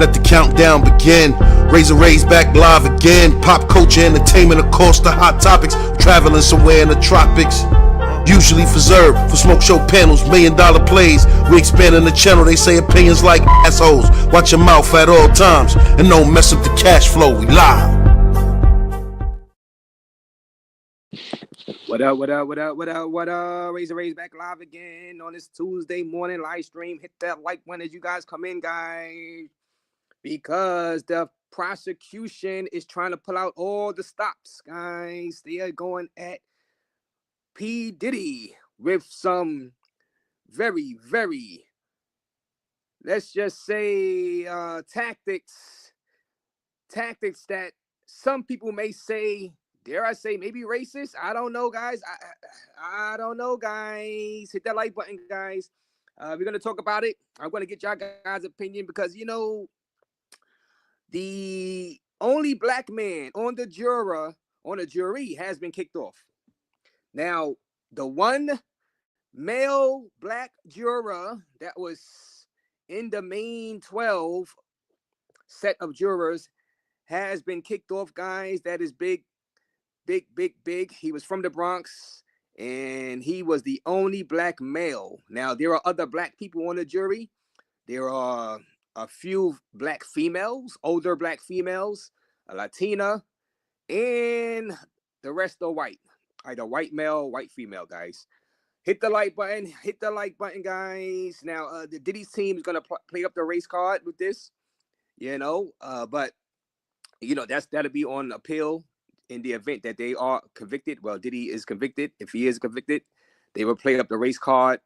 Let the countdown begin. Raze back live again. Pop culture, entertainment, of course, the hot topics. Traveling somewhere in the tropics. Usually preserved for smoke show panels, $1 million plays. We expanding the channel, they say opinions like assholes. Watch your mouth at all times and don't mess up the cash flow. We live. What up, what up, what up, what up, what up? Raze back live again on this Tuesday morning live stream. Hit that like button as you guys come in, guys. Because the prosecution is trying to pull out all the stops, guys. They are going at P. Diddy with some very, let's just say, tactics that some people may say, dare I say, maybe racist. I don't know, guys. I don't know, guys. Hit that like button, guys. We're going to talk about it. I'm going to get y'all guys' opinion because, you know, the only black man on the jury has been kicked off. Now, the one male black juror that was in the main 12 set of jurors has been kicked off, guys. That is big. He was from the Bronx, and he was the only black male. Now, there are other black people on the jury. There are a few black females, older black females, a Latina, and the rest are white. Either white male, white female, guys. Hit the like button, guys. Now, the Diddy's team is gonna play up the race card with this, you know. But you know that'll be on appeal in the event that they are convicted. Well, Diddy is convicted. If he is convicted, they will play up the race card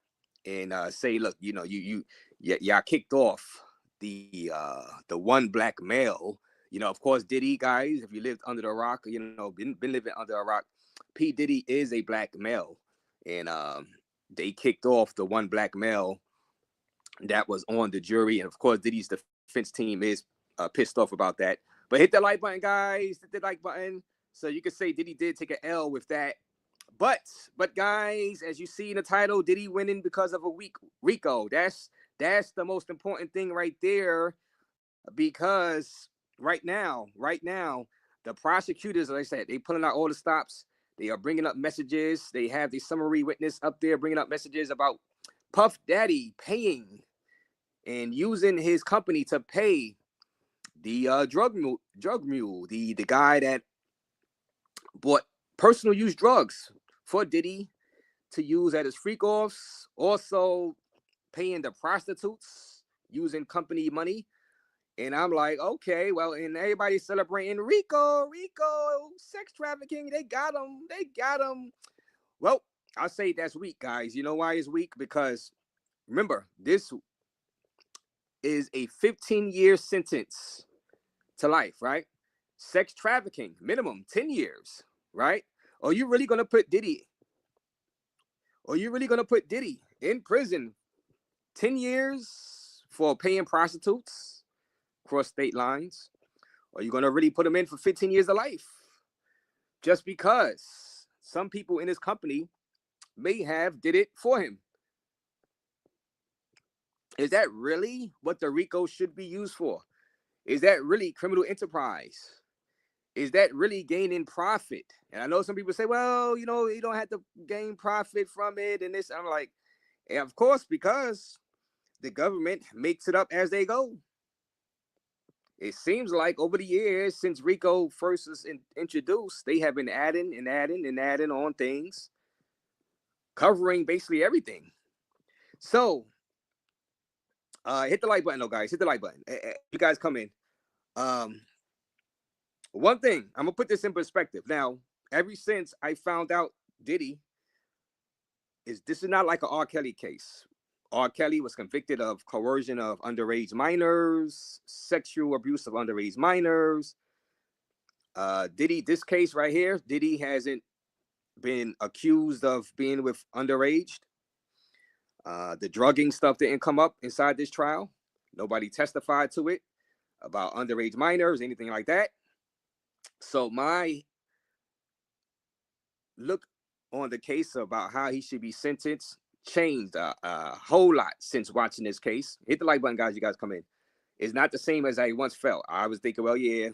and say, look, you know, y'all kicked off the one black male. You know, of course, Diddy, guys, if you lived under the rock, you know, been living under a rock, P. Diddy is a black male. And they kicked off the one black male that was on the jury. And of course, Diddy's defense team is pissed off about that. But hit the like button, guys. Hit the like button. So you can say Diddy did take an L with that. But guys, as you see in the title, Diddy winning because of a weak Rico. That's the most important thing right there. Because right now, the prosecutors, like I said, they pulling out all the stops. They are bringing up messages. They have the summary witness up there bringing up messages about Puff Daddy paying and using his company to pay the drug mule, the guy that bought personal use drugs for Diddy to use at his freak offs. Also paying the prostitutes using company money. And I'm like, okay, well, and everybody's celebrating Rico, sex trafficking. They got him. Well, I'll say that's weak, guys. You know why it's weak? Because remember, this is a 15-year sentence to life, right? Sex trafficking, minimum 10 years, right? Are you really going to put Diddy? In prison 10 years for paying prostitutes across state lines? Or are you going to really put him in for 15 years of life? Just because some people in his company may have did it for him. Is that really what the RICO should be used for? Is that really criminal enterprise? Is that really gaining profit? And I know some people say, well, you know, you don't have to gain profit from it and this. I'm like, yeah, of course, because the government makes it up as they go. It seems like over the years, since RICO first was introduced, they have been adding on things, covering basically everything. So, hit the like button, though, guys. Hit the like button. You guys come in. One thing, I'm going to put this in perspective. Now, ever since I found out Diddy, this is not like an R. Kelly case. R. Kelly was convicted of coercion of underage minors, sexual abuse of underage minors. Diddy, this case right here, Diddy hasn't been accused of being with underage. The drugging stuff didn't come up inside this trial. Nobody testified to it about underage minors, anything like that. So my look on the case about how he should be sentenced changed a whole lot since watching this case. Hit the like button, guys. You guys come in. is not the same as I once felt. I was thinking, well, yeah,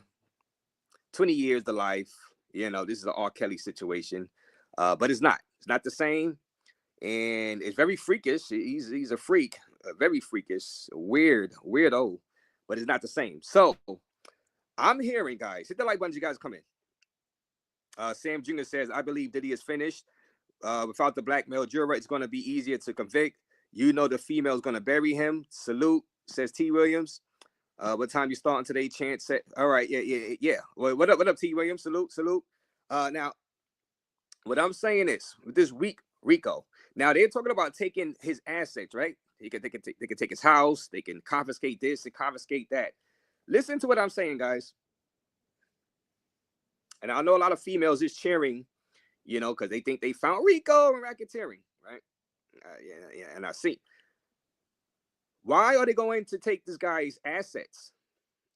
20 years to life. You know, this is an R. Kelly situation, but it's not. It's not the same, and it's very freakish. He's a freak, very freakish, weirdo, but it's not the same. So I'm hearing, guys, hit the like button. You guys come in. Sam Jr. says, I believe Diddy is finished. Without the black male juror, it's going to be easier to convict. You know the female is going to bury him. Salute, says T. Williams. What time you starting today? Chance set. All right, yeah. Well, what up, T. Williams? Salute. Now, what I'm saying is, with this week, Rico. Now they're talking about taking his assets, right? They can take his house. They can confiscate this and confiscate that. Listen to what I'm saying, guys. And I know a lot of females is cheering, you know, because they think they found Rico and racketeering, right? Yeah, and I see. Why are they going to take this guy's assets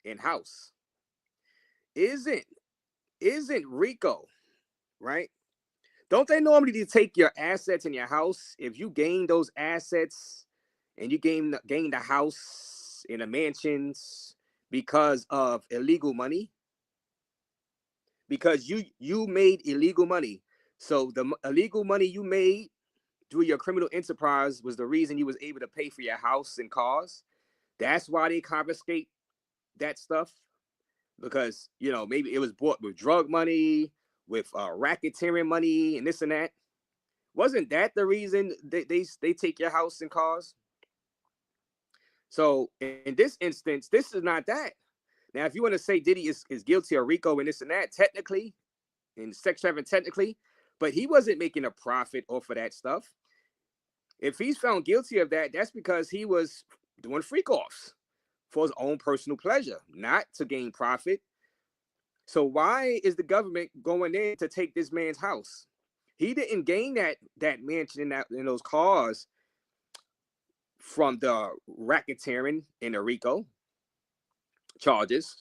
in house? Isn't Rico, right? Don't they normally take your assets in your house if you gain those assets and you gain the house in the mansions because of illegal money? Because you made illegal money. So the illegal money you made through your criminal enterprise was the reason you was able to pay for your house and cars. That's why they confiscate that stuff, because, you know, maybe it was bought with drug money, with racketeering money and this and that. Wasn't that the reason they take your house and cars? So in this instance, this is not that. Now, if you want to say Diddy is guilty of Rico and this and that, technically, in sex trafficking, technically, but he wasn't making a profit off of that stuff. If he's found guilty of that, that's because he was doing freak offs for his own personal pleasure, not to gain profit. So why is the government going in to take this man's house? He didn't gain that mansion in those cars from the racketeering in the Rico charges.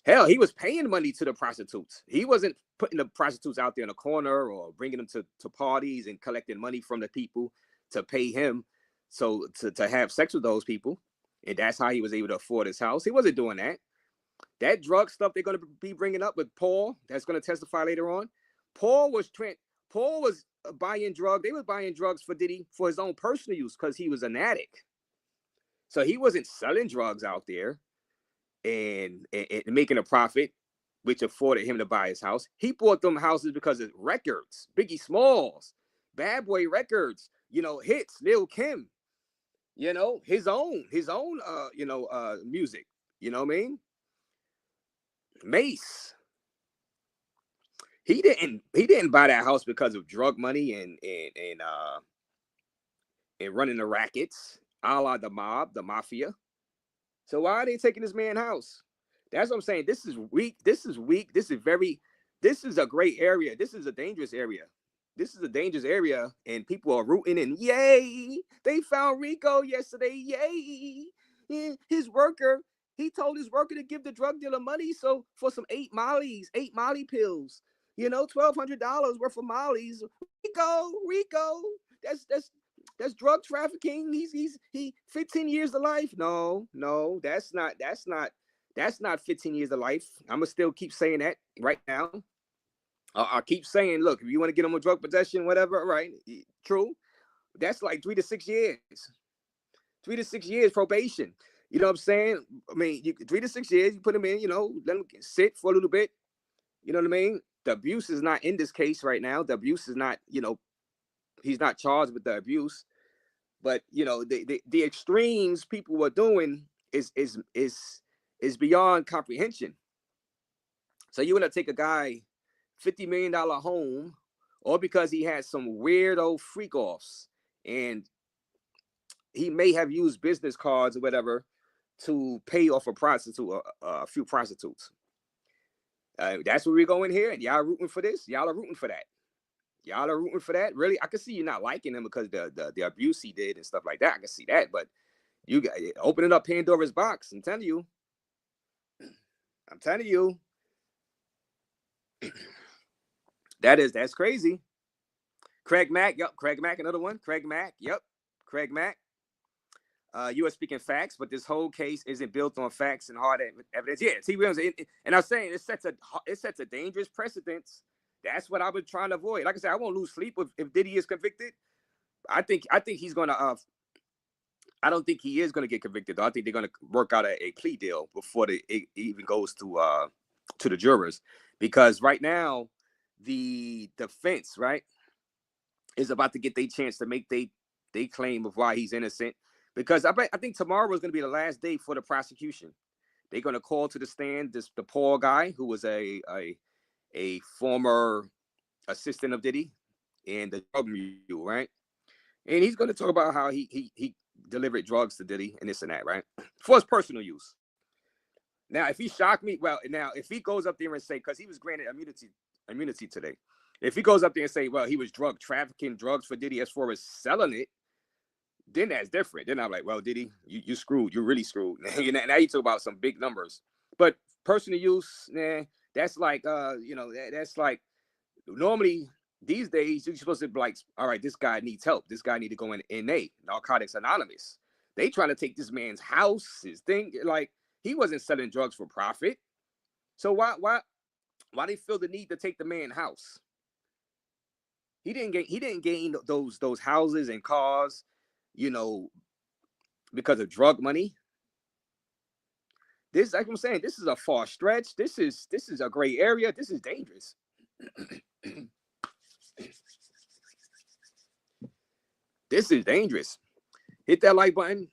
Hell, he was paying money to the prostitutes. He wasn't putting the prostitutes out there in a corner or bringing them to parties and collecting money from the people to pay him so to have sex with those people. And that's how he was able to afford his house. He wasn't doing that. That drug stuff they're going to be bringing up with Paul, that's going to testify later on. Paul was buying drugs. They were buying drugs for Diddy for his own personal use because he was an addict. So he wasn't selling drugs out there and making a profit, which afforded him to buy his house. He bought them houses because of records, Biggie Smalls, Bad Boy Records, you know, hits, Lil Kim, you know, his own music, you know what I mean? Mace. He didn't buy that house because of drug money and running the rackets, a la the mob, the mafia. So why are they taking this man's house? That's what I'm saying. This is weak. This is weak. This is a great area. This is a dangerous area. This is a dangerous area, and people are rooting and yay! They found Rico yesterday. Yay! His worker, he told his worker to give the drug dealer money so for some 8 Molly pills. You know, $1,200 worth of Molly's. Rico. That's drug trafficking. He 15 years to life. No, that's not 15 years of life. I'm gonna still keep saying that right now. I'll keep saying, look, if you want to get him with drug possession, whatever, right? True. That's like 3 to 6 years. 3 to 6 years probation. You know what I'm saying? I mean, 3 to 6 years, you put him in, you know, let him sit for a little bit. You know what I mean? The abuse is not in this case right now. The abuse is not, you know, he's not charged with the abuse. But, you know, the extremes people were doing is beyond comprehension. So you want to take a guy $50 million home, or because he had some weirdo freak offs and he may have used business cards or whatever to pay off a few prostitutes. That's where we're going here, and y'all rooting for this. Y'all are rooting for that. Y'all are rooting for that. Really, I can see you not liking him because the abuse he did and stuff like that. I can see that, but you got opening up Pandora's box. I'm telling you. That's crazy. Craig Mack, yep. Craig Mack, another one. Craig Mack, yep. Craig Mack. you are speaking facts, but this whole case isn't built on facts and hard evidence. Yeah, T. Williams, and I'm saying it sets a dangerous precedence. That's what I've been trying to avoid. Like I said, I won't lose sleep if Diddy is convicted. I think he's gonna. I don't think he is gonna get convicted, though. I think they're gonna work out a plea deal before it even goes to the jurors, because right now the defense, right, is about to get their chance to make they claim of why he's innocent. Because I think tomorrow is going to be the last day for the prosecution. They're going to call to the stand the Paul guy who was a former assistant of Diddy and the drug mule, right? And he's going to talk about how he delivered drugs to Diddy and this and that, right, for his personal use. Now, if he shocked me, well, now if he goes up there and say, because he was granted immunity today, if he goes up there and say, well, he was trafficking drugs for Diddy as far as selling it, then that's different. Then I'm like, well, Diddy, you screwed. You're really screwed. Now you talk about some big numbers. But personal use, that's like, that's like, normally these days you're supposed to be like, all right, this guy needs help. This guy need to go in NA, Narcotics Anonymous. They trying to take this man's house, his thing. Like, he wasn't selling drugs for profit. So why they feel the need to take the man's house? He didn't gain those houses and cars, because of drug money. This, like I'm saying, this is a far stretch. This is a gray area. This is dangerous. This is dangerous. Hit that like button.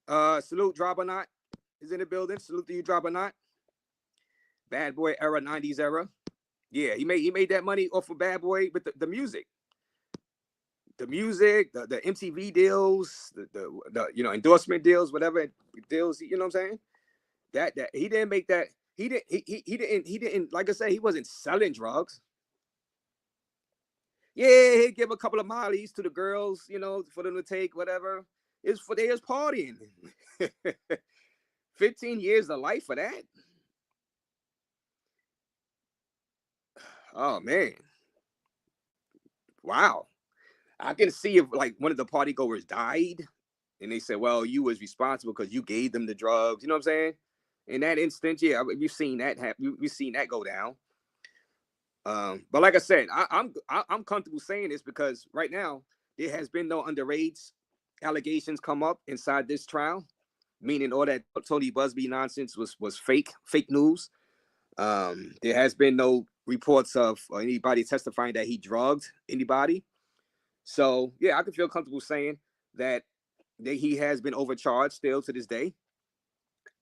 Salute Drop or Not is in the building. Salute to you, Drop or Not. Bad Boy era, 90s era. Yeah, he made that money off of Bad Boy with the music. The music, the MTV deals, the endorsement deals, whatever deals, you know what I'm saying? That he didn't make that. He didn't, like I say, he wasn't selling drugs. Yeah, he'd give a couple of mollies to the girls, for them to take, whatever. It's for their partying. 15 years of life for that. Oh man. Wow. I can see if like one of the party goers died and they said, well, you was responsible because you gave them the drugs. You know what I'm saying? In that instance, yeah, we've seen that happen. We've seen that go down. But like I said, I'm comfortable saying this because right now there has been no underage allegations come up inside this trial, meaning all that Tony Busby nonsense was fake news. There has been no reports of anybody testifying that he drugged anybody. So yeah, I can feel comfortable saying that he has been overcharged still to this day.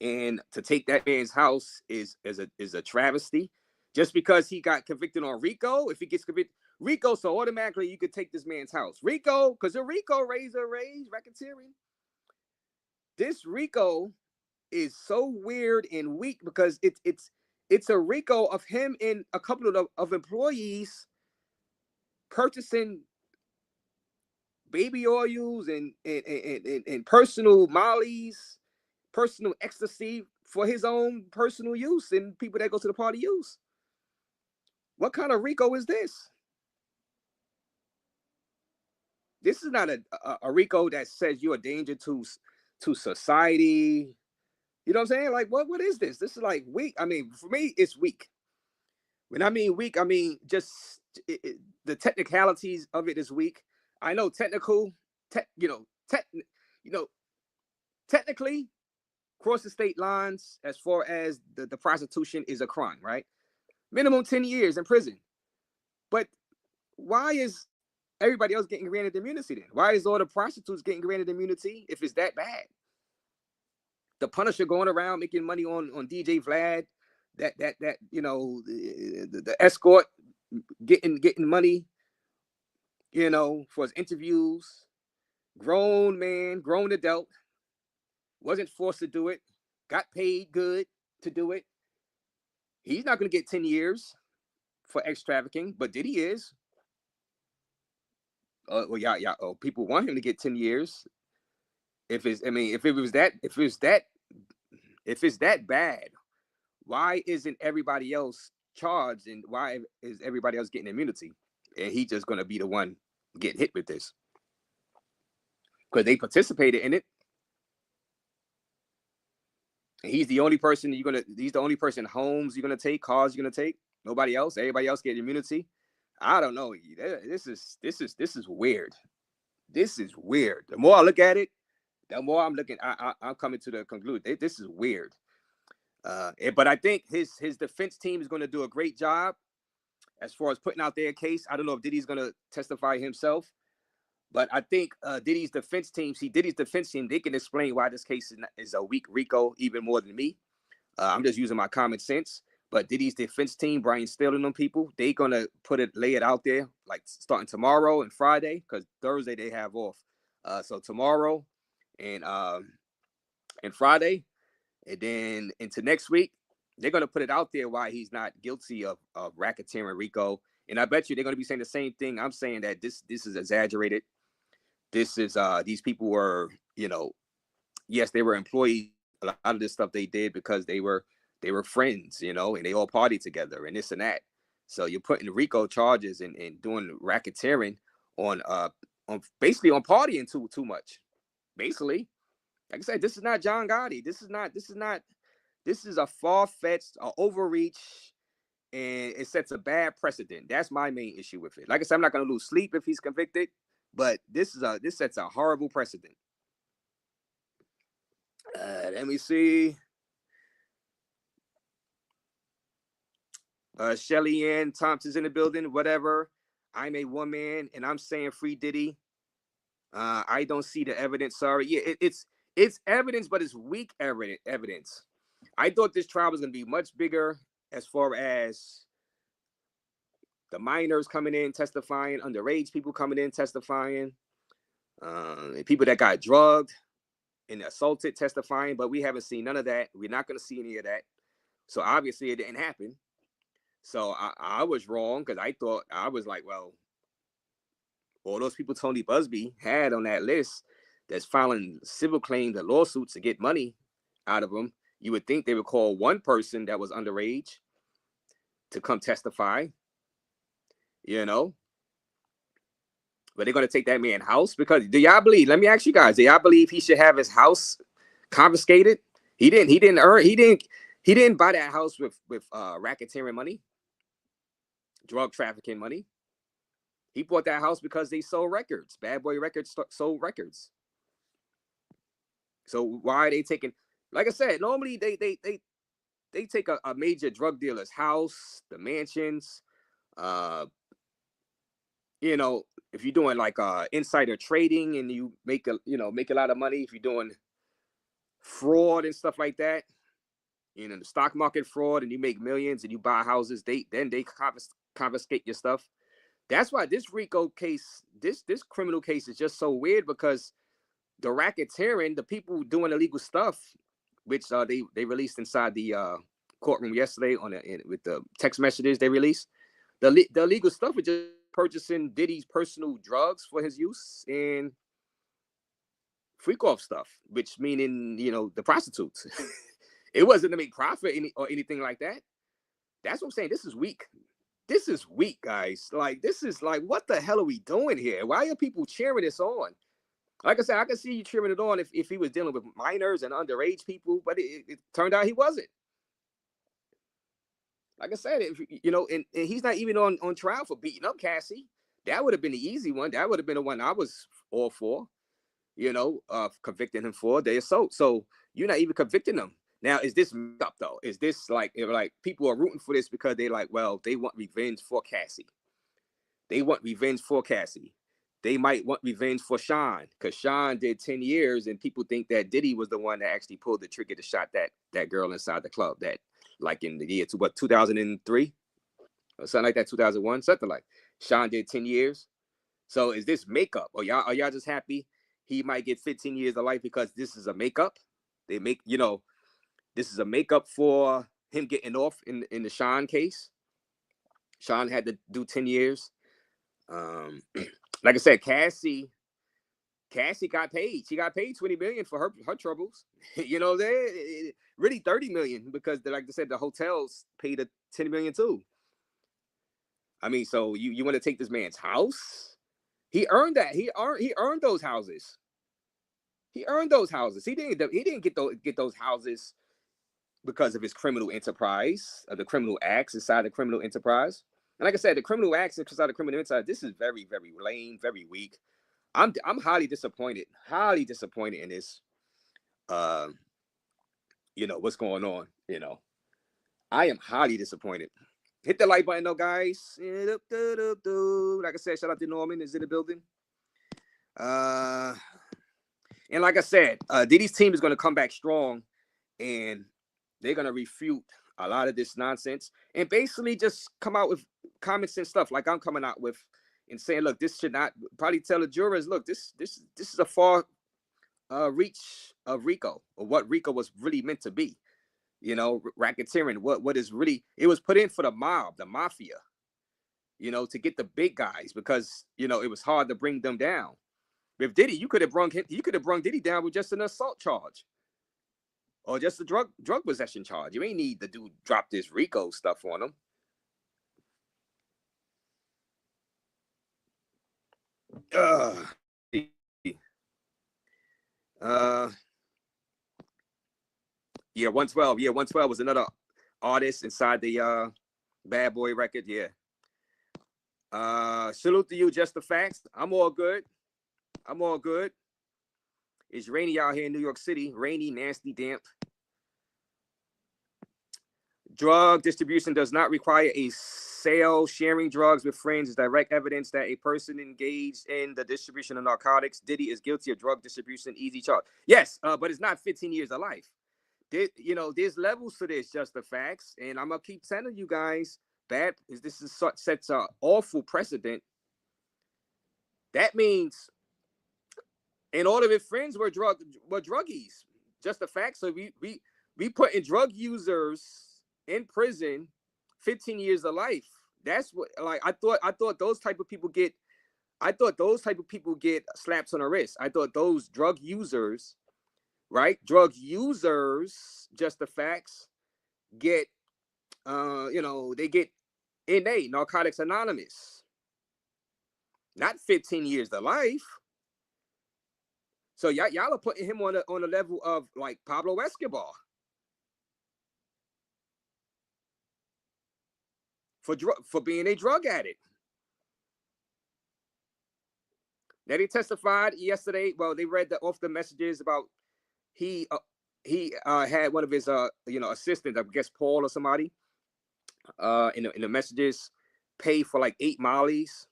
And to take that man's house is a travesty. Just because he got convicted on Rico, if he gets convicted, Rico, so automatically you could take this man's house. Rico, because the Rico Raze racketeering. This Rico is so weird and weak because it's a Rico of him and a couple of employees purchasing baby oils and personal mollies, personal ecstasy for his own personal use and people that go to the party use. What kind of Rico is this? This is not a Rico that says you're a danger to society. You know what I'm saying? Like, what is this? This is like weak. I mean, for me, it's weak. When I mean weak, I mean just the technicalities of it is weak. I know technically, cross the state lines as far as the prostitution is a crime, right? Minimum 10 years in prison. But why is everybody else getting granted immunity then? Why is all the prostitutes getting granted immunity if it's that bad? The Punisher going around making money on DJ Vlad, the escort getting money, for his interviews. Grown man, grown adult, wasn't forced to do it, got paid good to do it. He's not going to get 10 years for trafficking, but Diddy is. People want him to get 10 years. If it's that bad, why isn't everybody else charged and why is everybody else getting immunity? And he's just going to be the one getting hit with this because they participated in it. And he's the only person he's the only person homes you're gonna take, cars you're gonna take. Nobody else. Everybody else get immunity. I don't know. This is weird. This is weird. The more I look at it, the more I'm coming to the conclusion. This is weird. But I think his defense team is going to do a great job as far as putting out their case. I don't know if Diddy's going to testify himself, but I think Diddy's defense team, they can explain why this case is a weak Rico even more than me. I'm just using my common sense. But Diddy's defense team, Brian Steele and them people, they gonna lay it out there, like starting tomorrow and Friday, because Thursday they have off. So tomorrow and Friday, and then into next week, they're gonna put it out there why he's not guilty of racketeering Rico. And I bet you they're gonna be saying the same thing I'm saying, that this is exaggerated. This is these people were, yes, they were employees. A lot of this stuff they did because they were friends, and they all partied together and this and that. So you're putting Rico charges and doing racketeering on basically on partying too much. Basically, like I said, this is not John Gotti. This is a far-fetched, overreach, and it sets a bad precedent. That's my main issue with it. Like I said, I'm not gonna lose sleep if he's convicted, but this sets a horrible precedent. Let me see. Shelly Ann Thompson's in the building, whatever. I'm a woman and I'm saying free Diddy. I don't see the evidence. Sorry. Yeah, it's evidence, but it's weak evidence. I thought this trial was going to be much bigger as far as the minors coming in testifying, underage people coming in testifying, people that got drugged and assaulted testifying, but we haven't seen none of that. We're not going to see any of that. So obviously it didn't happen. So I was wrong, because I was like, well, all those people Tony Busby had on that list that's filing civil claims and lawsuits to get money out of them, you would think they would call one person that was underage to come testify, but they're going to take that man's house. Because do y'all believe, let me ask you guys, do y'all believe he should have his house confiscated? He didn't buy that house with racketeering money, drug trafficking money. He bought that house because they sold records. Bad Boy Records sold records. So why are they taking? Like I said, normally they take a major drug dealer's house, the mansions. If you're doing like insider trading and you make a lot of money, if you're doing fraud and stuff like that, the stock market fraud, and you make millions and you buy houses, they confiscate your stuff. That's why this Rico case, this criminal case is just so weird, because the racketeering, the people doing illegal stuff, which they released inside the courtroom yesterday with the text messages they released, the illegal stuff was just purchasing Diddy's personal drugs for his use and freak off stuff, which meaning the prostitutes. It wasn't to make profit or anything like that. That's what I'm saying. This is weak. This is weak, guys. Like, this is like, what the hell are we doing here? Why are people cheering this on? Like I said, I can see you cheering it on if he was dealing with minors and underage people, but it turned out he wasn't. Like I said, and he's not even on trial for beating up Cassie. That would have been the easy one. That would have been the one I was all for, convicting him for the assault. So you're not even convicting him. Now, is this up though? Is this like people are rooting for this because they like, well, they want revenge for Cassie. They want revenge for Cassie. They might want revenge for Sean, because Sean did 10 years and people think that Diddy was the one that actually pulled the trigger to shot that girl inside the club, that like in the year 2003 or something like that, 2001, something like. Sean did 10 years. So is this makeup? Or are y'all just happy he might get 15 years of life because this is a makeup? They make, this is a makeup for him getting off in the Sean case. Sean had to do 10 years. Like I said, Cassie got paid. She got paid $20 million for her troubles. They really $30 million, because like I said, the hotels paid a $10 million too. I mean, so you want to take this man's house? He earned that. He earned those houses. He earned those houses. He didn't get those houses because of his criminal enterprise, the criminal acts inside the criminal enterprise. And like I said, the criminal acts inside the criminal enterprise, this is very, very lame, very weak. I'm highly disappointed in this. What's going on? I am highly disappointed. Hit the like button though, guys. Like I said, shout out to Norman, is in the building. And like I said, Diddy's team is going to come back strong, and they're going to refute a lot of this nonsense and basically just come out with common sense stuff like I'm coming out with, and saying, look, this should not, probably tell the jurors, look, this is a far reach of Rico, or what Rico was really meant to be. Racketeering, what is really, it was put in for the mob, the mafia, to get the big guys, because it was hard to bring them down. With Diddy, you could have brung Diddy down with just an assault charge, or just a drug possession charge. You ain't need the dude drop this Rico stuff on him. Yeah, 112. Yeah, 112 was another artist inside the Bad Boy record. Yeah. Salute to you, Just the Facts. I'm all good. It's rainy out here in New York City. Rainy, nasty, damp. Drug distribution does not require a sale. Sharing drugs with friends is direct evidence that a person engaged in the distribution of narcotics. Diddy is guilty of drug distribution, easy charge. Yes, but it's not 15 years of life. There's levels to this, Just the Facts, and I'm gonna keep telling you guys, this sets an awful precedent. That means, and all of his friends were druggies. Just the Facts. So we put in drug users in prison 15 years of life. That's what, like, I thought those type of people get slaps on the wrist. I thought those drug users, right? Drug users, Just the Facts, get they get NA, Narcotics Anonymous. Not 15 years to life. So y'all are putting him on a level of like Pablo Escobar for being a drug addict. Now, they testified yesterday. Well, they read off the messages about he had one of his assistants, I guess Paul or somebody, in the messages, pay for like 8 mollies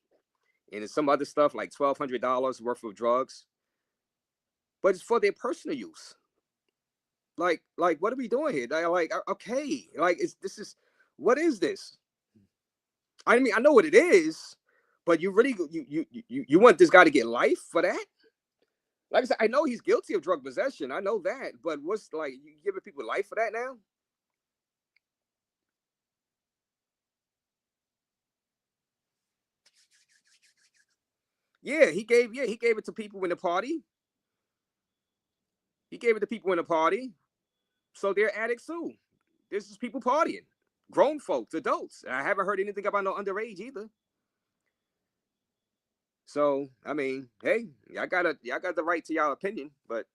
and some other stuff, like $1,200 worth of drugs, but it's for their personal use. Like what are we doing here? Like, okay, like what is this? I mean, I know what it is, but you really you want this guy to get life for that? Like I said, I know he's guilty of drug possession. I know that, but what's, like, you giving people life for that now? Yeah, he gave it to people in the party. He gave it to people in the party, so they're addicts too. This is people partying, grown folks, adults. I haven't heard anything about no underage either. So I mean, hey, y'all got the right to y'all opinion, but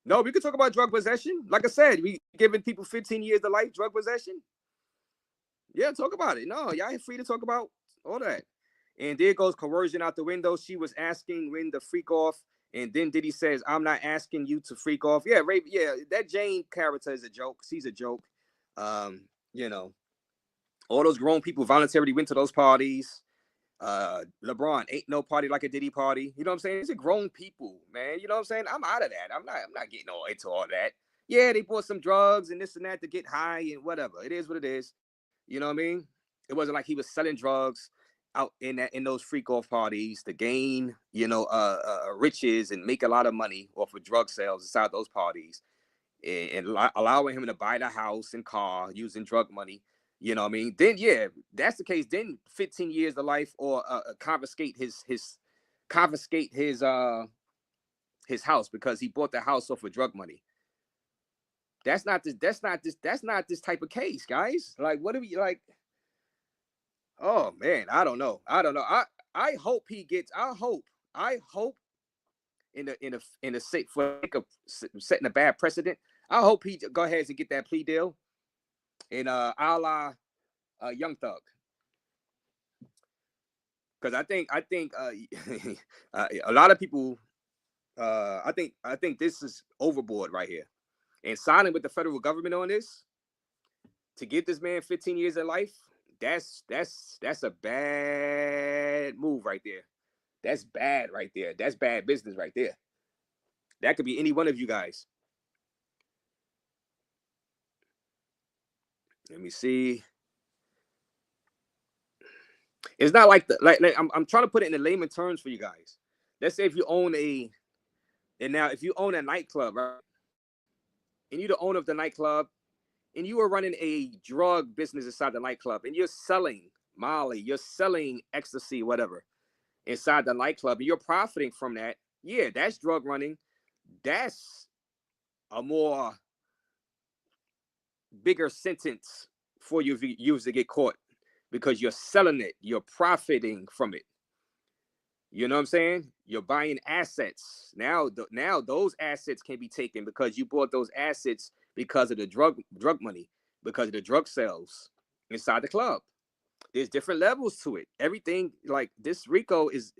no, we could talk about drug possession. Like I said, we giving people 15 years to life, drug possession. Yeah, talk about it. No, y'all free to talk about all that. And there goes coercion out the window. She was asking when to freak off, and then Diddy says, "I'm not asking you to freak off." Yeah, Ray, yeah, that Jane character is a joke. She's a joke. You know, all those grown people voluntarily went to those parties. LeBron ain't no party like a Diddy party. You know what I'm saying? These are grown people, man. You know what I'm saying? I'm out of that. I'm not getting all into all that. Yeah, they bought some drugs and this and that to get high and whatever. It is what it is. You know what I mean? It wasn't like he was selling drugs out in those freak off parties to gain, riches and make a lot of money off of drug sales inside those parties, and allowing him to buy the house and car using drug money. You know what I mean? Then, yeah, that's the case. Then 15 years of life, or confiscate his house, because he bought the house off of drug money. That's not this type of case, guys. Like, what do we like? Oh man, I don't know. I hope he gets. I hope in the sake for setting a bad precedent. I hope he go ahead and get that plea deal, and a la Young Thug, because I think a lot of people. I think this is overboard right here, and signing with the federal government on this to give this man 15 years of life. That's a bad move right there. That's bad right there. That's bad business right there. That could be any one of you guys. Let me see. It's not like I'm trying to put it in the layman terms for you guys. Let's say if you own if you own a nightclub, right? And you're the owner of the nightclub, and you are running a drug business inside the nightclub, and you're selling Molly, you're selling ecstasy, whatever, inside the nightclub, and you're profiting from that. Yeah, that's drug running. That's a more bigger sentence for you if you to get caught, because you're selling it, you're profiting from it. You know what I'm saying? You're buying assets. Now those assets can be taken because you bought those assets because of the drug money, because of the drug sales inside the club. There's different levels to it. Everything like this Rico is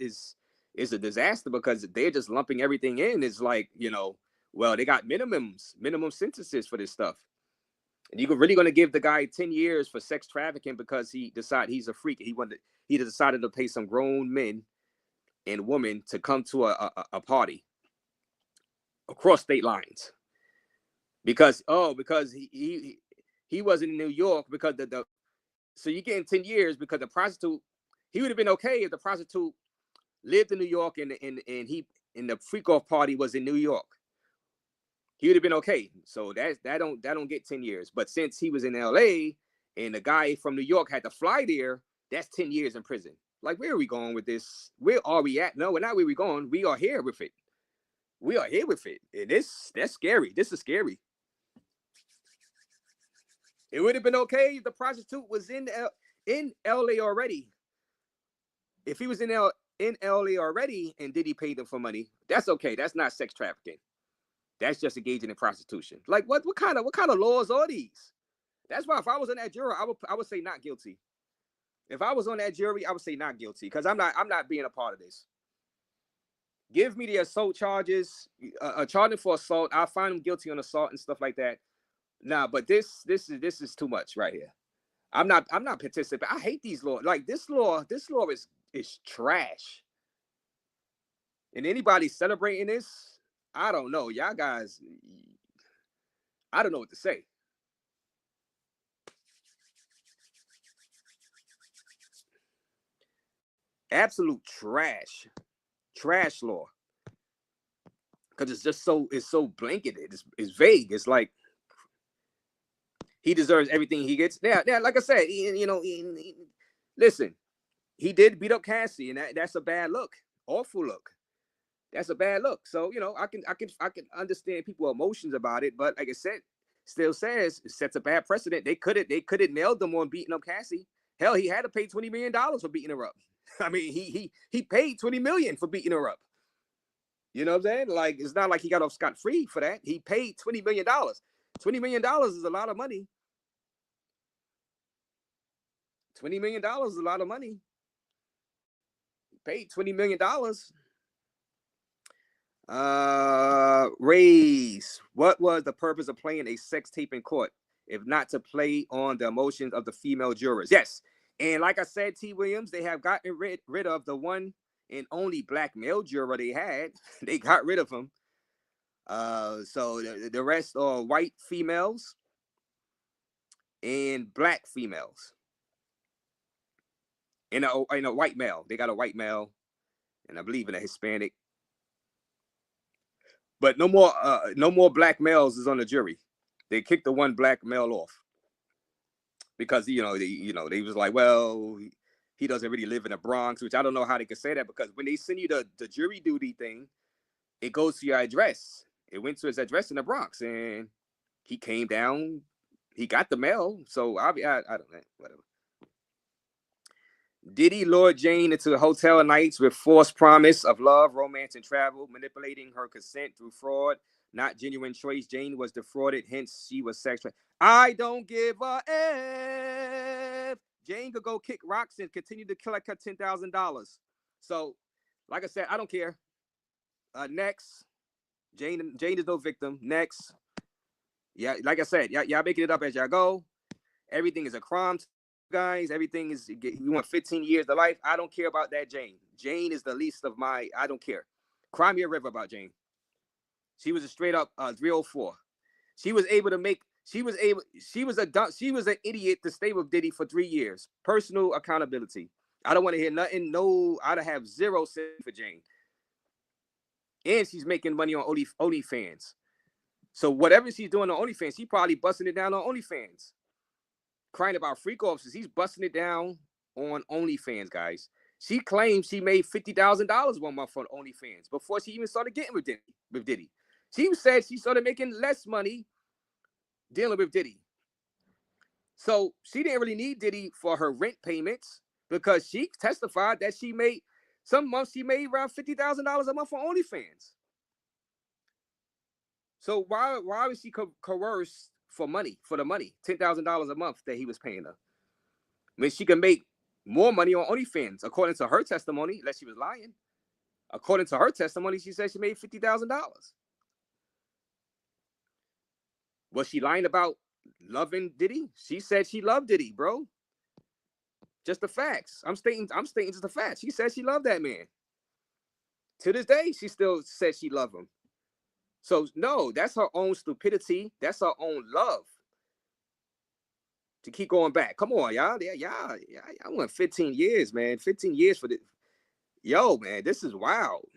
a disaster because they're just lumping everything in. It's like, well, they got minimum sentences for this stuff. And you're really going to give the guy 10 years for sex trafficking because he decided he's a freak. He decided to pay some grown men and women to come to a party across state lines because he was in New York because so you're getting 10 years because the prostitute, he would have been okay if the prostitute lived in New York and the freak off party was in New York. He would have been okay. So that don't get 10 years. But since he was in LA and the guy from New York had to fly there, that's 10 years in prison. Like, where are we going with this? Where are we at? No, we're not where we're going. We are here with it. We are here with it. And that's scary. This is scary. It would have been okay if the prostitute was in LA already. If he was in LA already and Diddy paid them for money, that's okay. That's not sex trafficking. That's just engaging in prostitution. Like, what kind of laws are these? That's why if I was on that juror, I would say not guilty. If I was on that jury, I would say not guilty because I'm not being a part of this. Give me the assault charges, charging for assault. I'll find him guilty on assault and stuff like that. Nah, but this is too much right here. I'm not participating. I hate these laws. Like this law is trash. And anybody celebrating this, I don't know. Y'all guys, I don't know what to say. Absolute trash law, because it's so blanketed. It's vague. It's like he deserves everything he gets. Now, like I said, listen, he did beat up Cassie, and that's a bad look, awful look. That's a bad look. So I can understand people's emotions about it, but like I said, still says it sets a bad precedent. They could have nailed them on beating up Cassie. Hell, he had to pay $20 million for beating her up. I mean, he paid $20 million for beating her up. You know what I'm saying? Like, it's not like he got off scot-free for that. He paid $20 million. $20 million is a lot of money. $20 million is a lot of money. He paid $20 million. Raze, what was the purpose of playing a sex tape in court if not to play on the emotions of the female jurors? Yes. And like I said, T. Williams, they have gotten rid of the one and only black male juror they had. They got rid of him. So the rest are white females and black females. And a white male. They got a white male, and I believe in a Hispanic. But no more black males is on the jury. They kicked the one black male off. Because they was like, well, he doesn't really live in the Bronx, which I don't know how they could say that, because when they send you the jury duty thing, it goes to your address. It went to his address in the Bronx, and he came down. He got the mail, so I don't know, whatever. Diddy lured Jane into hotel nights with false promise of love, romance, and travel, manipulating her consent through fraud, not genuine choice. Jane was defrauded, hence she was sex. I don't give a F. Jane could go kick rocks and continue to collect her $10,000. So, like I said, I don't care. Next, Jane is no victim. Next, yeah, like I said, y'all making it up as y'all go. Everything is a crime, guys. Everything is, you want 15 years to life. I don't care about that, Jane. Jane is the least of my, I don't care. Cry me a river about Jane. She was a straight up 304. She was able to make, she was an idiot to stay with Diddy for 3 years. Personal accountability. I don't want to hear nothing. No, I'd have zero sympathy for Jane. And she's making money on OnlyFans. So whatever she's doing on OnlyFans, she probably busting it down on OnlyFans. Crying about freak officers, he's busting it down on OnlyFans, guys. She claims she made $50,000 1 month on OnlyFans before she even started getting with Diddy. She said she started making less money dealing with Diddy. So she didn't really need Diddy for her rent payments because she testified that she made, some months she made around $50,000 a month on OnlyFans. So why was she coerced for money, for the money, $10,000 a month that he was paying her? I mean, she can make more money on OnlyFans, according to her testimony, unless she was lying. According to her testimony, she said she made $50,000. Was she lying about loving Diddy? She said she loved Diddy, bro. Just the facts. I'm stating just the facts. She said she loved that man. To this day, she still says she loved him. So no, that's her own stupidity. That's her own love. To keep going back. Come on, y'all. Y'all went 15 years, man. 15 years for this. Yo, man, this is wild.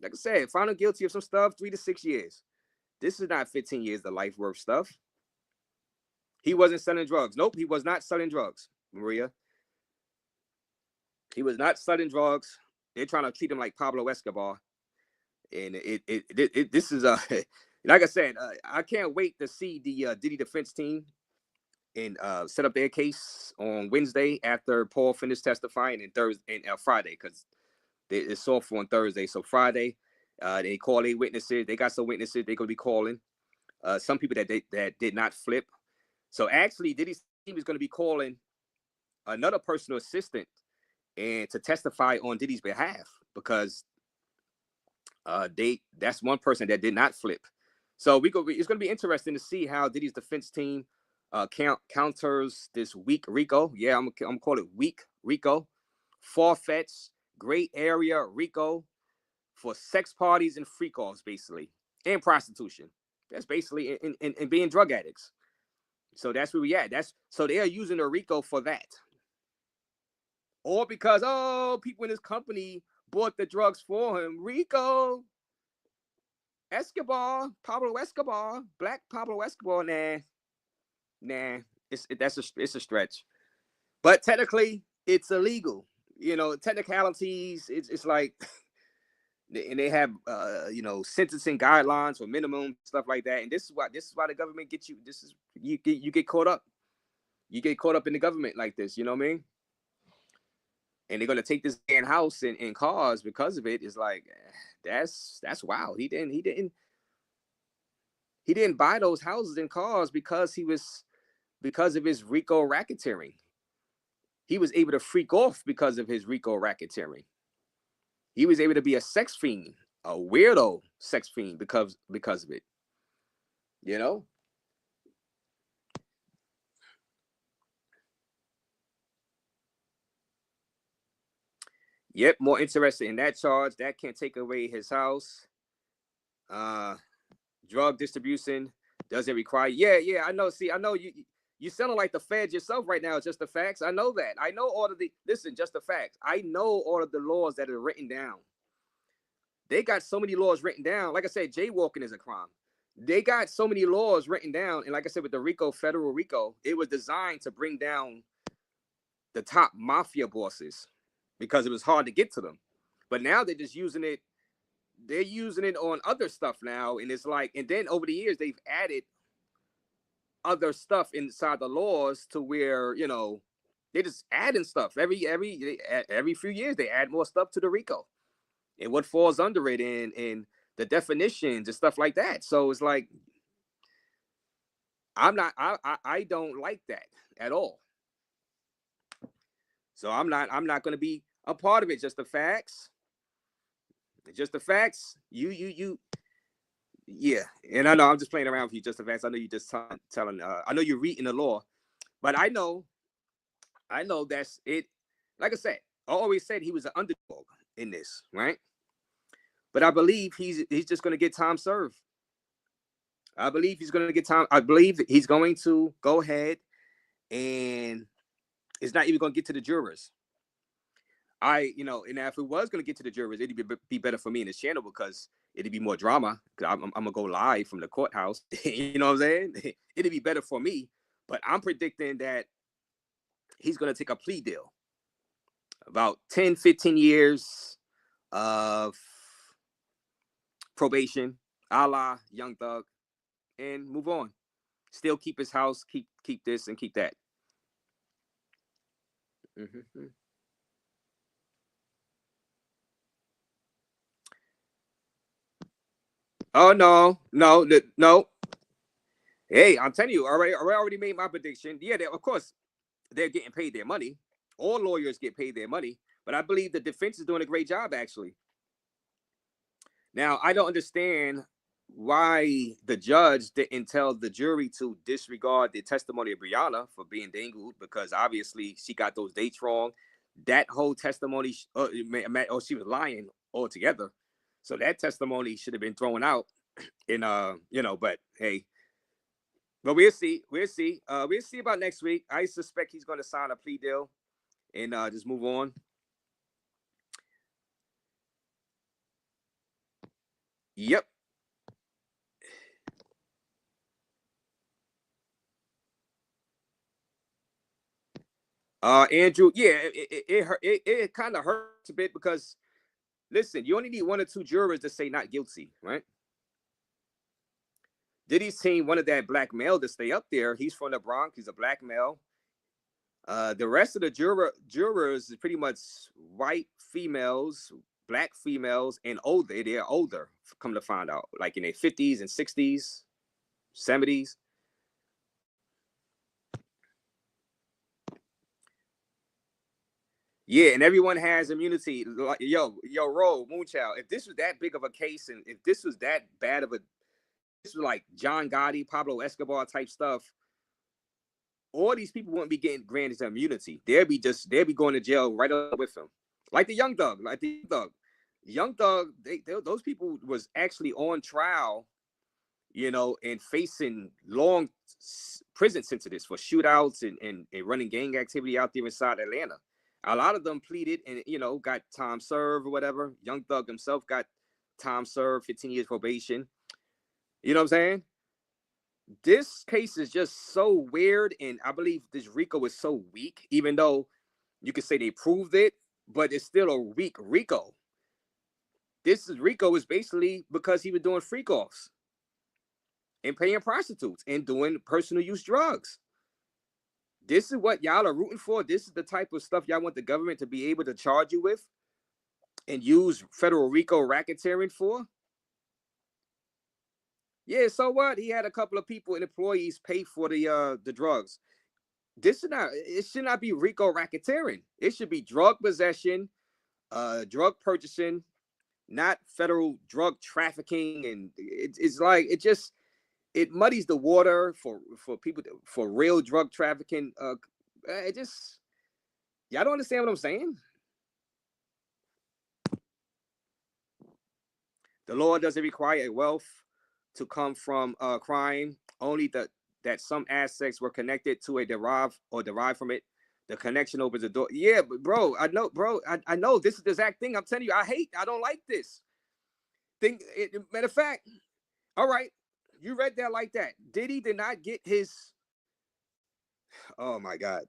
Like I said, found guilty of some stuff, 3 to 6 years. This is not 15 years of life worth stuff. He wasn't selling drugs. Nope, he was not selling drugs, Maria. He was not selling drugs. They're trying to treat him like Pablo Escobar. And this is like I said, I can't wait to see the Diddy defense team and set up their case on Wednesday after Paul finished testifying, and Thursday and Friday, because it's off on Thursday. So Friday, they call 8 witnesses. They got some witnesses they're gonna be calling. Some people that did not flip. So actually, Diddy's team is gonna be calling another personal assistant and to testify on Diddy's behalf, because that's one person that did not flip. So it's gonna be interesting to see how Diddy's defense team counters this weak Rico. Yeah, I'm call it weak Rico. Far-fetched, gray area Rico for sex parties and freak offs, basically, and prostitution. That's basically in being drug addicts. So that's where we at. So they are using the Rico for that. Or because, people in his company bought the drugs for him. Rico Escobar, Pablo Escobar, Black Pablo Escobar. Nah, it's a stretch. But technically, it's illegal. Technicalities. It's like, and they have sentencing guidelines for minimum stuff like that. And this is why the government gets you. You get caught up. You get caught up in the government like this. You know what I mean? And they're gonna take this man house and cars because of it. It's like, that's wild. He didn't buy those houses and cars because of his Rico racketeering. He was able to freak off because of his Rico racketeering. He was able to be a sex fiend, a weirdo sex fiend because of it. Yep, more interested in that charge. That can't take away his house. Drug distribution doesn't require. Yeah, I know. See, I know you sounding like the feds yourself right now. Just the facts. I know that. I know all of just the facts. I know all of the laws that are written down. They got so many laws written down. Like I said, jaywalking is a crime. They got so many laws written down. And like I said, with the Rico, federal Rico, it was designed to bring down the top mafia bosses because it was hard to get to them. But now they're just using it. They're using it on other stuff now. And it's like, and then over the years, they've added other stuff inside the laws to where, They just adding stuff every few years. They add more stuff to the Rico, and what falls under it, and the definitions and stuff like that. So it's like I don't like that at all. So I'm not going to be a part of it. Just the facts. Just the facts. You. Yeah, and I know I'm just playing around with you. Just the facts. I know you just telling. I know you're reading the law, but I know that's it. Like I said, I always said he was an underdog in this, right? But I believe he's just going to get time served. I believe he's going to get time. I believe he's going to go ahead, and it's not even going to get to the jurors. And if it was going to get to the jurors, it'd be better for me in this channel because it'd be more drama. Because I'm going to go live from the courthouse. You know what I'm saying? It'd be better for me. But I'm predicting that he's going to take a plea deal. About 10, 15 years of probation, a la Young Thug, and move on. Still keep his house, keep this and keep that. Mm-hmm. Oh no. Hey, I'm telling you, I already made my prediction. Yeah, of course, they're getting paid their money. All lawyers get paid their money, but I believe the defense is doing a great job, actually. Now, I don't understand why the judge didn't tell the jury to disregard the testimony of Brianna for being dangled, because obviously she got those dates wrong. That whole testimony, she was lying altogether. So that testimony should have been thrown out. And but hey, but we'll see. We'll see about next week. I suspect he's going to sign a plea deal and just move on. Yep. Andrew, yeah, it kind of hurts a bit because, listen, you only need one or two jurors to say not guilty, right? Diddy's team wanted that black male to stay up there. He's from the Bronx. He's a black male. The rest of the jurors is pretty much white females, black females, and older. They're older, come to find out, like in their 50s and 60s, 70s. Yeah, and everyone has immunity. Yo, Ro, Moonchild, if this was that big of a case, and if this was that bad of a, this was like John Gotti, Pablo Escobar type stuff, all these people wouldn't be getting granted immunity. They'd be going to jail right up with them. Like the Young Thug, Young Thug, those people was actually on trial, and facing long prison sentences for shootouts and running gang activity out there inside Atlanta. A lot of them pleaded and, got time served or whatever. Young Thug himself got time served, 15 years probation. You know what I'm saying? This case is just so weird, and I believe this Rico is so weak, even though you could say they proved it, but it's still a weak Rico. Rico is basically because he was doing freak offs and paying prostitutes and doing personal use drugs. This is what y'all are rooting for. This is the type of stuff y'all want the government to be able to charge you with and use federal Rico racketeering for. Yeah, so what? He had a couple of people and employees pay for the drugs. It should not be Rico racketeering. It should be drug possession, drug purchasing, not federal drug trafficking. And it's like it muddies the water for people, for real drug trafficking. Y'all don't understand what I'm saying? The law doesn't require wealth to come from crime, only that some aspects were connected to a derived from it. The connection opens the door. Yeah, but bro, I know this is the exact thing. I'm telling you, I don't like this thing. Matter of fact, all right, you read that like that. Diddy did not get his. Oh my God.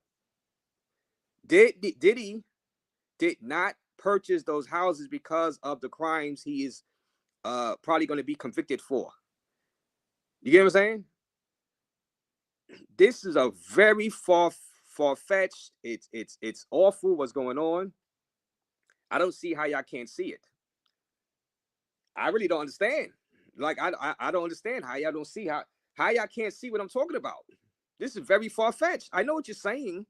Diddy did not purchase those houses because of the crimes he is probably going to be convicted for. You get what I'm saying? This is a very far-fetched. It's awful what's going on. I don't see how y'all can't see it. I really don't understand. Like I don't understand how y'all don't see how y'all can't see what I'm talking about. This is very far-fetched. I know what you're saying,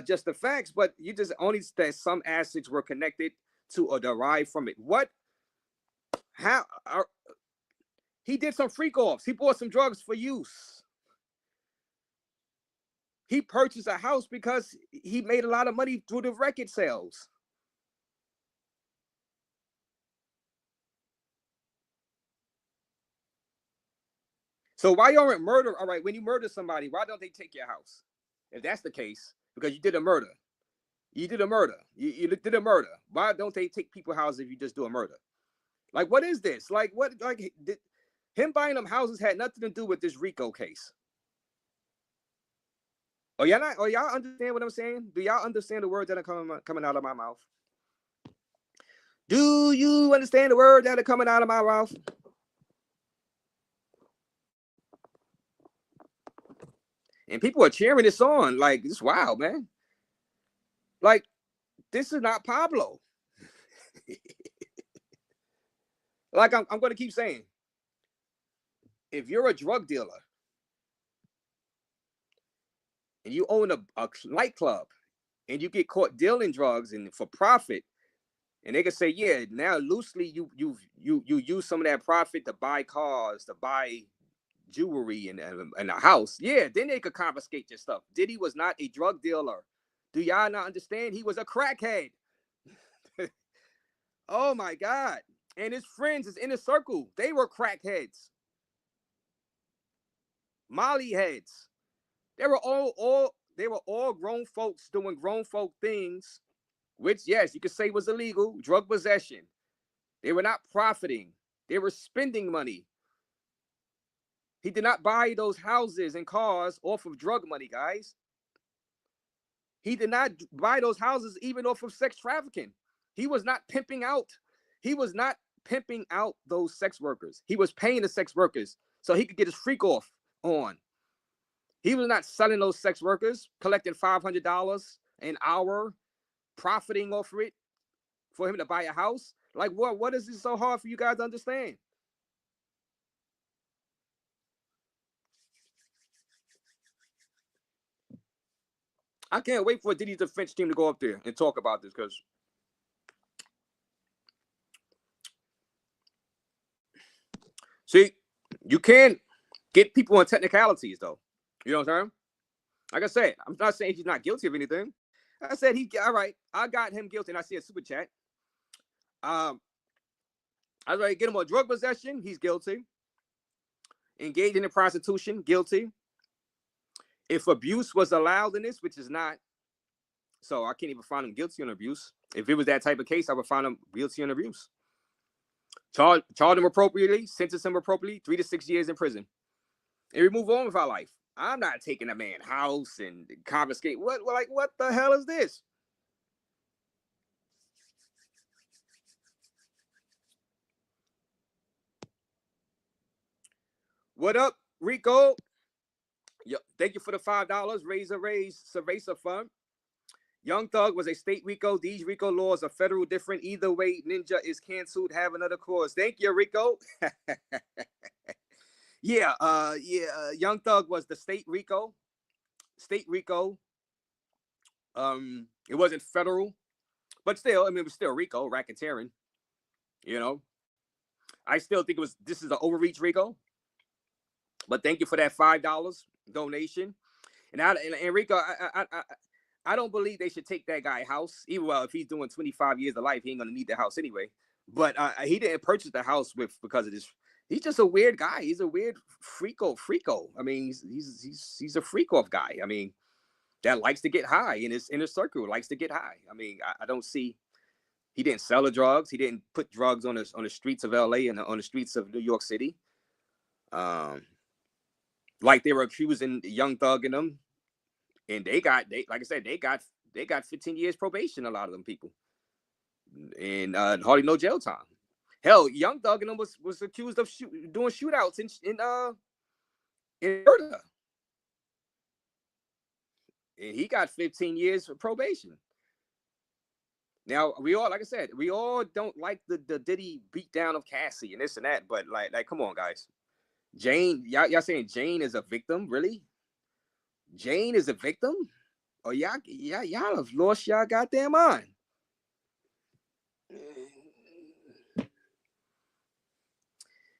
just the facts, but you just only that some assets were connected to or derived from it. What? How? He did some freak offs. He bought some drugs for use. He purchased a house because he made a lot of money through the record sales. So why y'all murder? All right, when you murder somebody, why don't they take your house? If that's the case, because you did a murder. You did a murder. You did a murder. Why don't they take people's houses if you just do a murder? Like, what is this? Like, what? Like, him buying them houses had nothing to do with this Rico case. Oh, y'all not? Oh, y'all understand what I'm saying? Do y'all understand the words that are coming out of my mouth? Do you understand the words that are coming out of my mouth? And people are cheering this on. Like, it's wild, man. Like, this is not Pablo. Like, I'm going to keep saying, if you're a drug dealer and you own a nightclub and you get caught dealing drugs and for profit, and they can say, yeah, now loosely you use some of that profit to buy cars, to buy jewelry and a house. Yeah, then they could confiscate your stuff. Diddy was not a drug dealer. Do y'all not understand? He was a crackhead. Oh my God. And his friends, his inner circle, they were crackheads. Molly heads. They were all grown folks doing grown folk things, which, yes, you could say was illegal, drug possession. They were not profiting. They were spending money. He did not buy those houses and cars off of drug money, guys. He did not buy those houses even off of sex trafficking. He was not pimping out. He was not pimping out those sex workers. He was paying the sex workers so he could get his freak off on. He was not selling those sex workers, collecting $500 an hour, profiting off it for him to buy a house. Like, what is it so hard for you guys to understand? I can't wait for Diddy's defense team to go up there and talk about this, because see, you can get people on technicalities, though. You know what I'm saying? Like I said, I'm not saying he's not guilty of anything. I said all right. I got him guilty, and I see a super chat. I was ready to get him on drug possession. He's guilty. Engaging in prostitution, guilty. If abuse was allowed in this, which is not, so I can't even find him guilty on abuse. If it was that type of case, I would find him guilty on abuse. Charge him appropriately, sentence him appropriately, 3 to 6 years in prison, and we move on with our life. I'm not taking a man's house and confiscate. What the hell is this? What up, Rico? Yo, thank you for the $5. Raze Cerveza Fund. Young Thug was a state Rico. These Rico laws are federal different. Either way, Ninja is canceled. Have another cause. Thank you, Rico. Yeah, Young Thug was the state Rico. State Rico. It wasn't federal, but still, I mean, it was still Rico, racketeering. You know, I still think this is an overreach, Rico. But thank you for that $5 donation. And Rico, I don't believe they should take that guy house. Even well, if he's doing 25 years of life, he ain't gonna need the house anyway. But he didn't purchase the house because of this. He's just a weird guy. He's a weird freako. I mean, he's a freak off guy. I mean, that likes to get high in his inner circle. Likes to get high. I mean, I don't see. He didn't sell the drugs. He didn't put drugs on the streets of LA and on the streets of New York City. Like they were accusing Young Thug and them, and like I said, they got 15 years probation. A lot of them people, and hardly no jail time. Hell, Young Thug and them was accused of doing shootouts in murder. and he got 15 years for probation. Now we all, like I said, we all don't like the Diddy beatdown of Cassie and this and that, but like come on, guys. Jane, y'all saying Jane is a victim? Really? Jane is a victim? Or y'all have lost y'all goddamn mind.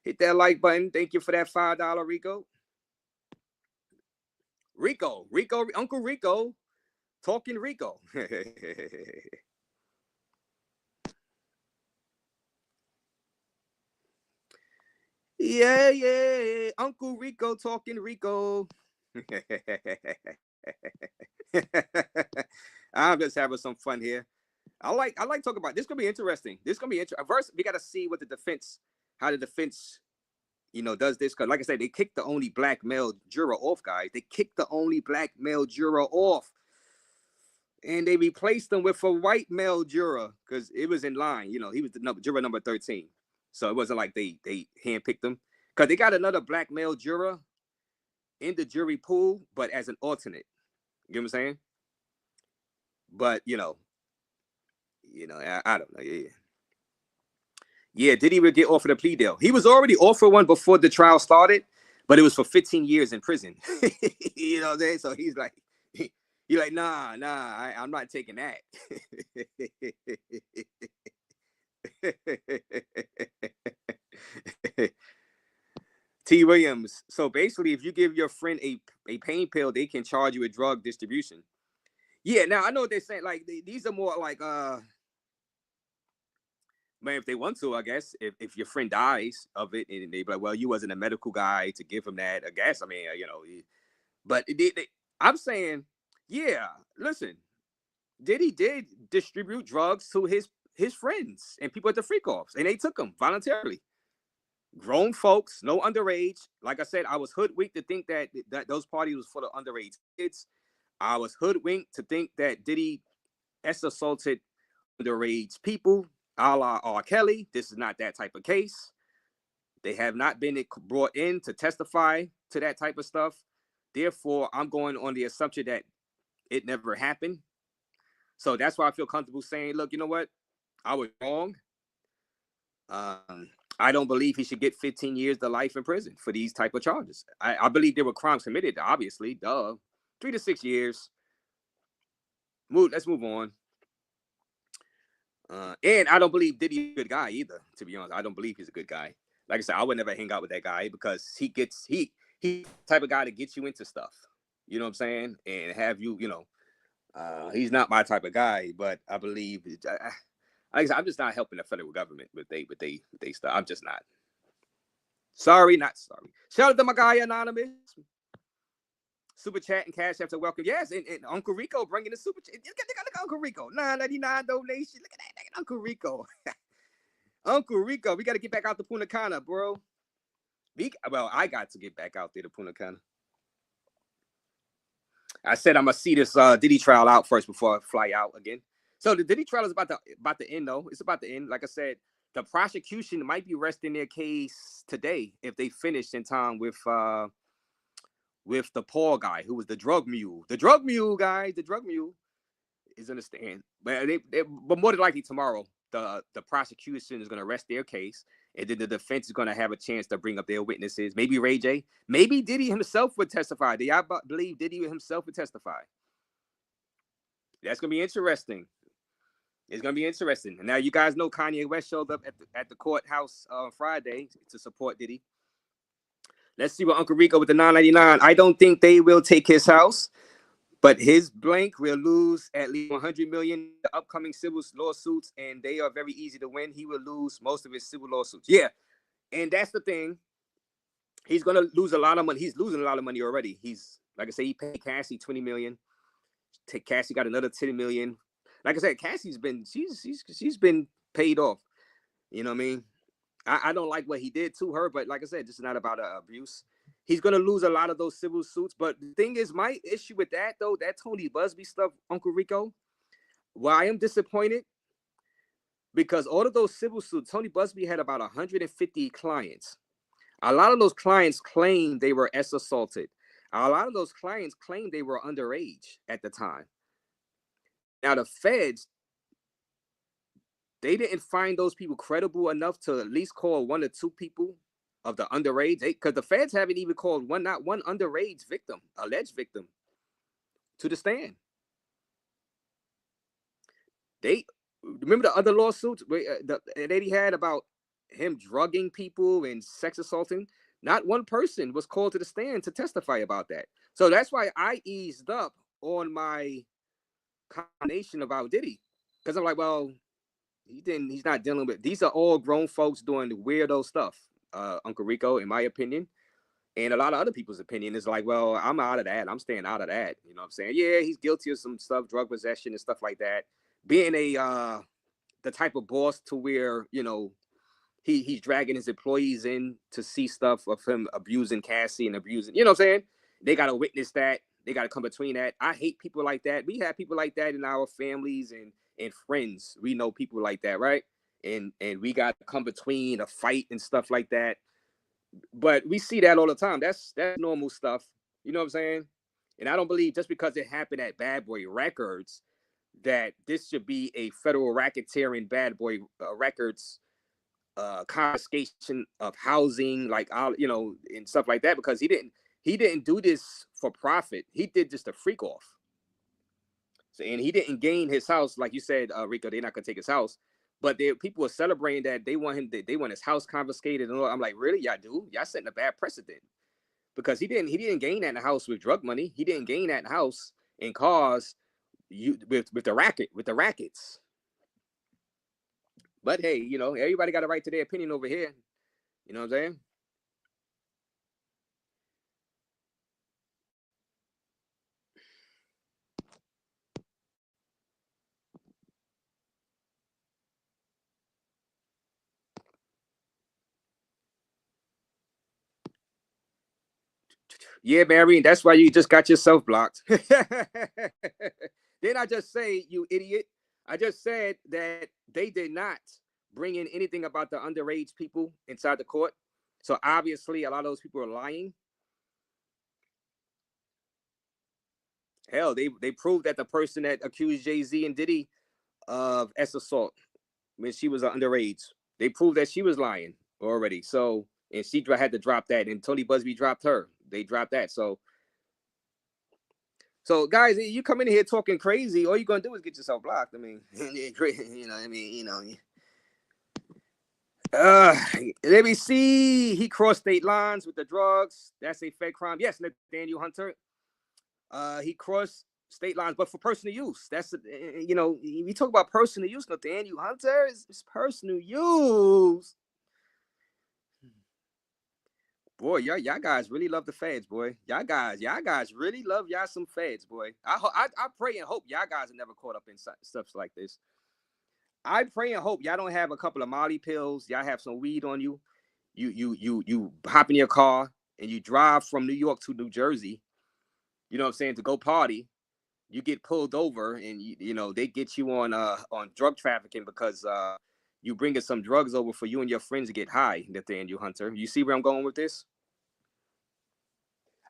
Hit that like button. Thank you for that $5, Rico. Rico, Uncle Rico, talking Rico. Yeah, Uncle Rico talking Rico. I'm just having some fun here. I like talking about this. Gonna be interesting. This gonna be interesting. First, we gotta see what how the defense, does this. Cause like I said, they kicked the only black male juror off, guys. They kicked the only black male juror off, and they replaced him with a white male juror because it was in line. He was the juror number 13. So it wasn't like they handpicked him, because they got another black male juror in the jury pool, but as an alternate. You know what I'm saying? But I don't know. Yeah. Diddy would get offered a plea deal. He was already offered one before the trial started, but it was for 15 years in prison. You know what I'm saying? So he's like, nah, I'm not taking that. T. Williams. So basically, if you give your friend a pain pill, they can charge you with drug distribution. Yeah, now I know what they're saying. Like these are more like man, if they want to, I guess, if your friend dies of it, and they be like, well, you wasn't a medical guy to give him that. I guess, I mean, but I'm saying, yeah, listen, Diddy did distribute drugs to his friends and people at the freak-offs, and they took them voluntarily. Grown folks, no underage. Like I said, I was hoodwinked to think that those parties was for the underage kids. I was hoodwinked to think that Diddy assaulted underage people, a la R. Kelly. This is not that type of case. They have not been brought in to testify to that type of stuff. Therefore, I'm going on the assumption that it never happened. So that's why I feel comfortable saying, look, you know what? I was wrong. I don't believe he should get 15 years to life in prison for these type of charges. I believe there were crimes committed, obviously. Duh. 3 to 6 years. Let's move on. And I don't believe Diddy's a good guy either, to be honest. I don't believe he's a good guy. Like I said, I would never hang out with that guy because he's the type of guy that gets you into stuff. You know what I'm saying? And have you, he's not my type of guy, but I believe, like I said, I'm just not helping the federal government with they stuff. I'm just not. Sorry, not sorry. Shout out to my guy Anonymous. Super chat and cash after welcome. Yes, and Uncle Rico bringing the super chat. Look at Uncle Rico. $9.99 donation. Look at that, Uncle Rico. Uncle Rico, we got to get back out to Punta Cana, bro. I got to get back out there to Punta Cana. I said I'm gonna see this Diddy trial out first before I fly out again. So the Diddy trial is about to end, though. It's about to end. Like I said, the prosecution might be resting their case today if they finish in time with the Paul guy who was the drug mule. The drug mule guy, the drug mule is in the stand. But but more than likely tomorrow, the prosecution is gonna rest their case, and then the defense is gonna have a chance to bring up their witnesses. Maybe Ray J, maybe Diddy himself would testify. Do y'all believe Diddy himself would testify? That's gonna be interesting. It's gonna be interesting. And now you guys know Kanye West showed up at the courthouse on Friday to support Diddy. Let's see what Uncle Rico with the $9.99. I don't think they will take his house, but his blank will lose at least $100 million in the upcoming civil lawsuits, and they are very easy to win. He will lose most of his civil lawsuits. Yeah, and that's the thing. He's gonna lose a lot of money. He's losing a lot of money already. He's, like I say, he paid Cassie $20 million. Cassie got another $10 million. Like I said, Cassie's been she's been paid off. You know what I mean? I don't like what he did to her, but like I said, this is not about abuse. He's gonna lose a lot of those civil suits. But the thing is, my issue with that though, that Tony Busby stuff, Uncle Rico, well, I am disappointed because all of those civil suits, Tony Busby had about 150 clients. A lot of those clients claimed they were assaulted. A lot of those clients claimed they were underage at the time. Now the feds, they didn't find those people credible enough to at least call 1 or 2 people of the underage, because the feds haven't even called not one underage victim, alleged victim, to the stand. They remember the other lawsuits that he had about him drugging people and sex assaulting. Not one person was called to the stand to testify about that. So that's why I eased up on my condemnation about Diddy, because I'm like, well, he's not dealing with, these are all grown folks doing the weirdo stuff, Uncle Rico, in my opinion. And a lot of other people's opinion is like, well, I'm out of that. I'm staying out of that. You know what I'm saying? Yeah, he's guilty of some stuff, drug possession and stuff like that. Being the type of boss to where, you know, he's dragging his employees in to see stuff of him abusing Cassie and abusing, you know what I'm saying? They got to witness that. They got to come between that. I hate people like that. We have people like that in our families and friends. We know people like that, right? And we got to come between a fight and stuff like that. But we see that all the time. That's normal stuff. You know what I'm saying? And I don't believe just because it happened at Bad Boy Records that this should be a federal racketeering Bad Boy Records confiscation of housing, like, you know, and stuff like that, because he didn't do this for profit. He did just a freak off. So, and he didn't gain his house, like you said, Rico. They're not gonna take his house, but people are celebrating that they want his house confiscated. And all. I'm like, really, y'all do? Y'all setting a bad precedent, because he didn't gain that in the house with drug money. He didn't gain that in the house in cars with the rackets. But hey, you know, everybody got a right to their opinion over here. You know what I'm saying? Yeah, Marion, that's why you just got yourself blocked. Didn't I just say, you idiot? I just said that they did not bring in anything about the underage people inside the court. So obviously, a lot of those people are lying. Hell, they proved that the person that accused Jay-Z and Diddy of assault when she was underage, they proved that she was lying already. So, and she had to drop that, and Tony Busby dropped her. They dropped that. So guys, you come in here talking crazy, all you're gonna do is get yourself blocked. I mean, you know, I mean, you know. Let me see. He crossed state lines with the drugs. That's a fed crime. Yes, Nathaniel Hunter. He crossed state lines, but for personal use. That's, you know, we talk about personal use. Nathaniel Hunter is personal use. Boy, y'all guys really love the feds, boy. Y'all guys really love y'all some feds, boy. I pray and hope y'all guys are never caught up in stuff like this. I pray and hope y'all don't have a couple of Molly pills. Y'all have some weed on you. You hop in your car and you drive from New York to New Jersey. You know what I'm saying, to go party. You get pulled over and you know they get you on drug trafficking because you bringing some drugs over for you and your friends to get high, Nathaniel Hunter. You see where I'm going with this?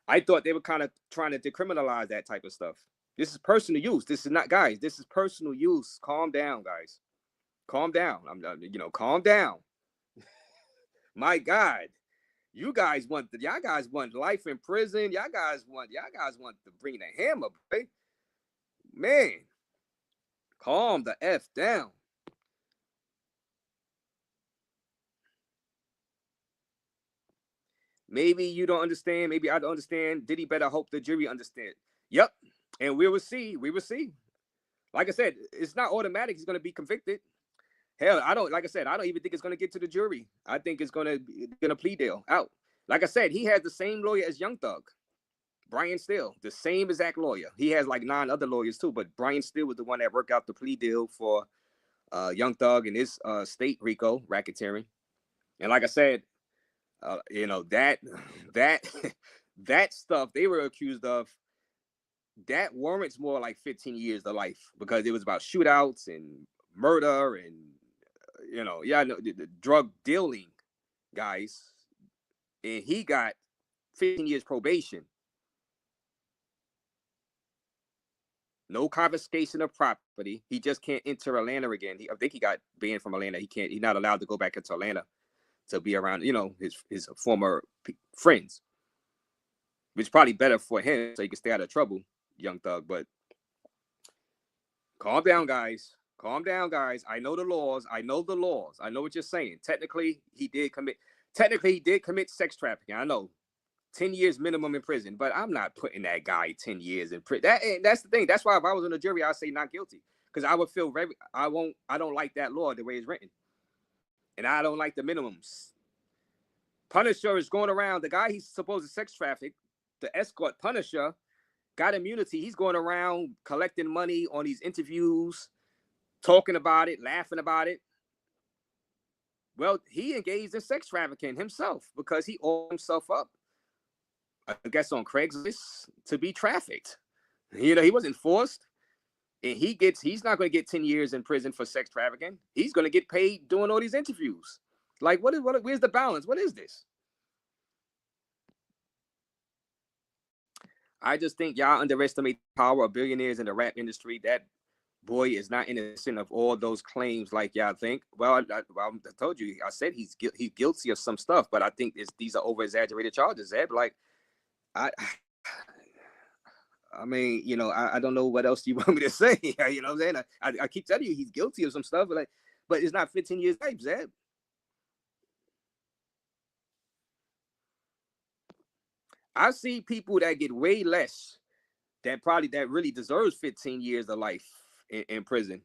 I thought they were kind of trying to decriminalize that type of stuff. This is personal use. This is not, guys. This is personal use. Calm down, guys. Calm down. Calm down. My God, y'all guys want life in prison. Y'all guys want to bring the hammer, boy. Man, calm the F down. Maybe you don't understand. Maybe I don't understand. Diddy better hope the jury understand. Yep. And we will see. We will see. Like I said, it's not automatic he's going to be convicted. Hell, I don't even think it's going to get to the jury. I think it's going to plea deal out. Like I said, he has the same lawyer as Young Thug, Brian Steele, the same exact lawyer. He has like 9 other lawyers too, but Brian Steele was the one that worked out the plea deal for Young Thug and his state Rico racketeering. And like I said, you know, that stuff they were accused of, that warrants more like 15 years to life, because it was about shootouts and murder and you know, the drug dealing, guys. And he got 15 years probation. no confiscation of property. He just can't enter Atlanta again. I think he got banned from Atlanta. He's not allowed to go back into Atlanta to be around, his former friends, which is probably better for him so he can stay out of trouble, Young Thug. But calm down, guys. Calm down, guys. I know the laws. I know what you're saying. Technically, he did commit sex trafficking. I know. 10 years minimum in prison, but I'm not putting that guy 10 years in prison. That's the thing. That's why if I was on the jury, I'd say not guilty, because I would feel I don't like that law the way it's written, and I don't like the minimums. Punisher is going around. The guy he's supposed to sex traffic, the escort Punisher, got immunity. He's going around collecting money on these interviews, talking about it, laughing about it. Well, he engaged in sex trafficking himself because he opened himself up, I guess, on Craigslist to be trafficked. He wasn't forced, and he's not going to get 10 years in prison for sex trafficking. He's going to get paid doing all these interviews. Like, where's the balance? What is this? I just think y'all underestimate the power of billionaires in the rap industry. That boy is not innocent of all those claims like y'all think. Well, I told you, I said he's guilty of some stuff, but I think these are over-exaggerated charges, Ed. Like, I mean, I don't know what else you want me to say. You know what I'm saying? I keep telling you he's guilty of some stuff, but it's not 15 years life, Zeb. I see people that get way less that really deserves 15 years of life in prison.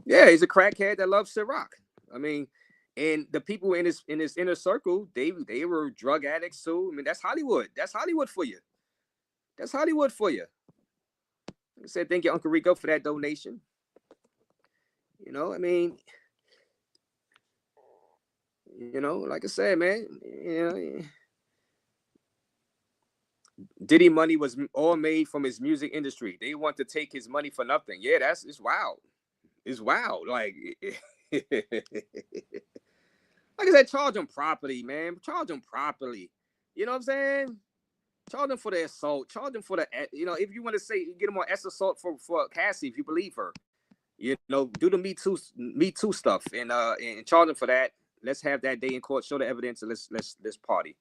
Yeah, he's a crackhead that loves Ciroc. I mean, and the people in his inner circle, they were drug addicts too. I mean, that's Hollywood. That's Hollywood for you. That's Hollywood for you. I said, thank you, Uncle Rico, for that donation. I mean, like I said, man, Diddy money was all made from his music industry. They want to take his money for nothing. Yeah, it's wild. It's wild. Like, like I said, charge them properly, man. Charge them properly. You know what I'm saying? Charge them for the assault. Charge them for the, if you want to say, get them on S assault for Cassie, if you believe her. Do the Me Too stuff and charge them for that. Let's have that day in court, show the evidence, and let's party.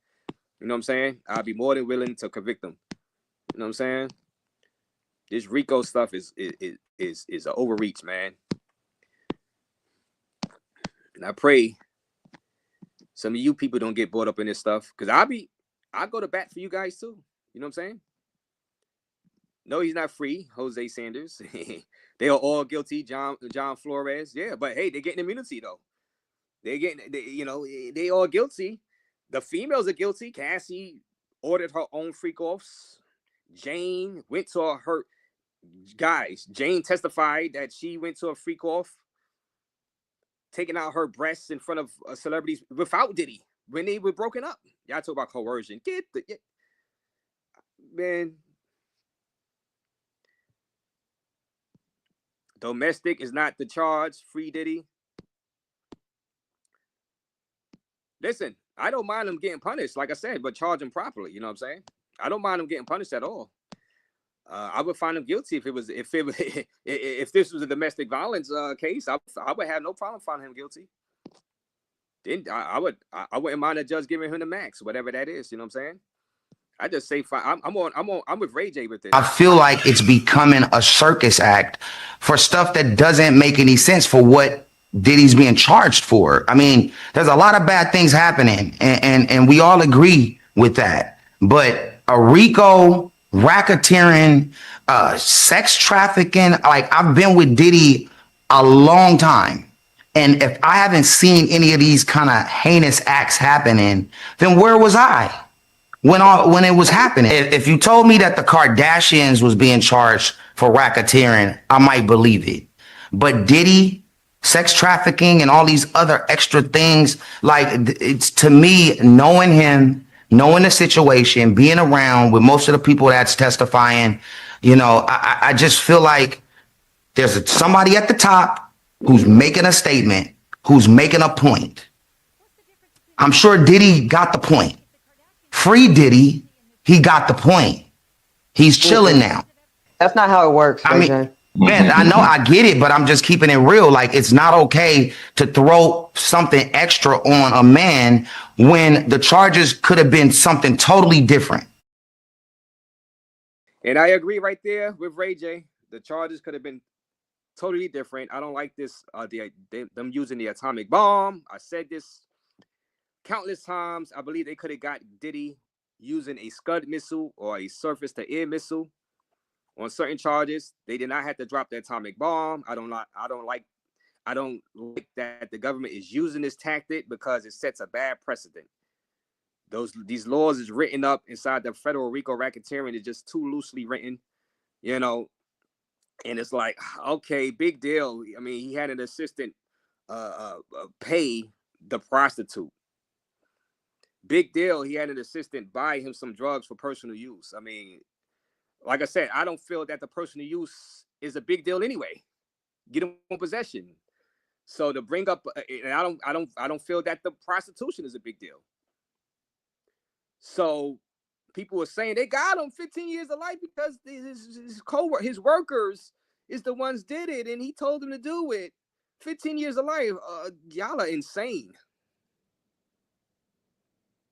You know what I'm saying? I'll be more than willing to convict them. You know what I'm saying? This Rico stuff is an overreach, man. And I pray some of you people don't get brought up in this stuff, because I go to bat for you guys too. You know what I'm saying? No, he's not free, Jose Sanders. They are all guilty, John Flores. Yeah, but hey, they're getting immunity though. They all guilty. The females are guilty. Cassie ordered her own freak offs. Jane went to her guys. Jane testified that she went to a freak off, taking out her breasts in front of celebrities without Diddy when they were broken up. Y'all talk about coercion. Man. Domestic is not the charge. Free Diddy. Listen, I don't mind them getting punished, like I said, but charge them properly. You know what I'm saying? I don't mind them getting punished at all. I would find them guilty if this was a domestic violence case. I would have no problem finding him guilty. Then I wouldn't mind a judge giving him the max, whatever that is. You know what I'm saying? I just say fine. I'm with Ray J with this. I feel like it's becoming a circus act for stuff that doesn't make any sense for what Diddy's being charged for. I mean, there's a lot of bad things happening, and we all agree with that. But a Rico, racketeering, sex trafficking, like, I've been with Diddy a long time. And if I haven't seen any of these kind of heinous acts happening, then where was I when it was happening? If you told me that the Kardashians was being charged for racketeering, I might believe it. But Diddy, sex trafficking, and all these other extra things, like, it's, to me, knowing him, knowing the situation, being around with most of the people that's testifying, I just feel like there's somebody at the top who's making a statement, who's making a point. I'm sure Diddy got the point. Free Diddy, he got the point. He's chilling now. That's not how it works, I mean, AJ. man, I know I get it, but I'm just keeping it real. Like, it's not okay to throw something extra on a man when the charges could have been something totally different. And I agree right there with Ray J. The charges could have been totally different. I don't like this. Them using the atomic bomb. I said this countless times. I believe they could have got Diddy using a Scud missile or a surface-to-air missile on certain charges. They did not have to drop the atomic bomb. I don't like that the government is using this tactic because it sets a bad precedent. These laws is written up inside the federal Rico racketeering. It's just too loosely written, you know. And it's like, okay, big deal. I mean, he had an assistant pay the prostitute. Big deal. He had an assistant buy him some drugs for personal use. I mean, like I said, I don't feel that the personal use is a big deal anyway. Get him on possession. So to bring up, and I don't feel that the prostitution is a big deal. So people were saying they got him 15 years of life because his workers is the ones did it, and he told them to do it. 15 years of life. Y'all are insane.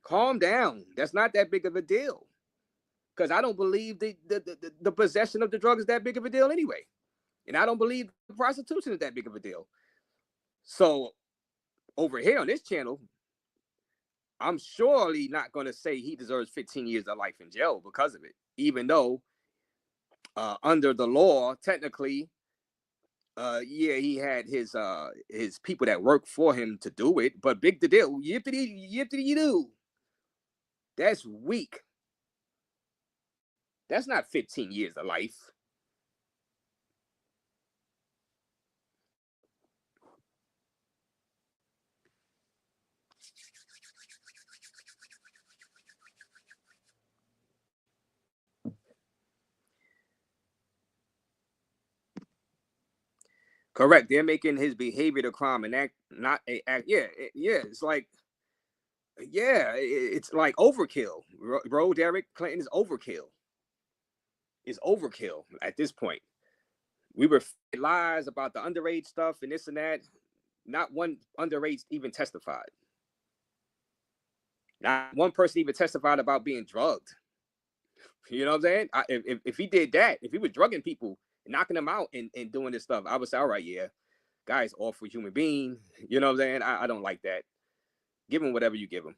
Calm down. That's not that big of a deal. Because I don't believe the possession of the drug is that big of a deal anyway. And I don't believe the prostitution is that big of a deal. So over here on this channel, I'm surely not going to say he deserves 15 years of life in jail because of it, even though under the law, technically, yeah, he had his people that work for him to do it. But big the deal, yippity do. That's weak. That's not 15 years of life. Correct. They're making his behavior the crime and act not a act. Yeah, it's like, yeah, it's like overkill, bro. Derek Clinton is overkill. It's overkill at this point. We were lies about the underage stuff and this and that. Not one underage even testified. Not one person even testified about being drugged. You know what I'm saying? If he did that, if he was drugging people, knocking them out and doing this stuff, I would say, all right, yeah, guy's awful human being. You know what I'm saying? I don't like that. Give him whatever you give him.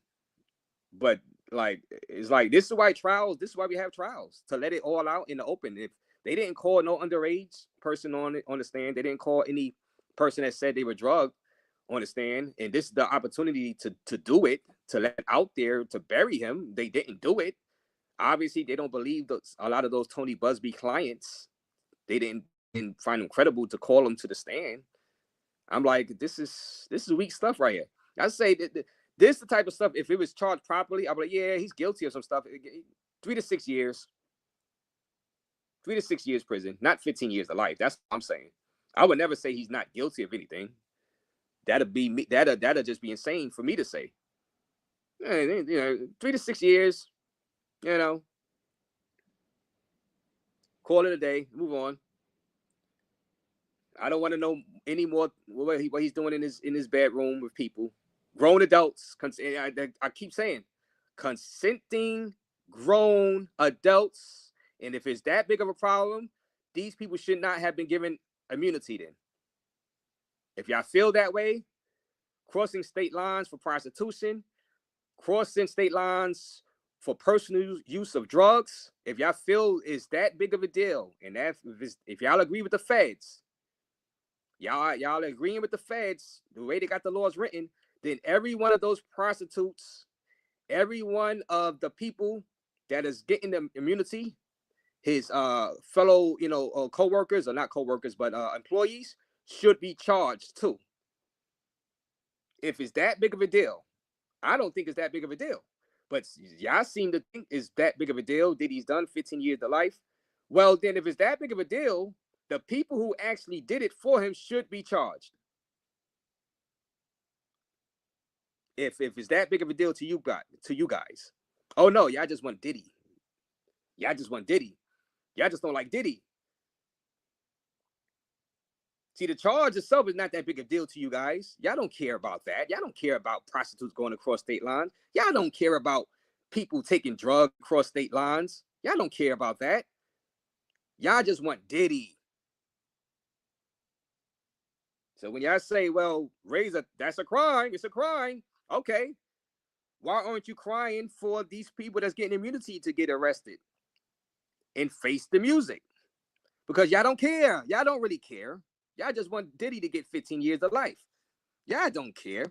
But like, it's like, this is why we have trials, to let it all out in the open. If they didn't call no underage person on the stand, they didn't call any person that said they were drugged on the stand, and this is the opportunity to do it, to let out there, to bury him. They didn't do it. Obviously, they don't believe a lot of those Tony Busby clients. They didn't find them credible to call them to the stand. I'm like, this is weak stuff right here. I say that this is the type of stuff, if it was charged properly, I'd be like, yeah, he's guilty of some stuff. 3 to 6 years. 3 to 6 years prison, not 15 years of life. That's what I'm saying. I would never say he's not guilty of anything. That'd be me. That'd just be insane for me to say. You know, 3 to 6 years. You know, call it a day. Move on. I don't want to know any more what he's doing in his bedroom with people, grown adults. I keep saying, consenting grown adults. And if it's that big of a problem, these people should not have been given immunity then. If y'all feel that way, crossing state lines for prostitution, crossing state lines for personal use of drugs, if y'all feel it's that big of a deal, and if y'all agree with the feds, y'all agreeing with the feds, the way they got the laws written, then every one of those prostitutes, every one of the people that is getting the immunity, his fellow, co-workers, or not co-workers, but employees, should be charged too. If it's that big of a deal. I don't think it's that big of a deal. But y'all seem to think it's that big of a deal. Diddy's done 15 years to life. Well, then if it's that big of a deal, the people who actually did it for him should be charged. if it's that big of a deal to you guys. Oh no, y'all just want Diddy. Y'all just want Diddy. Y'all just don't like Diddy. See, the charge itself is not that big a deal to you guys. Y'all don't care about that. Y'all don't care about prostitutes going across state lines. Y'all don't care about people taking drugs across state lines. Y'all don't care about that. Y'all just want Diddy. So when y'all say, well, Raze, that's a crime, it's a crime. Okay. Why aren't you crying for these people that's getting immunity to get arrested and face the music? Because y'all don't care. Y'all don't really care. Y'all just want Diddy to get 15 years of life. Y'all don't care.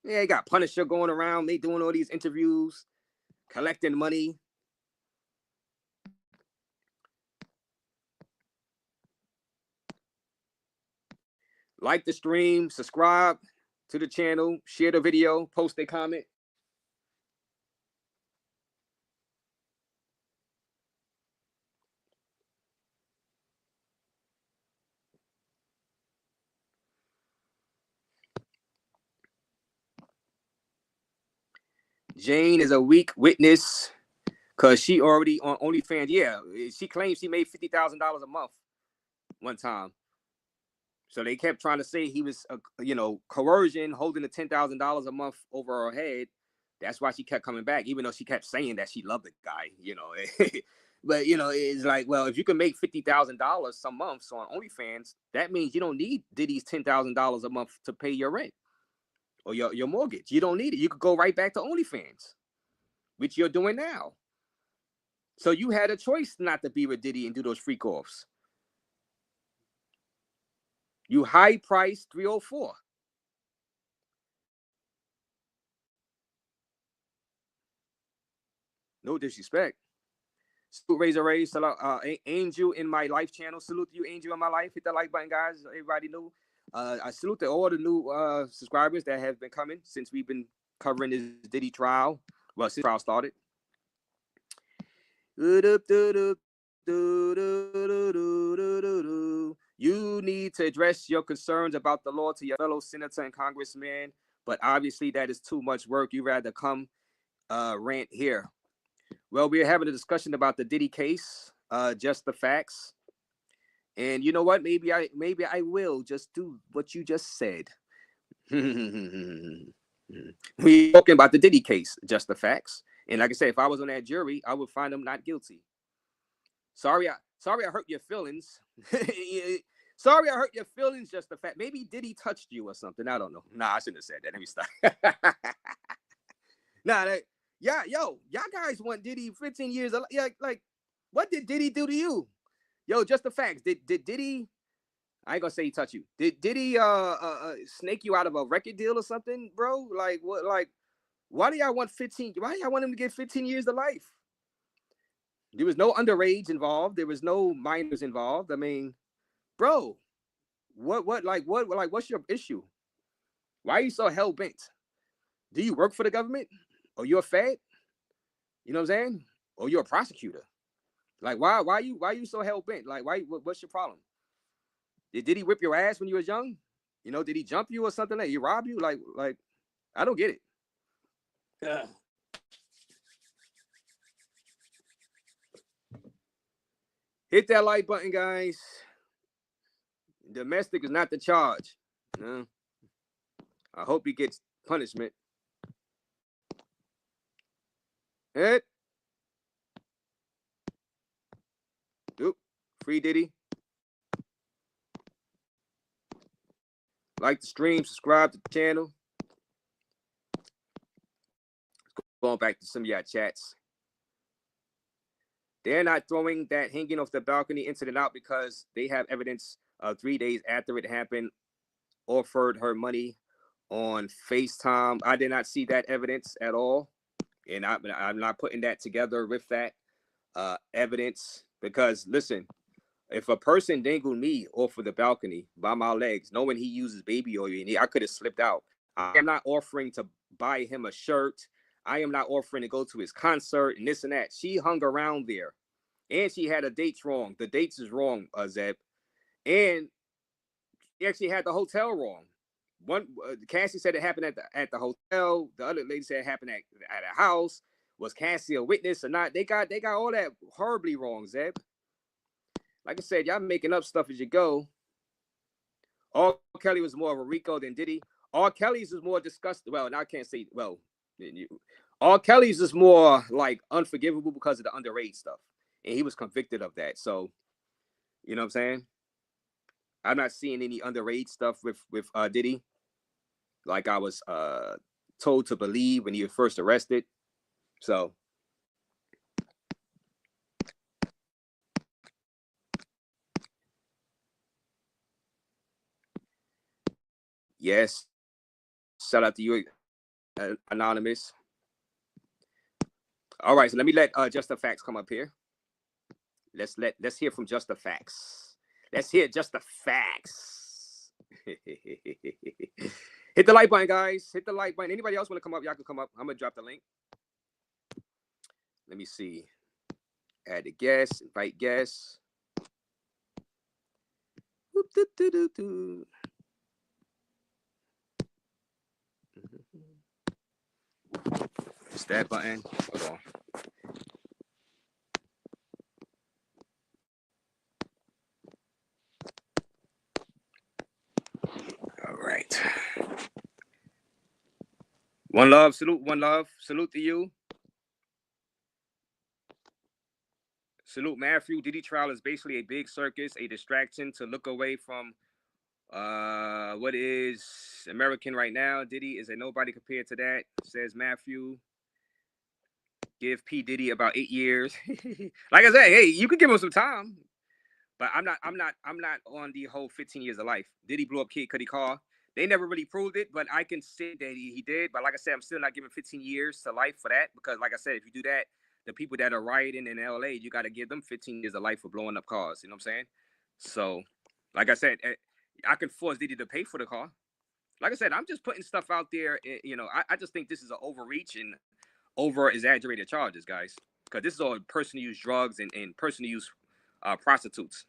Yeah, you got Punisher going around. They doing all these interviews, collecting money. Like the stream, subscribe to the channel, share the video, post a comment. Jane is a weak witness because she already on OnlyFans. Yeah, she claims she made $50,000 a month one time. So they kept trying to say he was, coercion, holding the $10,000 a month over her head. That's why she kept coming back, even though she kept saying that she loved the guy, But, it's like, well, if you can make $50,000 some months on OnlyFans, that means you don't need Diddy's $10,000 a month to pay your rent or your mortgage. You don't need it. You could go right back to OnlyFans, which you're doing now. So you had a choice not to be with Diddy and do those freak offs. You high price 304. No disrespect. Salute Raze. Angel in my life channel. Salute you, Angel in my life. Hit that like button, guys. Everybody new. I salute to all the new subscribers that have been coming since we've been covering this Diddy trial. Well, since the trial started. You need to address your concerns about the law to your fellow senator and congressman, but obviously that is too much work. You rather come rant here. Well, we're having a discussion about the Diddy case, just the facts. And you know what? Maybe I will just do what you just said. We're talking about the Diddy case, just the facts. And like I said, if I was on that jury, I would find them not guilty. Sorry, I hurt your feelings. Sorry, I hurt your feelings. Just the fact. Maybe Diddy touched you or something. I don't know. Nah, I shouldn't have said that. Let me stop. Y'all guys want Diddy 15 years. Like, what did Diddy do to you? Yo, just the facts. Did Diddy? I ain't gonna say he touched you. Did Diddy snake you out of a record deal or something, bro? Like what? Like, why do y'all want 15? Why do y'all want him to get 15 years of life? There was no underage involved. There was no minors involved. I mean, bro, what's your issue? Why are you so hell bent? Do you work for the government? Or you're a Fed? You know what I'm saying? Or you're a prosecutor? Like, why you so hell bent? Like, what's your problem? Did he whip your ass when you was young? Did he jump you or something? Like, he rob you? Like, I don't get it. Hit that like button, guys. Domestic is not the charge. No. I hope he gets punishment. Hit. Oop. Free Diddy. Like the stream, subscribe to the channel. Going back to some of y'all chats. They're not throwing that hanging off the balcony incident out because they have evidence 3 days after it happened, offered her money on FaceTime. I did not see that evidence at all. And I'm not putting that together with that evidence because, listen, if a person dangled me off of the balcony by my legs, knowing he uses baby oil, I could have slipped out. I am not offering to buy him a shirt. I am not offering to go to his concert and this and that. She hung around there And she had the dates wrong. The dates is wrong, Zeb. And she actually had the hotel wrong. One Cassie said it happened at the hotel. The other lady said it happened at a house. Was Cassie a witness or not? They got all that horribly wrong, Zeb. Like I said, y'all making up stuff as you go. R. Kelly was more of a Rico than Diddy. R. Kelly's is more disgusting. Well, now I can't say, well, R. Kelly's is more like unforgivable because of the underage stuff. And he was convicted of that. So, you know what I'm saying? I'm not seeing any underage stuff with Diddy. Like I was told to believe when he was first arrested. So, yes. Shout out to you, Anonymous. All right, so let me let Just the Facts come up here. Let's hear from Just the Facts. Let's hear Just the Facts. Hit the like button, guys. Hit the like button. Anybody else want to come up? Y'all can come up. I'm gonna drop the link. Let me see. Add a guest. Invite guests. It's that button. Hold on. All right. One love. Salute. One love. Salute to you. Salute Matthew. Diddy trial is basically a big circus, a distraction to look away from what is American right now. Diddy is a nobody compared to that, says Matthew. Give P. Diddy about 8 years. Like I said, hey, you could give him some time. But I'm not on the whole 15 years of life. Did he blow up Kid Cudi car? They never really proved it, but I can say that he did. But like I said, I'm still not giving 15 years to life for that because, like I said, if you do that, the people that are rioting in LA, you got to give them 15 years of life for blowing up cars. You know what I'm saying? So, like I said, I can force Diddy to pay for the car. Like I said, I'm just putting stuff out there. You know, I just think this is an overreach and over exaggerated charges, guys, because this is all personal use drugs and personal use prostitutes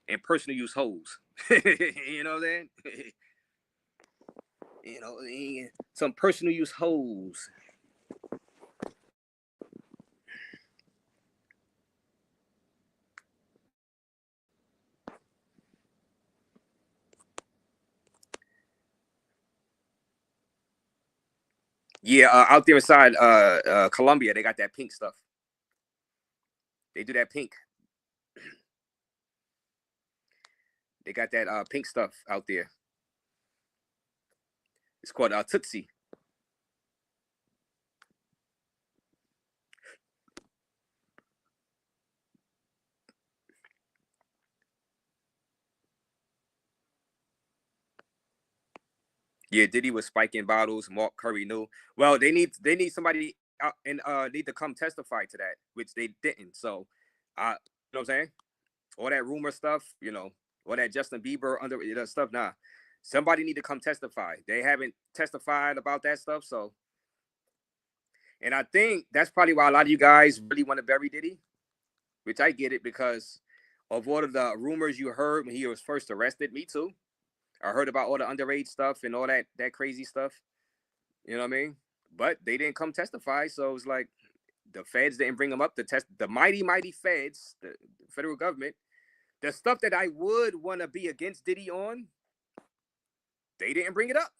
and personal use hoes. You know what I'm saying? You know, some personal use hoes. Yeah, out there inside Colombia, they got that pink stuff. They do that pink. They got that pink stuff out there. It's called Tootsie. Yeah, Diddy was spiking bottles. Mark Curry knew. Well, they need somebody out and need to come testify to that, which they didn't. So, you know what I'm saying? All that rumor stuff, you know, all that Justin Bieber under stuff. Nah, somebody need to come testify. They haven't testified about that stuff. So, and I think that's probably why a lot of you guys really want to bury Diddy, which I get it because of all of the rumors you heard when he was first arrested. Me too. I heard about all the underage stuff and all that crazy stuff. You know what I mean? But they didn't come testify, so it's like the feds didn't bring them up to test. The mighty feds, the federal government, the stuff that I would want to be against Diddy on, they didn't bring it up.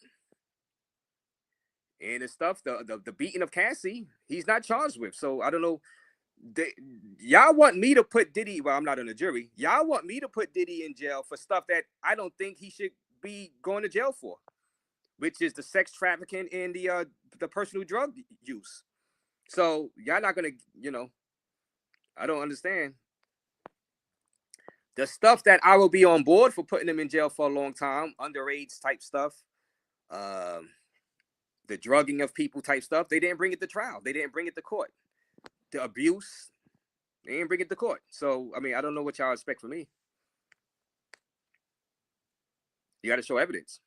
And the stuff, the beating of Cassie, he's not charged with. So I don't know. Y'all want me to put Diddy? Well, I'm not on the jury. Y'all want me to put Diddy in jail for stuff that I don't think he should be going to jail for, which is the sex trafficking and the personal drug use. So y'all not gonna, you know, I don't understand. The stuff that I will be on board for putting them in jail for a long time, underage type stuff, the drugging of people type stuff, they didn't bring it to trial. They didn't bring it to court. The abuse, they didn't bring it to court. So, I mean, I don't know what y'all expect from me. You got to show evidence.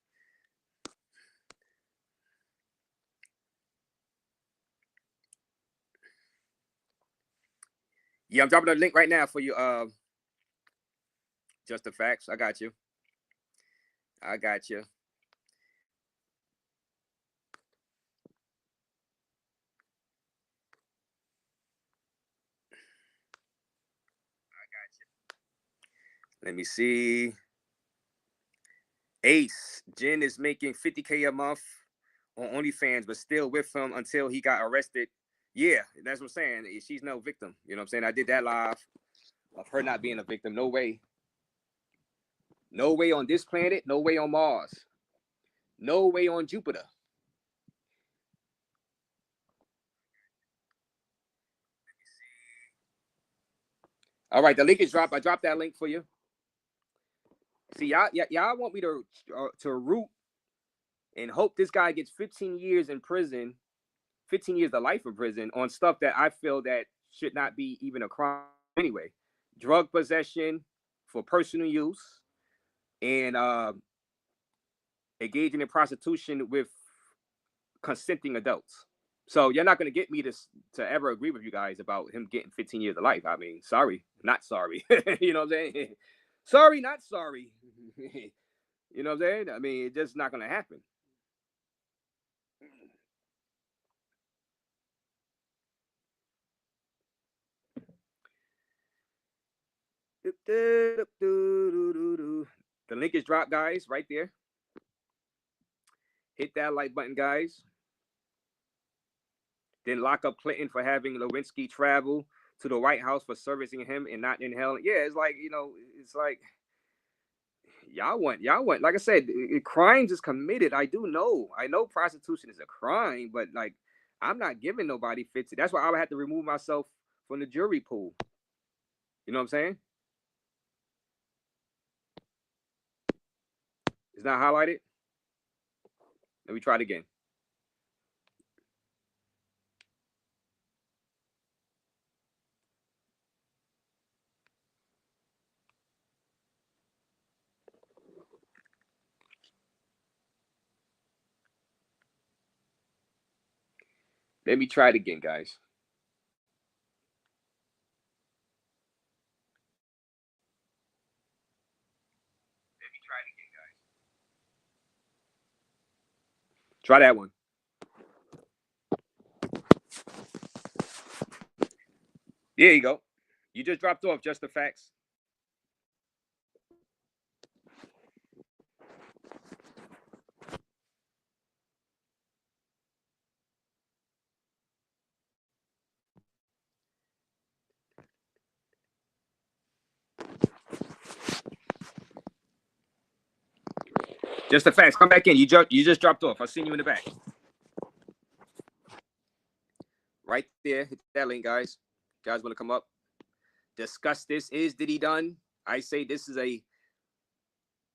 Yeah, I'm dropping a link right now for you. Just the facts. I got you. I got you. Let me see. Ace, Jen is making $50K a month on OnlyFans, but still with him until he got arrested. Yeah, that's what I'm saying. She's no victim. You know what I'm saying? I did that live of her not being a victim. No way. No way on this planet. No way on Mars. No way on Jupiter. All right, the link is dropped. I dropped that link for you. See, y'all want me to root and hope this guy gets 15 years in prison, 15 years to life in prison on stuff that I feel that should not be even a crime anyway. Drug possession for personal use and engaging in prostitution with consenting adults. So you're not going to get me to ever agree with you guys about him getting 15 years of life. I mean, sorry, not sorry. You know what I'm saying? Sorry, not sorry. You know what I'm saying? I mean, it's just not going to happen. The link is dropped, guys, right there. Hit that like button, guys. Then lock up Clinton for having Lewinsky travel to the White House for servicing him and not in hell. Yeah, it's like, you know, it's like y'all want, like I said, crimes is committed. I know prostitution is a crime, but like I'm not giving nobody 50. That's why I would have to remove myself from the jury pool. You know what I'm saying? It's not highlighted. Let me try it again. Let me try it again, guys. Try that one. There you go. You just dropped off just the facts. Just the facts. Come back in. You just dropped off. I'll see you in the back. Right there. Hit that link, guys. You guys want to come up? Discuss this. Is Diddy done? I say this is a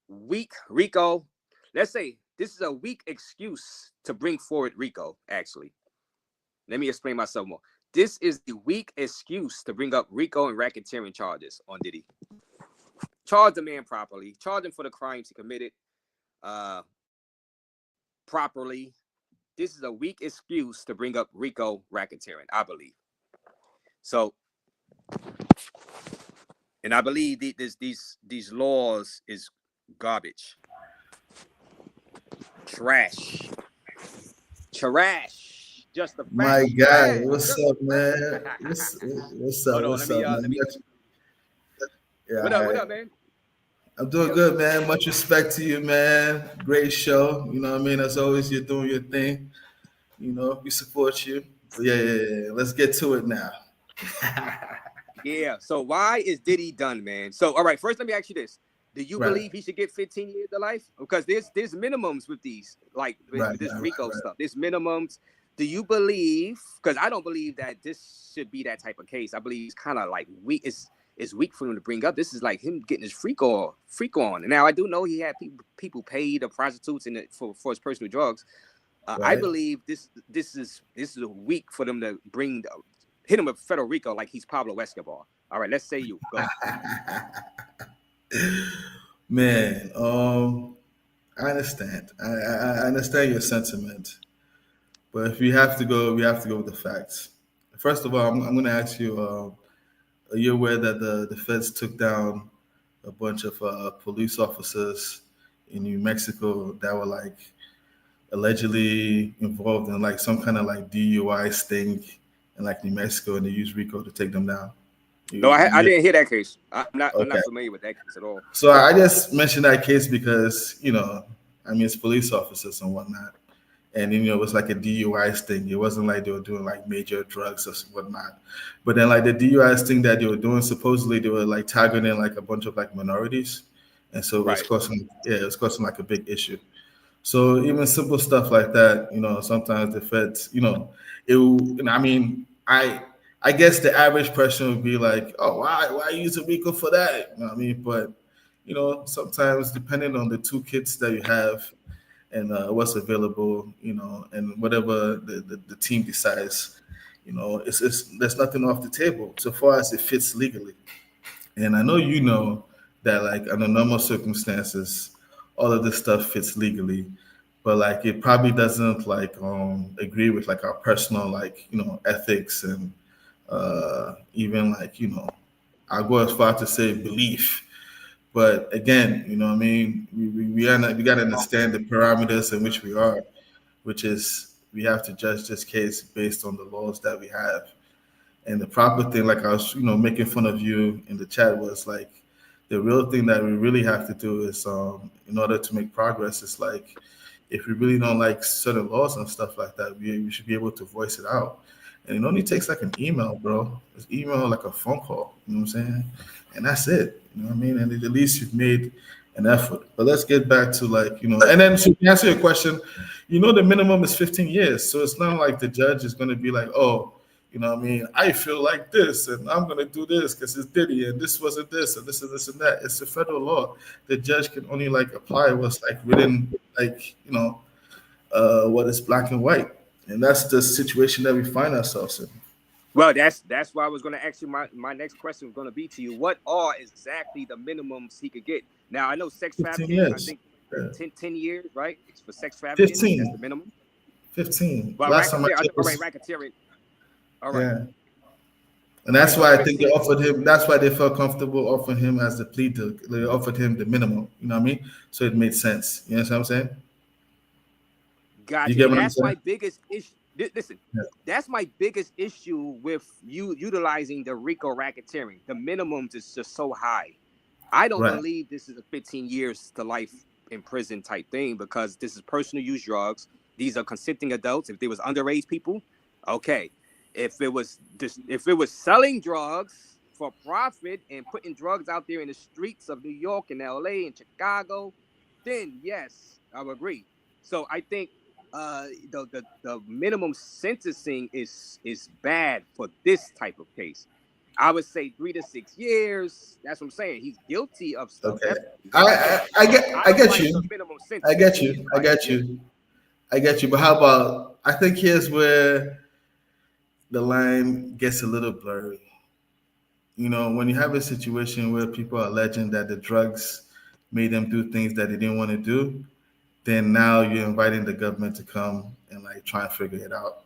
weak Rico. Let's say this is a weak excuse to bring forward Rico, actually. Let me explain myself more. This is the weak excuse to bring up Rico and racketeering charges on Diddy. Charge the man properly. Charge him for the crimes he committed properly. This is a weak excuse to bring up Rico racketeering, I believe. So, and I believe these laws is garbage. Trash. Just the fact. My guy, what's up, man? What's up? What's up, man? Yeah, what up, man? I'm doing good, man. Much respect to you, man. Great show. You know what I mean? As always, you're doing your thing. You know, we support you. But yeah. Let's get to it now. Yeah. So why is Diddy done, man? So, all right, first let me ask you this. Do you believe he should get 15 years of life? Because there's minimums with these, like with this Rico stuff. There's minimums. Do you believe? Because I don't believe that this should be that type of case. I believe it's kind of like weak. It's weak for him to bring up. This is like him getting his freak on. And now I do know he had people pay the prostitutes for his personal drugs. I believe this is weak for them to hit him with federal Rico like he's Pablo Escobar. All right, let's say you go. Man, I understand. I understand your sentiment, but if we have to go, we have to go with the facts. First of all, I'm going to ask you, Are you aware that the feds took down a bunch of police officers in New Mexico that were like allegedly involved in like some kind of like DUI sting in like New Mexico, and they used Rico to take them down? No, I didn't hear that case. I'm Okay. not familiar with that case at all. So I just mentioned that case because, I mean, it's police officers and whatnot. And, it was like a DUI sting. It wasn't like they were doing like major drugs or whatnot. But then like the DUI sting that they were doing, supposedly they were like targeting like a bunch of like minorities. And so it was Right. causing like a big issue. So even simple stuff like that, sometimes the feds, I mean, I guess the average person would be like, oh, why use a Rico for that? You know what I mean? But sometimes depending on the toolkits that you have and what's available, and whatever the team decides, it's there's nothing off the table so far as it fits legally. And I know that like under normal circumstances, all of this stuff fits legally, but like it probably doesn't like agree with like our personal like ethics and even like I'll go as far to say belief. But again, what I mean, we got to understand the parameters in which we are, which is we have to judge this case based on the laws that we have. And the proper thing, like I was, making fun of you in the chat, was like the real thing that we really have to do is, in order to make progress, is like if we really don't like certain laws and stuff like that, we should be able to voice it out. And it only takes like an email, bro. It's email, like a phone call. You know what I'm saying? And that's it. You know what I mean? And at least you've made an effort. But let's get back to like, and then to answer your question, the minimum is 15 years. So it's not like the judge is going to be like, oh, you know what I mean? I feel like this, and I'm going to do this because it's Diddy, and this wasn't this, and this and this and that. It's a federal law. The judge can only like apply what's like written, like, what is black and white. And that's the situation that we find ourselves in. Well, that's why I was going to ask you. My next question was going to be to you: what are exactly the minimums he could get? Now I know sex 15 trafficking. years. I think Yeah. 10 years, right? It's for sex trafficking. 15. That's the minimum. 15. Well, Last time I racketeering. checked was, Racketeering. All right. yeah. And that's All why right, I think they 15. offered him. That's why they felt comfortable offering him as the plea deal. They offered him the minimum. You know what I mean? So it made sense. You know what I'm saying? You Gotcha. get And what I'm that's my saying? biggest issue. Listen, Yeah. that's my biggest issue with you utilizing the Rico racketeering. The minimums is just so high. I don't Right. believe this is a 15 years to life in prison type thing because this is personal use drugs. These are consenting adults. If they was underage people, okay. If it was selling drugs for profit and putting drugs out there in the streets of New York and LA and Chicago, then yes, I would agree. So I think the minimum sentencing is bad for this type of case. I would say 3 to 6 years. That's what I'm saying. He's guilty of stuff. Okay. Definitely. I, Like I I, said, I get I I don't get like the you. minimum I sentence get being you. I like, get yeah. you. I get you. But how about I think here's where the line gets a little blurry. When you have a situation where people are alleging that the drugs made them do things that they didn't want to do, then now you're inviting the government to come and like try and figure it out.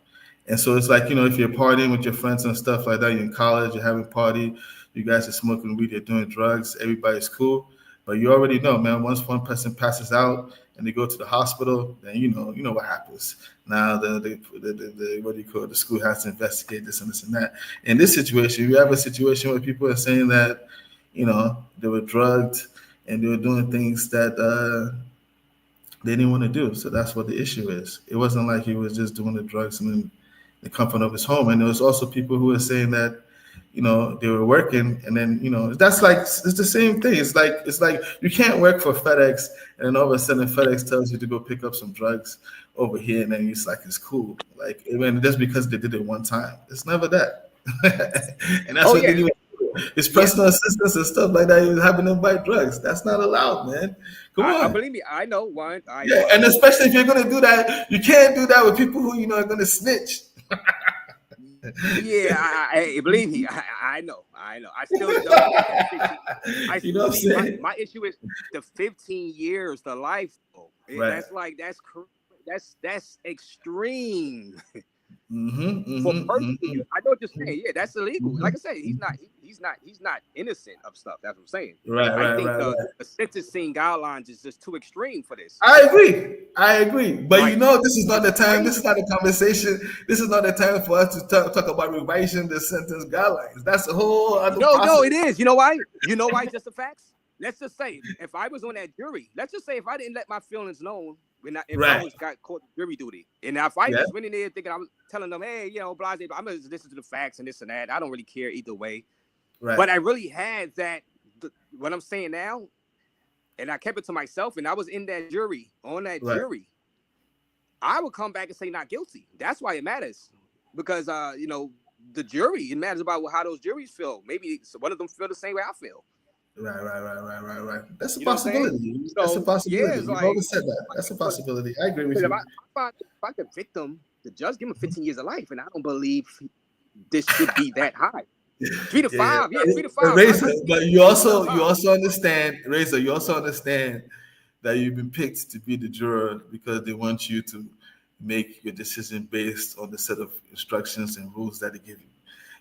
And so it's like, if you're partying with your friends and stuff like that, you're in college, you're having a party, you guys are smoking weed, you're doing drugs, everybody's cool. But you already know, man, once one person passes out and they go to the hospital, then you know what happens. Now the what do you call it? The school has to investigate this and this and that. In this situation, you have a situation where people are saying that, they were drugged and they were doing things that they didn't want to do. So that's what the issue is. It wasn't like he was just doing the drugs in the comfort of his home. And there was also people who were saying that, they were working, and then that's like it's the same thing. It's like you can't work for FedEx, and then all of a sudden FedEx tells you to go pick up some drugs over here, and then it's cool. Like even just because they did it one time, it's never that. And that's Oh what they yeah, do. It's yeah. personal assistance and stuff like that. You're having them buy drugs. That's not allowed, man. Come I on. believe me. I know one. I Yeah, know. and especially if you're gonna do that, you can't do that with people who are gonna snitch. Yeah, I believe me. I know. I still don't think that 15. You know what I'm See, saying? my issue is the 15 years, the life. Though. Right. That's extreme Mm-hmm, for mm-hmm, personal mm-hmm. use. I know what you're saying. Yeah, that's illegal. Like I said, he's He's not innocent of stuff. That's what I'm saying. Right, I think right. the sentencing guidelines is just too extreme for this. I agree. But Like, you know, this is not the time. crazy. This is not the conversation. This is not the time for us to talk about revising the sentence guidelines. That's a whole other. No, it is. You know why? Just the facts. Let's just say if I was on that jury, let's just say if I didn't let my feelings known if I was got caught jury duty, and if I just went in there thinking I was telling them, hey, blase, I'm gonna listen to the facts and this and that. I don't really care either way. Right. But I really had that. What I'm saying now, and I kept it to myself, and I was in that jury jury. I would come back and say not guilty. That's why it matters, because the jury, it matters about how those juries feel. Maybe one of them feel the same way I feel. Right. That's a possibility. That's a possibility. You've always said that. That's a possibility. I agree with you. If I convict them, the judge give him 15 years of life, and I don't believe this should be that high. 3 to 5, 3 to 5. Razor, but you also understand, Razor. You also understand that you've been picked to be the juror because they want you to make your decision based on the set of instructions and rules that they give you.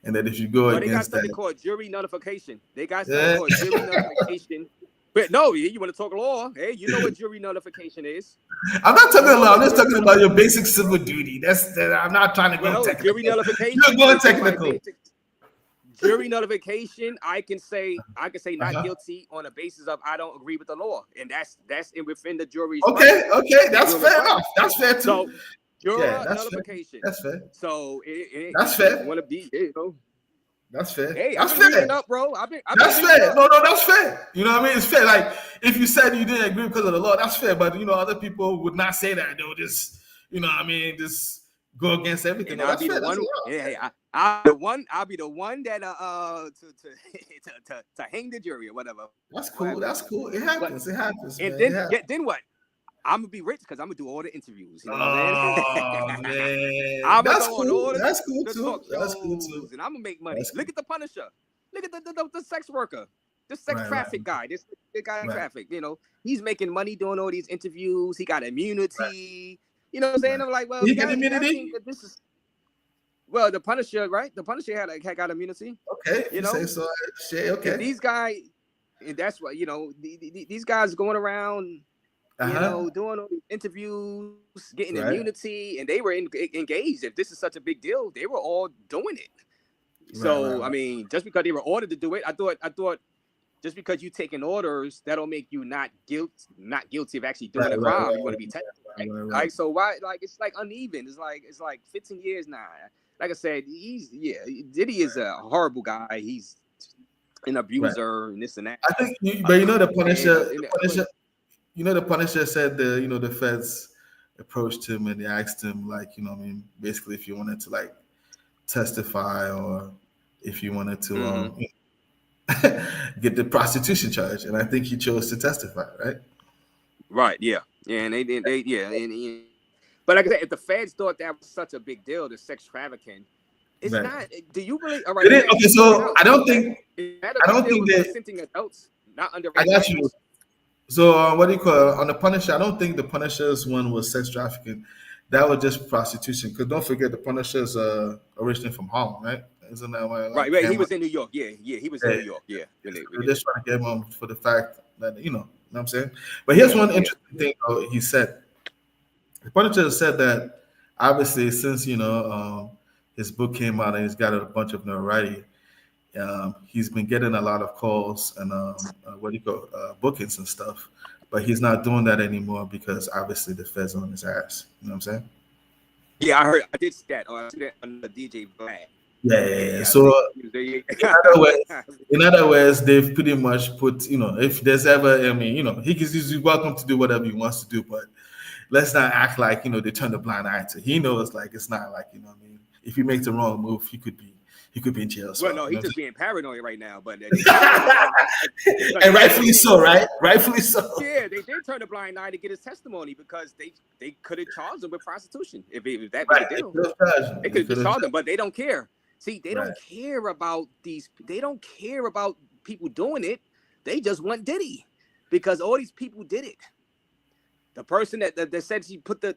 And that if you go against that, they got something called jury nullification. But no, you want to talk law? Hey, you know what jury nullification is? I'm not talking law. I'm just talking about your basic civil duty. I'm not trying to go technical. Jury nullification. You're going technical. Jury nullification. I can say not guilty on the basis of I don't agree with the law, and that's within the jury's. Okay, that's fair enough. That's fair too. So, juror nullification. That's fair. So that's fair. Want to be, That's fair. Hey, that's fair. Up, bro. That's fair. No, that's fair. You know what I mean? It's fair. Like if you said you didn't agree because of the law, that's fair. But other people would not say that. They'll just, just go against everything. And I'll be the one. I'll be the one that to hang the jury or whatever. That's cool. That's cool. It happens. And then what? I'm gonna be rich because I'm gonna do all the interviews. You know what I'm saying? That's cool. That's cool too. And I'm gonna make money. Look at the Punisher. Look at the sex worker, the sex traffic guy. This guy in traffic. He's making money doing all these interviews. He got immunity. You know what I'm saying? I'm like, well, he got immunity. The Punisher, right? The Punisher had got immunity. Okay, you say so. Okay. And these guys, and that's what these guys going around. Doing all these interviews, getting immunity, and they were engaged. If this is such a big deal, they were all doing it. So I mean, just because they were ordered to do it, I thought, just because you taking orders, that'll make you not guilty of actually doing a crime. You want to be technical, right? So why? Like it's like uneven. It's like 15 years now. Like I said, Diddy is a horrible guy. He's an abuser and this and that. I think, but the Punisher. The Punisher said the feds approached him and they asked him basically if you wanted to testify or if you wanted to get the prostitution charge, and I think he chose to testify, right? Right, yeah, and but like I said, if the feds thought that was such a big deal, the sex trafficking, it's not. Do you really? All right, okay, so I don't think that consenting adults, not underage. I got you. So what do you call it? On the Punisher? I don't think the Punisher's one was sex trafficking. That was just prostitution. Because don't forget, the Punisher's originally from Harlem, right? Isn't that why? Right. He was in New York. Yeah. He was in New York. Yeah. We're just trying to get him for the fact that you know what I'm saying. But here's one interesting thing he said. The Punisher said that obviously since his book came out and he's got a bunch of notoriety. He's been getting a lot of calls and bookings and stuff, but he's not doing that anymore because obviously the feds on his ass. You know what I'm saying? Yeah, I did see that. I see that on the DJ Vlad. Yeah. So in other words, they've pretty much put, if there's ever, he's welcome to do whatever he wants to do, but let's not act like, they turn the blind eye to. He knows it's not like, if he makes the wrong move, he could be in jail. Well, no, he's just being paranoid right now. But and rightfully so, right? Rightfully so. Yeah, they did turn a blind eye to get his testimony because they could have charged him with prostitution if that was the deal. They could have charged him, but they don't care. See, they don't care about these. They don't care about people doing it. They just want Diddy because all these people did it. The person that said she put the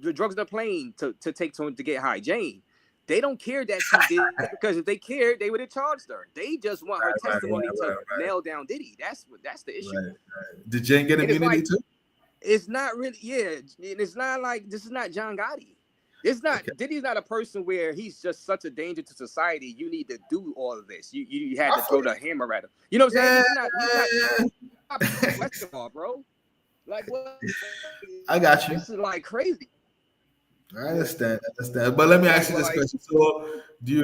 drugs in the plane to take to him to get high, Jane. They don't care that she did it, because if they cared, they would have charged her. They just want her testimony to nail down Diddy. That's the issue. Right. Did Jane get immunity too? It's not really, it's not like, this is not John Gotti. It's not, Diddy's not a person where he's just such a danger to society. You need to do all of this. You had to throw the hammer at him. You know what I'm saying? He's not basketball, bro. Like, what? I got you. This is like crazy. I understand. But let me ask you this question. So do you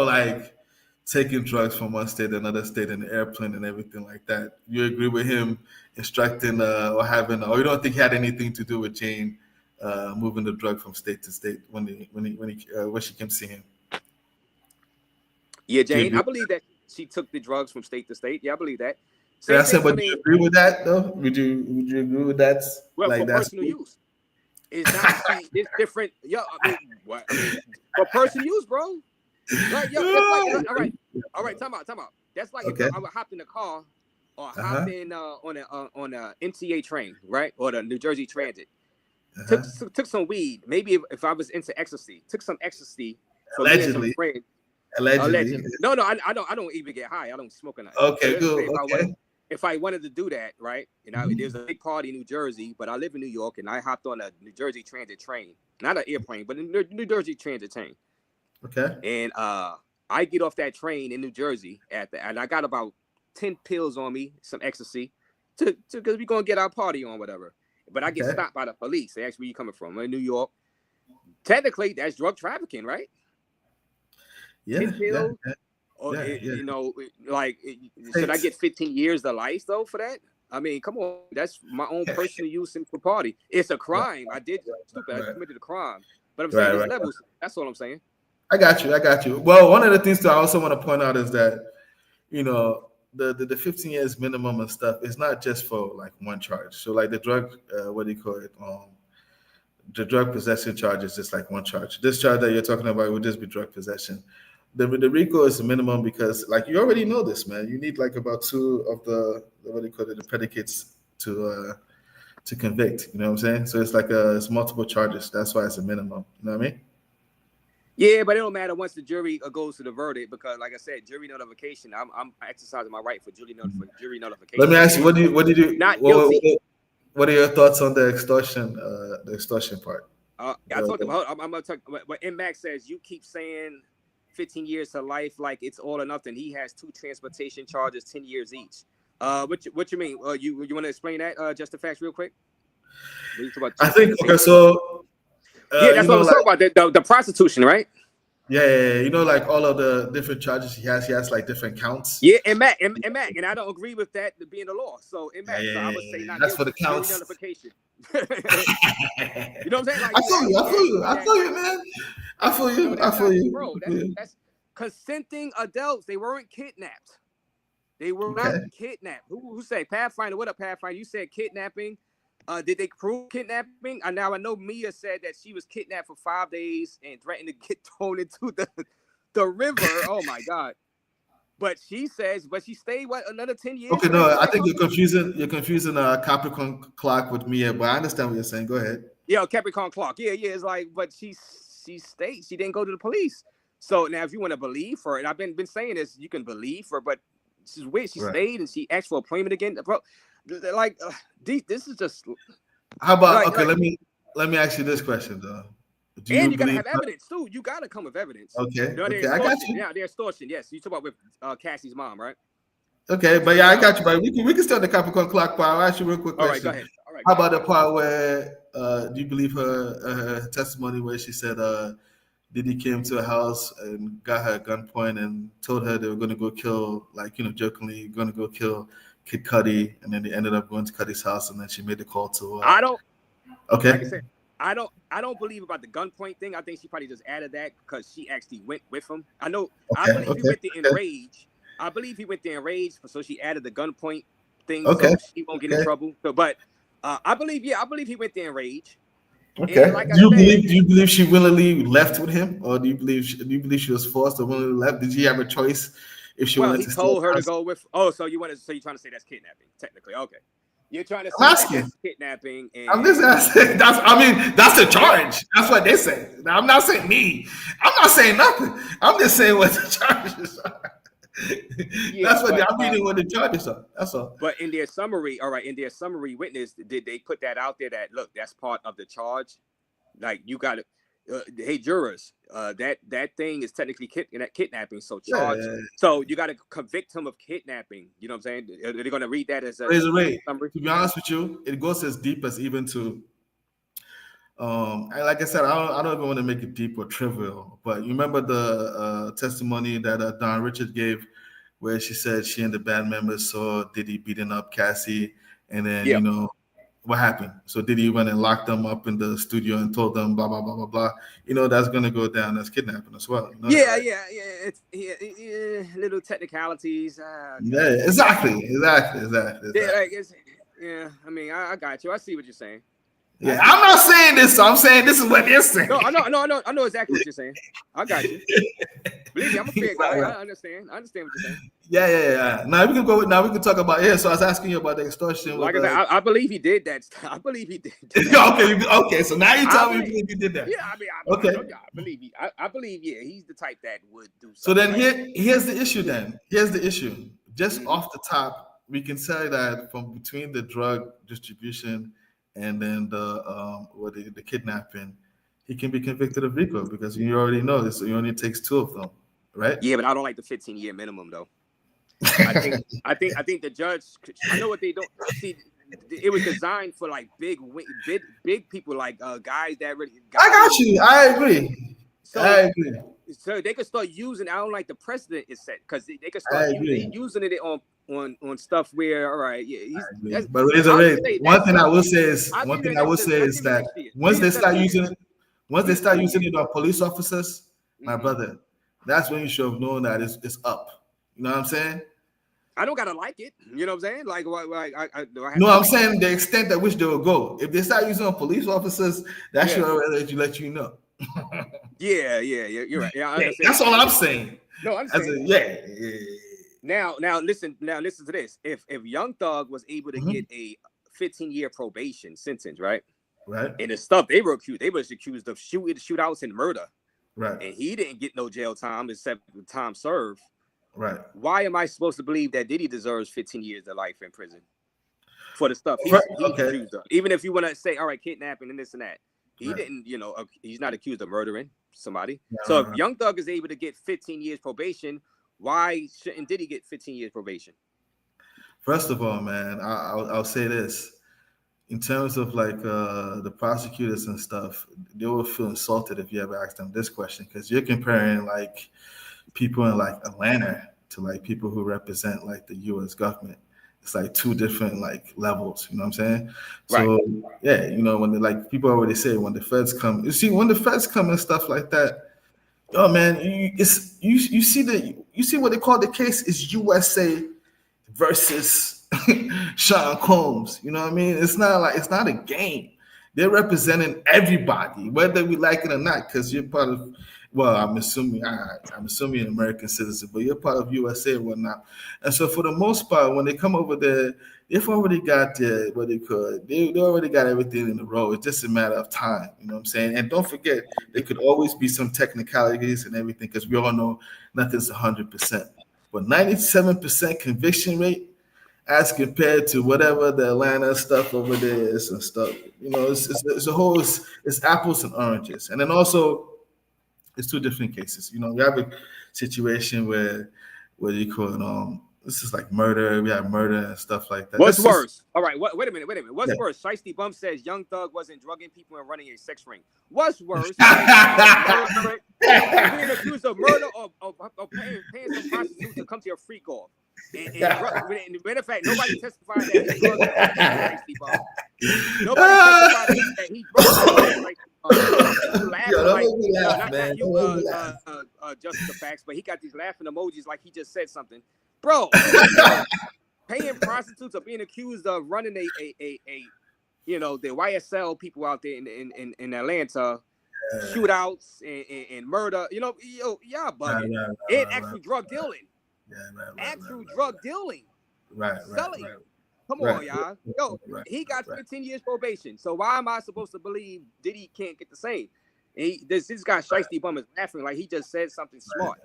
like taking drugs from one state to another state in the airplane and everything like that? You agree with him instructing or having, or you don't think he had anything to do with Jane moving the drug from state to state when she came to see him? Yeah, Jane, I believe that she took the drugs from state to state. Yeah, I believe that. But do you agree with that though? Would you agree with that? Well, like, for personal use. It's not. It's different. Yo, I mean, what? For personal use, bro. Like, yo, like, all right. Time out. That's like if I would hop in the car or hop in on a MTA train, right, or the New Jersey Transit. Took some weed. Maybe if I was into ecstasy, took some ecstasy. Allegedly. Allegedly. No, I don't even get high. I don't smoke enough. Okay, good. If I wanted to do that, right, there's a big party in New Jersey, but I live in New York, and I hopped on a New Jersey Transit train, not an airplane, but a New Jersey Transit train. Okay. And I get off that train in New Jersey and I got about 10 pills on me, some ecstasy, because we're gonna get our party on, whatever. But I get stopped by the police. They ask where you coming from. I'm in New York. Technically, that's drug trafficking, right? Yeah. 10 pills. Or, should I get 15 years to life though for that? I mean, come on, that's my own personal use and for party. It's a crime. I did stupid. I committed a crime. But I'm saying there's levels. That's all I'm saying. I got you. Well, one of the things that I also want to point out is that, the 15 years minimum and stuff is not just for like one charge. So like the drug, the drug possession charge is just like one charge. This charge that you're talking about would just be drug possession. The Rico is the minimum because, like, you already know this, man. You need like about 2 of the predicates to convict. You know what I'm saying? So it's like it's multiple charges. That's why it's a minimum. You know what I mean? Yeah, but it don't matter once the jury goes to the verdict because, like I said, jury nullification. I'm exercising my right for jury nullification. Let me ask you, what did you not guilty? What are your thoughts on the extortion part? I talked about. I'm gonna talk. What MMAX says, you keep saying 15 years to life like it's all or nothing. He has 2 transportation charges, 10 years each. What you mean? You want to explain that? Just the facts real quick. I think okay. So that's what I'm talking about. The prostitution, right? Yeah. Like all of the different charges he has like different counts. Yeah, and Mac, and I don't agree with that being the law. So, so I would say not that's for the counts. Nullification. You know what I'm saying? Like, I feel you, man. I feel you, bro. That's consenting adults. They weren't kidnapped. They were not kidnapped. Who said Pathfinder? What up, Pathfinder? You said kidnapping. Did they prove kidnapping? Now I know Mia said that she was kidnapped for 5 days and threatened to get thrown into the river. Oh my God! But she says, she stayed another 10 years. Okay, no, I think you're confusing Capricorn clock with Mia, but I understand what you're saying. Go ahead. Yeah, Capricorn clock. Yeah. It's like, but she stayed. She didn't go to the police. So now, if you want to believe her, and I've been saying this, you can believe her, but she's weird. She stayed and she asked for employment again, bro. Like, this is just. How about let me ask you this question though. You gotta have evidence too. You gotta come with evidence. Okay. I got you. Yeah, they're extortion. Yes, you talk about with Cassie's mom, right? Okay, but yeah, I got you. But we can start the Capricorn clock part. I'll ask you a real quick question. All right, go ahead. All right. How about the part where do you believe her testimony where she said Diddy came to her house and got her at gunpoint and told her they were going to go kill, jokingly going to go kill Kid Cudi, and then they ended up going to Cudi's house, and then she made the call to. I don't. Okay. Like I said, I don't believe about the gunpoint thing. I think she probably just added that because she actually went with him. I know. I believe he went there in rage. I believe he went there in rage, so she added the gunpoint thing. So she won't get in trouble. But I believe he went there in rage. Okay. Like do you believe she willingly left with him, or do you believe she was forced or willingly left? Did she have a choice if she wanted to? Well, he told her to go with. Oh, so you're trying to say that's kidnapping? Technically, okay. You're trying to say I'm that asking. that's kidnapping. And I'm just asking. That's the charge. That's what they say. Now, I'm not saying me. I'm not saying nothing. I'm just saying what the charges are. yeah, That's what but, I'm reading. What the charges are. That's all. But in their summary, all right, in their summary witness, did they put that out there that look, that's part of the charge? Like you got to, hey jurors, that thing is technically kidnapping, so charge. Yeah. So you got to convict him of kidnapping. You know what I'm saying? Are they going to read that as a summary? To be honest with you, it goes as deep as even to. Like I said, I don't even want to make it deep or trivial, but you remember the testimony that Don Richard gave, where she said she and the band members saw Diddy beating up Cassie, and then Yeah. you know what happened. So Diddy went and locked them up in the studio and told them blah blah blah blah blah. You know that's gonna go down as kidnapping as well. You know Yeah, right? It's little technicalities. Yeah, exactly. Yeah, like I mean, I got you. I see what you're saying. Yeah, I'm not saying this. I'm saying this is what they're saying. No, I know exactly what you're saying. I got you. Believe me, I'm a fair guy. I understand what you're saying. Yeah. Now we can go. Now we can talk about. Yeah. So I was asking you about the extortion. Like I said, I believe he did that. I believe he did. Okay. So now you tell me you believe he did that. Yeah, I mean, I believe he. I believe, yeah, he's the type that would do something. So then here's the issue. Then here's the issue. Just off the top, we can say that from between the drug distribution and then the kidnapping, he can be convicted of Rico because you already know this. So it only takes 2 of them, right? Yeah, but I don't like the 15-year minimum though. I think the judge. I know what they don't see. It was designed for like big people, like guys that really. I got you. I agree. So they could start using. I don't like the precedent is set because they could start using it on stuff where all right, yeah. But one thing I will say is that once they start using it on police officers, my brother, that's when you should have known that it's up. You know what I'm saying? I don't gotta like it. You know what I'm saying? Like, I'm saying the extent at which they will go. If they start using on police officers, that should already let you know. Yeah. You're right. Yeah, I understand. That's all I'm saying. No, I'm saying. Now listen to this. If Young Thug was able to get a 15-year probation sentence, right? Right. And the stuff they was accused of shootouts and murder. Right. And he didn't get no jail time except the time served. Right. Why am I supposed to believe that Diddy deserves 15 years of life in prison for the stuff he's accused of? Even if you want to say, all right, kidnapping and this and that. He didn't, he's not accused of murdering somebody. So if Young Thug is able to get 15 years probation, why shouldn't Diddy get 15 years probation? First of all, man, I'll say this. In terms of like the prosecutors and stuff, they will feel insulted if you ever ask them this question because you're comparing like people in like Atlanta to like people who represent like the U.S. government. It's like 2 different like levels, you know what I'm saying? Right. So yeah, when people already say when the feds come, when the feds come and stuff like that, oh man, you see what they call the case is USA versus Sean Combs. You know what I mean? It's not a game. They're representing everybody, whether we like it or not, because you're part of. Well, I'm assuming an American citizen, but you're part of USA and whatnot. And so for the most part, when they come over there, they've already got what they could. They already got everything in a row. It's just a matter of time. You know what I'm saying? And don't forget, there could always be some technicalities and everything because we all know nothing's 100%. But 97% conviction rate as compared to whatever the Atlanta stuff over there is and stuff. It's apples and oranges. And then also, it's 2 different cases. We have a situation where you call it, this is like murder. We have murder and stuff like that. What's worse? All right, wait a minute. What's worse? Shiesty Bum says Young Thug wasn't drugging people and running a sex ring. What's worse? Being accused of murder or paying some prostitutes to come to your freak off. And matter of fact, nobody testified that he drugged Shiesty Bum. Nobody testified that he drugged just the facts, but he got these laughing emojis like he just said something, bro. Paying prostitutes or being accused of running the YSL people out there in Atlanta, shootouts and murder. Y'all bugging. And actual drug dealing. Actual drug dealing. Right. Selling. Come Right. on, y'all. Yo, Right. he got Right. 15 years probation. So why am I supposed to believe Diddy can't get the same? This guy Shiesty Bum is laughing like he just said something smart.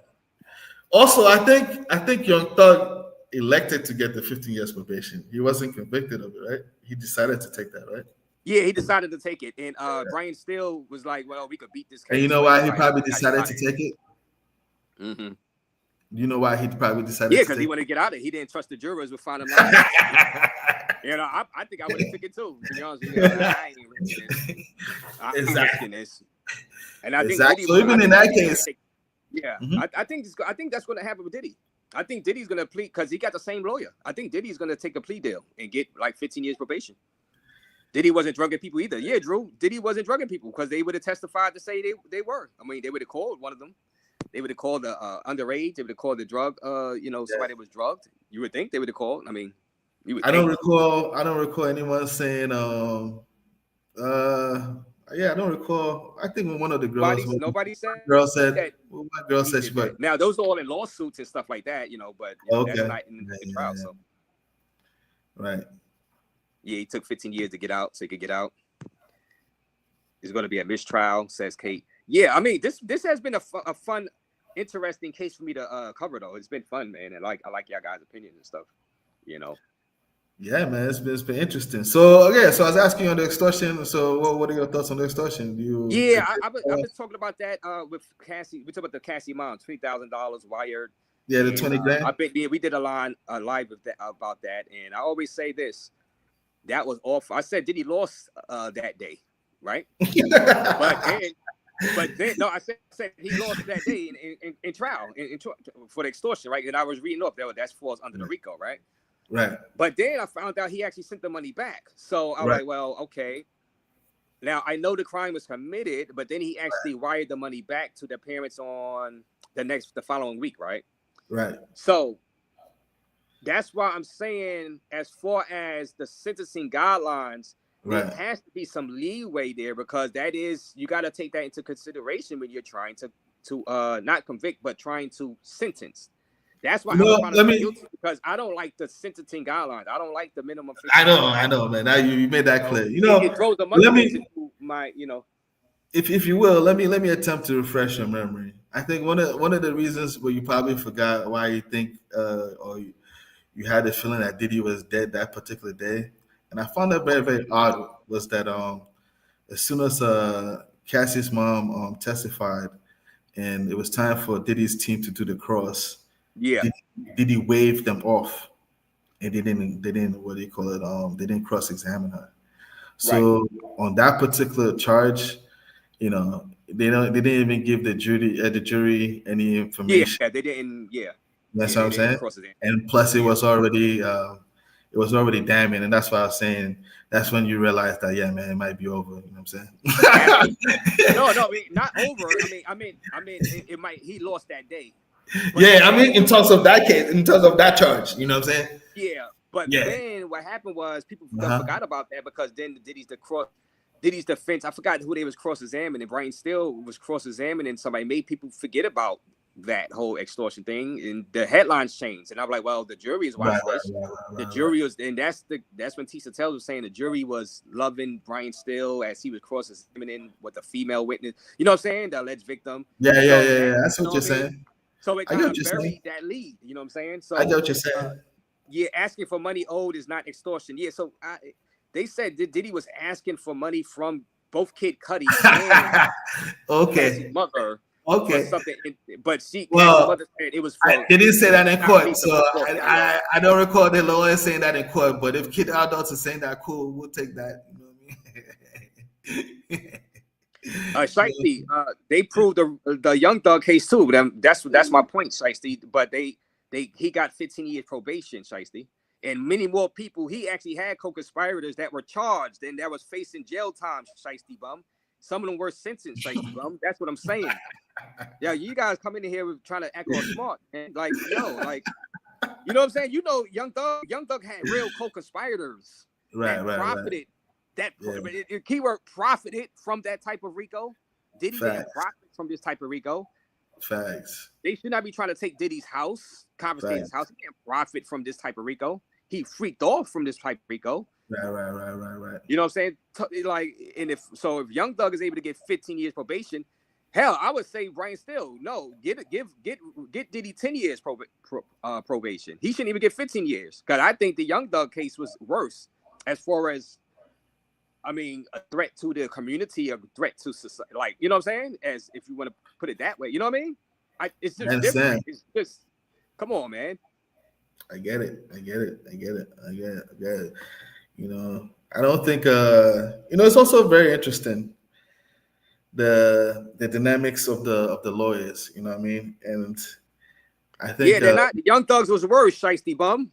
Also, I think Young Thug elected to get the 15 years probation. He wasn't convicted of it, right? He decided to take that, right? Yeah, he decided to take it, and Brian Still was like, "Well, we could beat this case." And you know why he probably decided to take it? Mm-hmm. You know why he probably decided Yeah, to because take he it? wanted to get out of it. He didn't trust the jurors would find him lying. You know, I think I would have took it too. To be honest with you, I ain't risking this. I ain't risking this. And I think Exactly. Diddy, So even in that case, yeah, Mhm. I think that's going to happen with Diddy. I think Diddy's going to plead because he got the same lawyer. I think Diddy's going to take a plea deal and get like 15 years probation. Diddy wasn't drugging people either. Yeah, Drew. Diddy wasn't drugging people because they would have testified to say they were. I mean, they would have called one of them. They would have called the underage. They would have called the drug. Somebody that was drugged. You would think they would have called. I mean, you would. I don't recall anyone saying yeah, I don't recall. I think one of the girls Nobody said said she that. Now those are all in lawsuits and stuff like that, but that's not in the trial. Yeah. So Right. yeah, he took 15 years to get out, so he could get out. It's going to be a mistrial, says Kate. Yeah, I mean this has been a fun, interesting case for me to cover though. It's been fun, man, and I like y'all guys' opinions and stuff. Yeah, man, it's been interesting. So so I was asking you on the extortion. So what are your thoughts on the extortion? I've been talking about that with Cassie. We talked about the Cassie mom, $20,000 wired. Yeah, the 20 grand. We did a live about that, and I always say this: that was awful. I said Diddy lost that day, right? but then no, I said he lost that day in trial for the extortion, right? And I was reading off that falls under the Rico, right? Right. But then I found out he actually sent the money back. So I was like, well, okay. Now I know the crime was committed, but then he actually wired the money back to the parents on the following week, right? Right. So that's why I'm saying, as far as the sentencing guidelines, there has to be some leeway there, because you got to take that into consideration when you're trying to not convict, but trying to sentence. That's why I found him guilty, because I don't like the sentencing guidelines. I don't like the minimum. I know, man. Now you made that clear. It throws the money into my, If you will, let me attempt to refresh your memory. I think one of the reasons where you probably forgot why you think or you had the feeling that Diddy was dead that particular day, and I found that very, very odd, was that as soon as Cassie's mom testified, and it was time for Diddy's team to do the cross. Yeah. Diddy waved them off, and they didn't what do you call it? They didn't cross-examine her. So on that particular charge, they didn't even give the jury any information. Yeah, they didn't. Yeah. That's what I'm saying. And plus, it was already damning, and that's why I was saying that's when you realize that, yeah, man, it might be over. You know what I'm saying? No, I mean, not over. I mean, it might. He lost that day. But in terms of that case, in terms of that charge, you know what I'm saying? Yeah, but then what happened was people forgot about that, because then Diddy's defense, I forgot who they was cross-examining. Brian Still was cross-examining somebody, made people forget about that whole extortion thing, and the headlines changed. And I'm like, well, the jury is watching this. The jury was, and that's when Tisa Tells was saying the jury was loving Brian Still as he was cross-examining with the female witness. You know what I'm saying? The alleged victim. Yeah. That's what you're saying. So it kind of buried that lead. You know what I'm saying? So I get what you're saying. Asking for money owed is not extortion. Yeah, so they said Diddy was asking for money from both Kid Cudi and his mother. Okay. Something, but mother said it was. They didn't say that in court, so I don't recall the lawyer saying that in court. But if Kid Adults is saying that, cool, we'll take that. You know what I mean? Shiesty, they proved the Young Thug case too. But that's my point, Shiesty. But he got 15 years probation, Shiesty, and many more people. He actually had co-conspirators that were charged and that was facing jail time, Shiesty Bum. Some of them were sentenced, Shiesty Bum. That's what I'm saying. Yeah, you guys come in here with trying to act all smart and you know what I'm saying. Young Thug had real co-conspirators that profited. That keyword profited from that type of Rico. Diddy didn't profit from this type of Rico. Facts. They should not be trying to take Diddy's house, confiscate his house. He can't profit from this type of Rico. he freaked off from this type Rico. Right. You know what I'm saying? Like, and if Young Thug is able to get 15 years probation, hell, I would say Brian Still, no, give Diddy 10 years probation. He shouldn't even get 15 years, because I think the Young Thug case was worse as far as, I mean, a threat to the community, a threat to society, like, you know what I'm saying? As if you want to put it that way, you know what I mean? It's just different. It's just, come on, man. I get it. You know, I don't think it's also very interesting the dynamics of the lawyers, you know what I mean? And I think they're not. Young Thugs was worse, shiesty bum.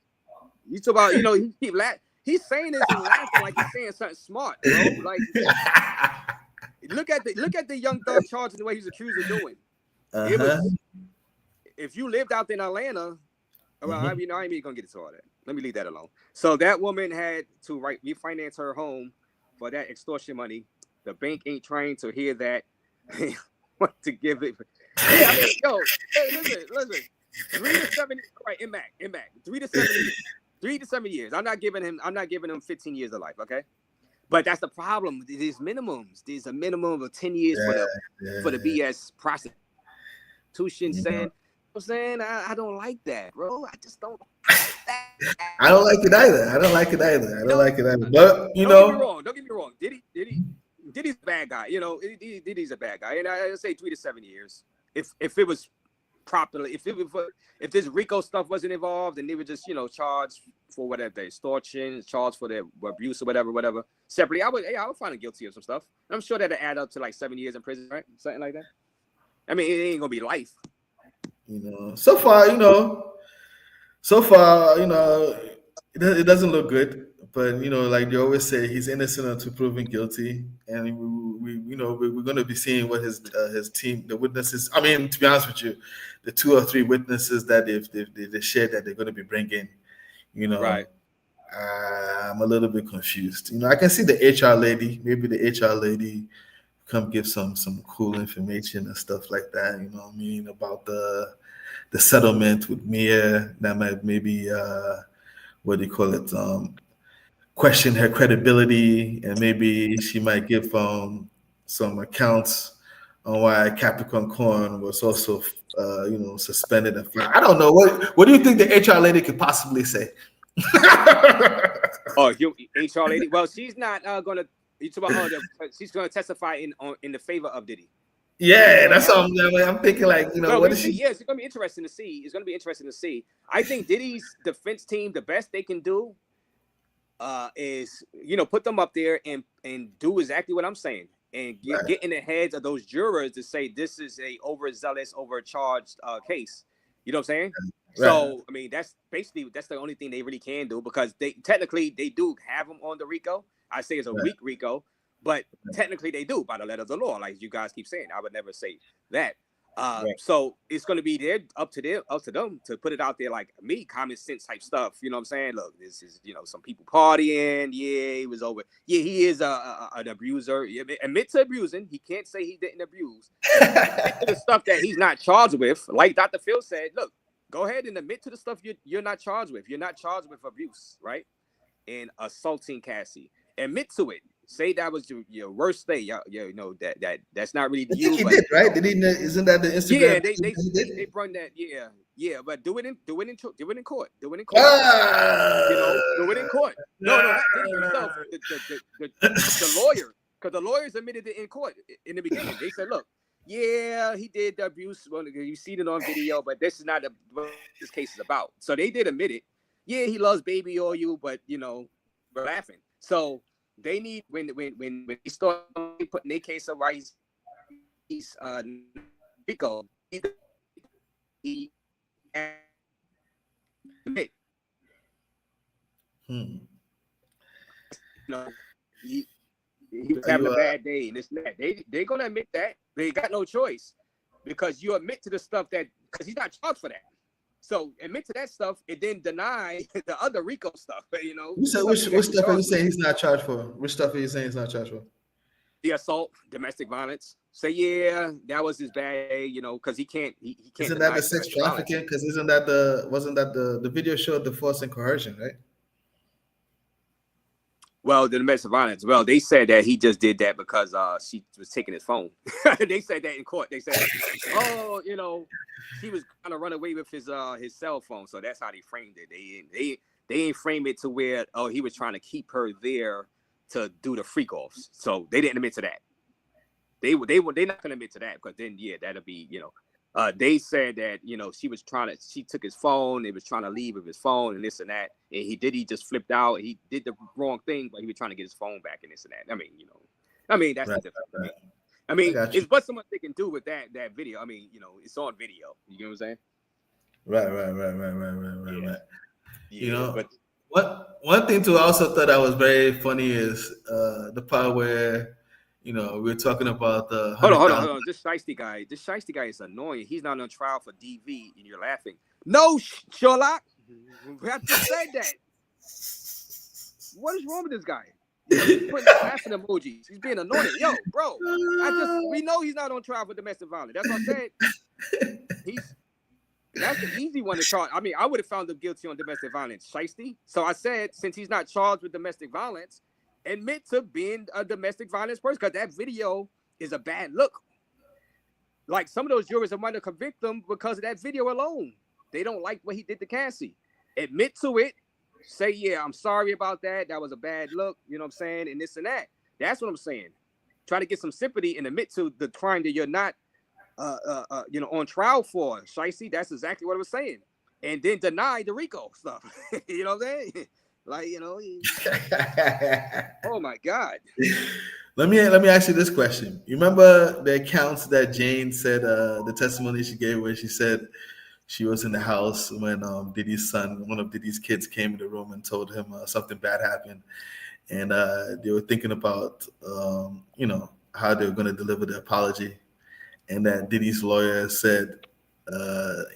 You talk about, he keep laughing. He's saying this and laughing like he's saying something smart, bro. Like, look at the Young Thug charge and the way he's accused of doing. It was, if you lived out in Atlanta, well, I ain't even gonna get into all that. Let me leave that alone. So that woman had to refinance her home for that extortion money. The bank ain't trying to hear that. Want to give it? Yeah, I mean, hey, listen. 3 to 7, right? In Mac. 3 to 7 years. 3 to 7 years. I'm not giving him 15 years of life. Okay, but that's the problem. There's minimums. There's a minimum of 10 years for the BS prostitution. Saying. I'm saying I don't like that, bro. I just don't like that. I don't like it either. But don't get me wrong. Diddy's a bad guy. Diddy's a bad guy, and I say 3 to 7 years. If it was properly, if this Rico stuff wasn't involved, and they were just charged for whatever they extortion, charged for their abuse or whatever separately, I would find him guilty of some stuff. I'm sure that'd add up to like 7 years in prison, right? Something like that. I mean, it ain't gonna be life. So far, it doesn't look good. But like they always say, he's innocent until proven guilty, and we're going to be seeing what his team, the witnesses. I mean, to be honest with you, the 2 or 3 witnesses that they shared that they're going to be bringing. Right. I'm a little bit confused. I can see the HR lady. Maybe the HR lady come give some cool information and stuff like that. You know what I mean, about the settlement with Mia. That might maybe what do you call it? Question her credibility, and maybe she might give some accounts on why Capricorn Corn was also suspended. I don't know. What do you think the HR lady could possibly say? HR lady. Well, she's not gonna. You talk about she's gonna testify in the favor of Diddy. Yeah, that's what I'm thinking. Like, what is she? Yeah, it's gonna be interesting to see. I think Diddy's defense team, the best they can do, is put them up there and do exactly what I'm saying, and get in the heads of those jurors to say this is a overzealous, overcharged case. You know what I'm saying? Right. So I mean, that's the only thing they really can do, because they do have them on the Rico. I say it's a weak Rico, but technically they do by the letter of the law, like you guys keep saying. I would never say that. So it's going to be up to them to put it out there, like me, common sense type stuff. You know what I'm saying? Look, this is some people partying. Yeah, he was over. Yeah, he is an abuser. Admit to abusing. He can't say he didn't abuse. Admit to the stuff that he's not charged with. Like Dr. Phil said, look, go ahead and admit to the stuff you're not charged with. You're not charged with abuse, right? And assaulting Cassie. Admit to it. Say that was your worst day. That's not really you. He did, right? Did he? Isn't that the Instagram? Yeah, they run that. Yeah. But do it in court. Do it in court. Do it in court. No, not Diddy himself. The lawyer, because the lawyers admitted it in court in the beginning. They said, look, yeah, he did the abuse. Well, you see it on video, but this is not what this case is about. So they did admit it. Yeah, he loves baby oil, but we're laughing. So they need when they start putting their case of why he's Rico, he admit. He was having a bad day and this and that. They're gonna admit that. They got no choice, because you admit to the stuff because he's not charged for that. So admit to that stuff and then deny the other Rico stuff. You said which stuff are you saying he's not charged for? Which stuff are you saying he's not charged for? The assault, domestic violence. Say yeah, that was his bad day. Because he can't. He can't. Isn't that the sex trafficking? Because wasn't that the video showed the force and coercion, right? Well, the domestic violence. Well, they said that he just did that because she was taking his phone. They said that in court. They said, oh, she was trying to run away with his cell phone. So that's how they framed it. They ain't frame it to where he was trying to keep her there to do the freak offs. So they didn't admit to that. They not gonna admit to that because then that'll be they said that she took his phone, they was trying to leave with his phone and this and that, and he just flipped out, he did the wrong thing, but he was trying to get his phone back and this and that. I mean that's right, the difference. right. I mean it's what someone they can do with that video. I mean, it's on video. You know what I'm saying? Right. Yeah, but one thing too I also thought that was very funny is the part where we're talking about the hold on. This Shiesty guy is annoying. He's not on trial for DV, and you're laughing. No, Sherlock. We have to say that. What is wrong with this guy? He's putting laughing emojis. He's being annoying. Yo, bro. We know he's not on trial for domestic violence. That's what I said. That's the easy one to charge. I mean, I would have found him guilty on domestic violence, Shiesty. So I said, since he's not charged with domestic violence, admit to being a domestic violence person, because that video is a bad look. Like some of those jurors are want to convict him because of that video alone. They don't like what he did to Cassie. Admit to it. Say, yeah, I'm sorry about that. That was a bad look. You know what I'm saying? And this and that. That's what I'm saying. Try to get some sympathy and admit to the crime that you're not, on trial for. Shiesty, that's exactly what I was saying. And then deny the Rico stuff. You know what I'm saying? Like, oh my God. Let me ask you this question. You remember the accounts that Jane said, the testimony she gave where she said she was in the house when Diddy's son, one of Diddy's kids, came in the room and told him something bad happened. And they were thinking about, how they were going to deliver the apology. And that Diddy's lawyer said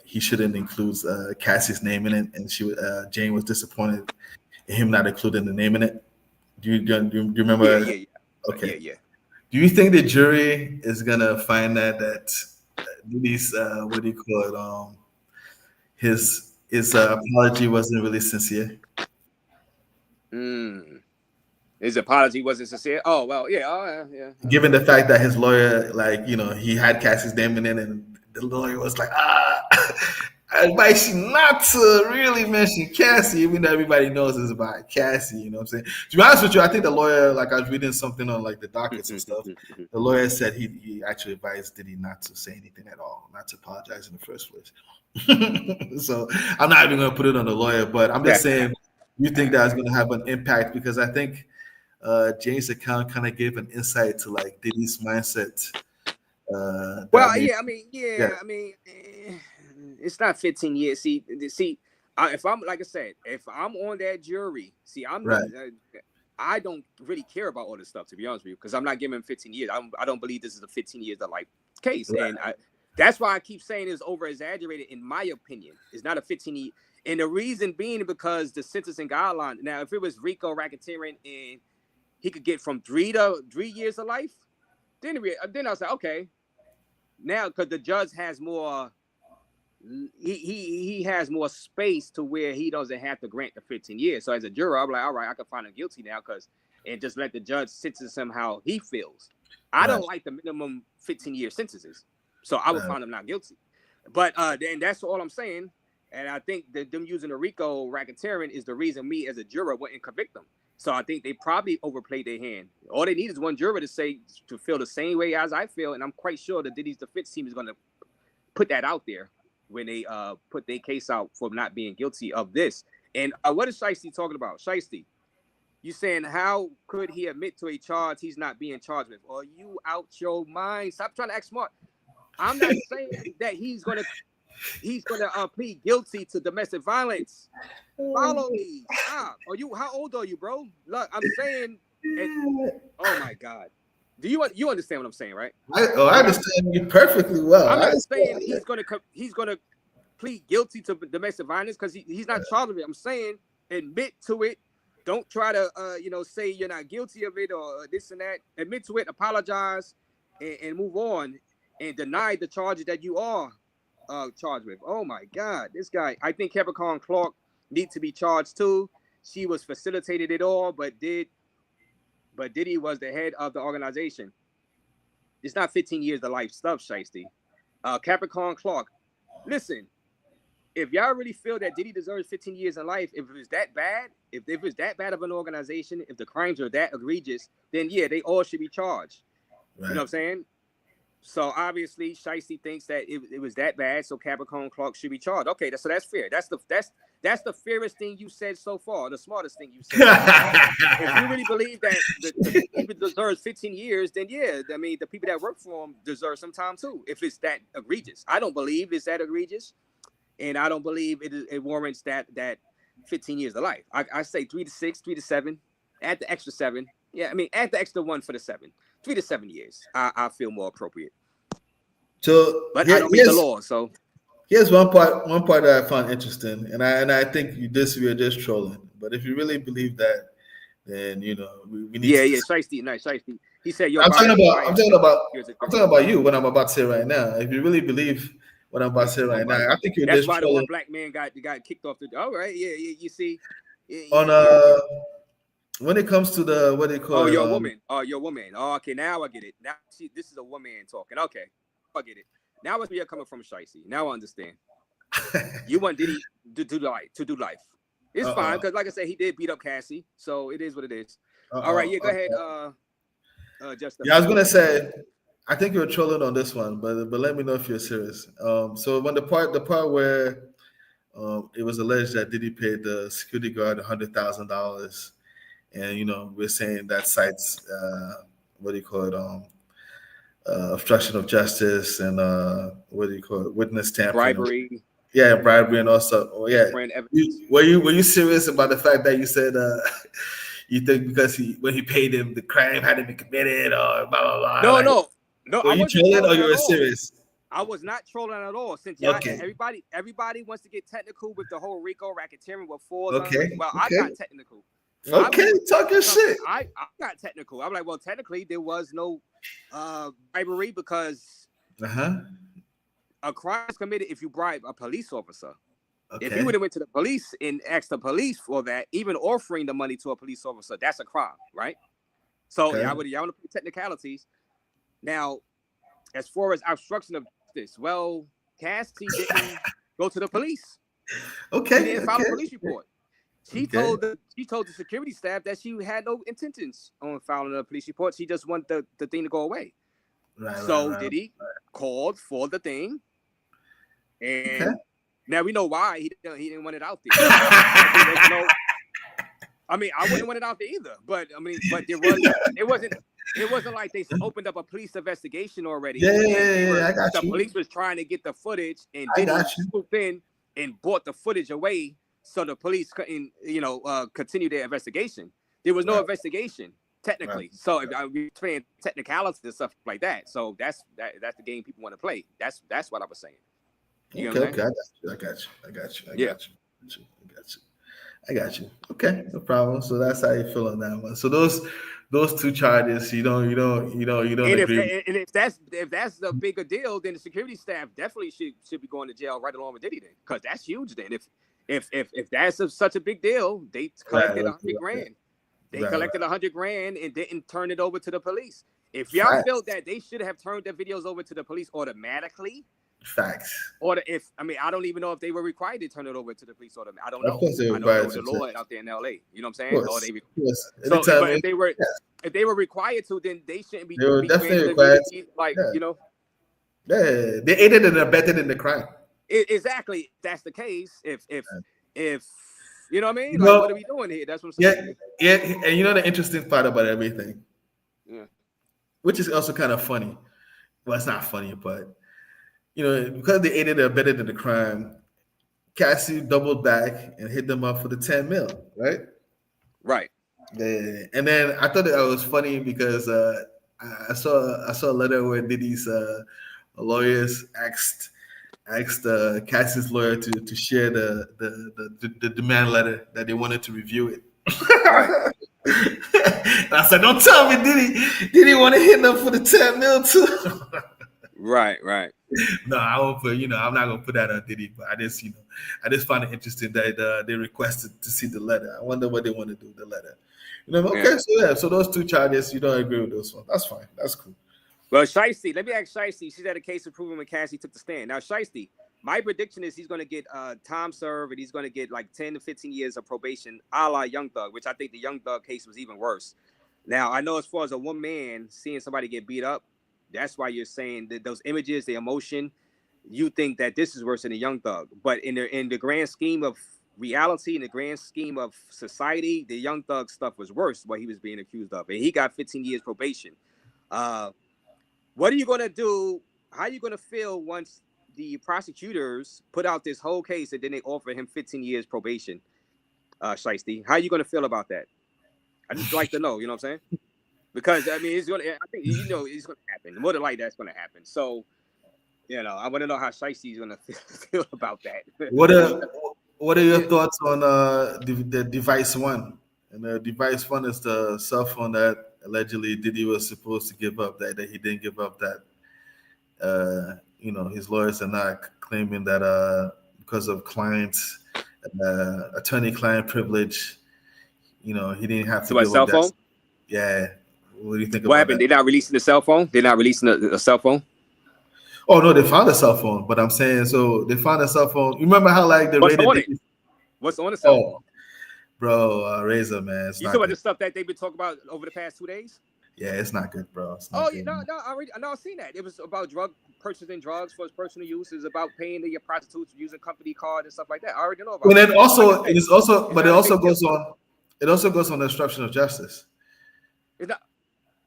he shouldn't include Cassie's name in it. And Jane was disappointed in him not including the name in it. Do you remember? Yeah. Okay. Yeah. Do you think the jury is gonna find that Diddy's what do you call it? His apology wasn't really sincere? His apology wasn't sincere. Oh well, yeah. Given the fact that his lawyer, he had Cassie's name in it, and the lawyer was like, I advise you not to really mention Cassie, even though everybody knows it's about Cassie. You know what I'm saying? To be honest with you, I think the lawyer, I was reading something on the dockets and stuff. The lawyer said he actually advised Diddy not to say anything at all, not to apologize in the first place. So I'm not even going to put it on the lawyer, but I'm just saying, you think that's going to have an impact? Because I think Jane's account kind of gave an insight to Diddy's mindset. It's not 15 years. See, if I'm if I'm on that jury, I don't really care about all this stuff, to be honest with you, because I'm not giving him 15 years. I don't believe this is a 15 years of life case, right. And that's why I keep saying it's over exaggerated. In my opinion, it's not a 15 year, and the reason being because the sentencing guideline. Now, if it was Rico racketeering and he could get from 3 years of life, then I was like, okay, now because the judge has more. He has more space to where he doesn't have to grant the 15 years. So as a juror, I'm like, all right, I can find him guilty now and just let the judge sentence him how he feels. I don't like the minimum 15-year sentences, so I would find him not guilty. But then that's all I'm saying. And I think that them using the Rico racketeering is the reason me as a juror wouldn't convict them. So I think they probably overplayed their hand. All they need is one juror to feel the same way as I feel, and I'm quite sure that Diddy's defense team is going to put that out there when they put their case out for not being guilty of this. And what is Shiesty talking about? Shiesty, you saying how could he admit to a charge he's not being charged with? Are you out your mind? Stop trying to act smart. I'm not saying that he's gonna plead guilty to domestic violence. Follow me. Stop. How old are you, bro? Look, I'm saying. Oh my God. Do you understand what I'm saying, right? I understand you perfectly well. I'm not saying he's gonna plead guilty to domestic violence because he's not charged with it. I'm saying admit to it. Don't try to say you're not guilty of it or this and that. Admit to it, apologize, and move on, and deny the charges that you are charged with. Oh my God, this guy. I think Capricorn Clark need to be charged too. She was facilitated it all, but did but Diddy was the head of the organization. It's not 15 years to life stuff, Shiesty. Capricorn Clark, listen, if y'all really feel that Diddy deserves 15 years in life, if it's that bad, if it's that bad of an organization, if the crimes are that egregious, then yeah, they all should be charged. Right. You know what I'm saying? So obviously, Shiesty thinks that it was that bad, so Capricorn Clark should be charged. Okay, so that's fair. That's the fairest thing you said so far. The smartest thing you said. If you really believe that the people deserves 15 years, then yeah, I mean the people that work for him deserve some time too. If it's that egregious, I don't believe it's that egregious, and I don't believe it warrants that 15 years of life. I say 3 to 6, 3 to 7. Add the extra 7. Yeah, I mean add the extra 1 for the 7. 3 to 7 years. I feel more appropriate. So, but I don't read the law. So here's one part that I found interesting, and I think we are just trolling. But if you really believe that, then we need. Yeah, Shiesty, nice, Shiesty. He said, I'm talking about you. What I'm about to say right now. If you really believe what I'm about to say right now, I think you're just trolling. That's why the one black man got kicked off the. All right, yeah, you see. When it comes to the what they call your woman. Oh, your woman. Oh, okay, now I get it. Now this is a woman talking. Okay, I get it. Now it's where you're coming from, Shiesty. Now I understand. You want Diddy to do life. It's fine because, like I said, he did beat up Cassie, so it is what it is. All right, yeah, go ahead. Justin. Yeah, I was gonna say, I think you're trolling on this one, but let me know if you're serious. So when the part where it was alleged that Diddy paid the security guard $100,000. And we're saying that cites obstruction of justice and witness tampering, bribery. Yeah, bribery, and also were you serious about the fact that you said you think because when he paid him the crime hadn't been committed or blah blah blah? No. Were you trolling or you were serious? I was not trolling at all. Since everybody wants to get technical with the whole Rico racketeering with Ford. Okay. Well, I got technical. Okay, talk your shit. I got technical. I'm like, well, technically there was no bribery because a crime is committed if you bribe a police officer. Okay. If you would have went to the police and asked the police for that, even offering the money to a police officer, that's a crime, right? So y'all want to put technicalities. Now, as far as obstruction of justice, well, Cassie didn't go to the police. Okay. She didn't file a police report. She told the security staff that she had no intentions on filing a police report. She just wanted the thing to go away. Right, Diddy called for the thing, and now we know why he didn't want it out there. I mean, I wouldn't want it out there either. But I mean, it wasn't like they opened up a police investigation already. Yeah, I got you. The police was trying to get the footage, and Diddy swooped in and brought the footage away. So the police couldn't, continue their investigation. There was no investigation, technically. Right. So if I'm playing technicalities and stuff like that. So that's the game people want to play. That's what I was saying. Okay, I got you. Okay, no problem. So that's how you feel on that one. So those two charges, you don't agree. And if that's the bigger deal, then the security staff definitely should be going to jail right along with Diddy then, because that's huge. Then if that's such a big deal, they collected $100,000. They collected $100,000 and didn't turn it over to the police. If y'all felt that they should have turned their videos over to the police automatically. Facts. Or I don't even know if they were required to turn it over to the police automatically. I don't know. I don't know the law out there in LA. You know what I'm saying? If they were required to, then they shouldn't be. They were definitely required. Yeah, they aided and abetted in the crime. Exactly. That's the case. If you know what I mean? Like, what are we doing here? That's what I'm saying. Yeah. And the interesting part about everything, which is also kind of funny. Well, it's not funny, but because they aided and abetted in the crime, Cassie doubled back and hit them up for the 10 mil, right? Right. Yeah. And then I thought that was funny because I saw a letter where Diddy's lawyers asked Cassie's lawyer to share the demand letter that they wanted to review it. And I said, don't tell me Diddy want to hit them for the 10 mil too. Right. No, I won't put. I'm not gonna put that on Diddy. But I just find it interesting that they requested to see the letter. I wonder what they want to do with the letter. Yeah. Okay, so those two charges, you don't agree with those ones. That's fine. That's cool. Well, Shiesty, let me ask Shiesty. She's had a case of proven when Cassie took the stand. Now, Shiesty, my prediction is he's going to get time served and he's going to get like 10 to 15 years of probation, a la Young Thug, which I think the Young Thug case was even worse. Now, I know as far as a one man seeing somebody get beat up, that's why you're saying that those images, the emotion, you think that this is worse than the Young Thug. But in the grand scheme of reality, in the grand scheme of society, the Young Thug stuff was worse, what he was being accused of. And he got 15 years probation. What are you going to do? How are you going to feel once the prosecutors put out this whole case and then they offer him 15 years probation, Shiesty? How are you going to feel about that? I just like to know, you know what I'm saying? Because, I mean, I think, it's going to happen. More than likely, that's going to happen. So, I want to know how Shiesty is going to feel about that. What are your thoughts on the device one? And the device one is the cell phone that allegedly Diddy was supposed to give up, that he didn't give up, that his lawyers are not claiming that because of clients attorney-client privilege, he didn't have to give cell up phone? that. Yeah. What do you think what about happened? that? They're not releasing the cell phone? They're not releasing a cell phone? Oh no, they found a cell phone, but I'm saying, so they found a cell phone. You remember how like they raided Diddy? What's on the cell phone? Bro, Raze, man. You talking about the stuff that they've been talking about over the past 2 days? Yeah, it's not good, bro. Good, no, I've seen that. It was about purchasing drugs for his personal use. It's about paying your prostitutes using company card and stuff like that. I already know about. And then also, it also goes on. It also goes on the obstruction of justice. It's not,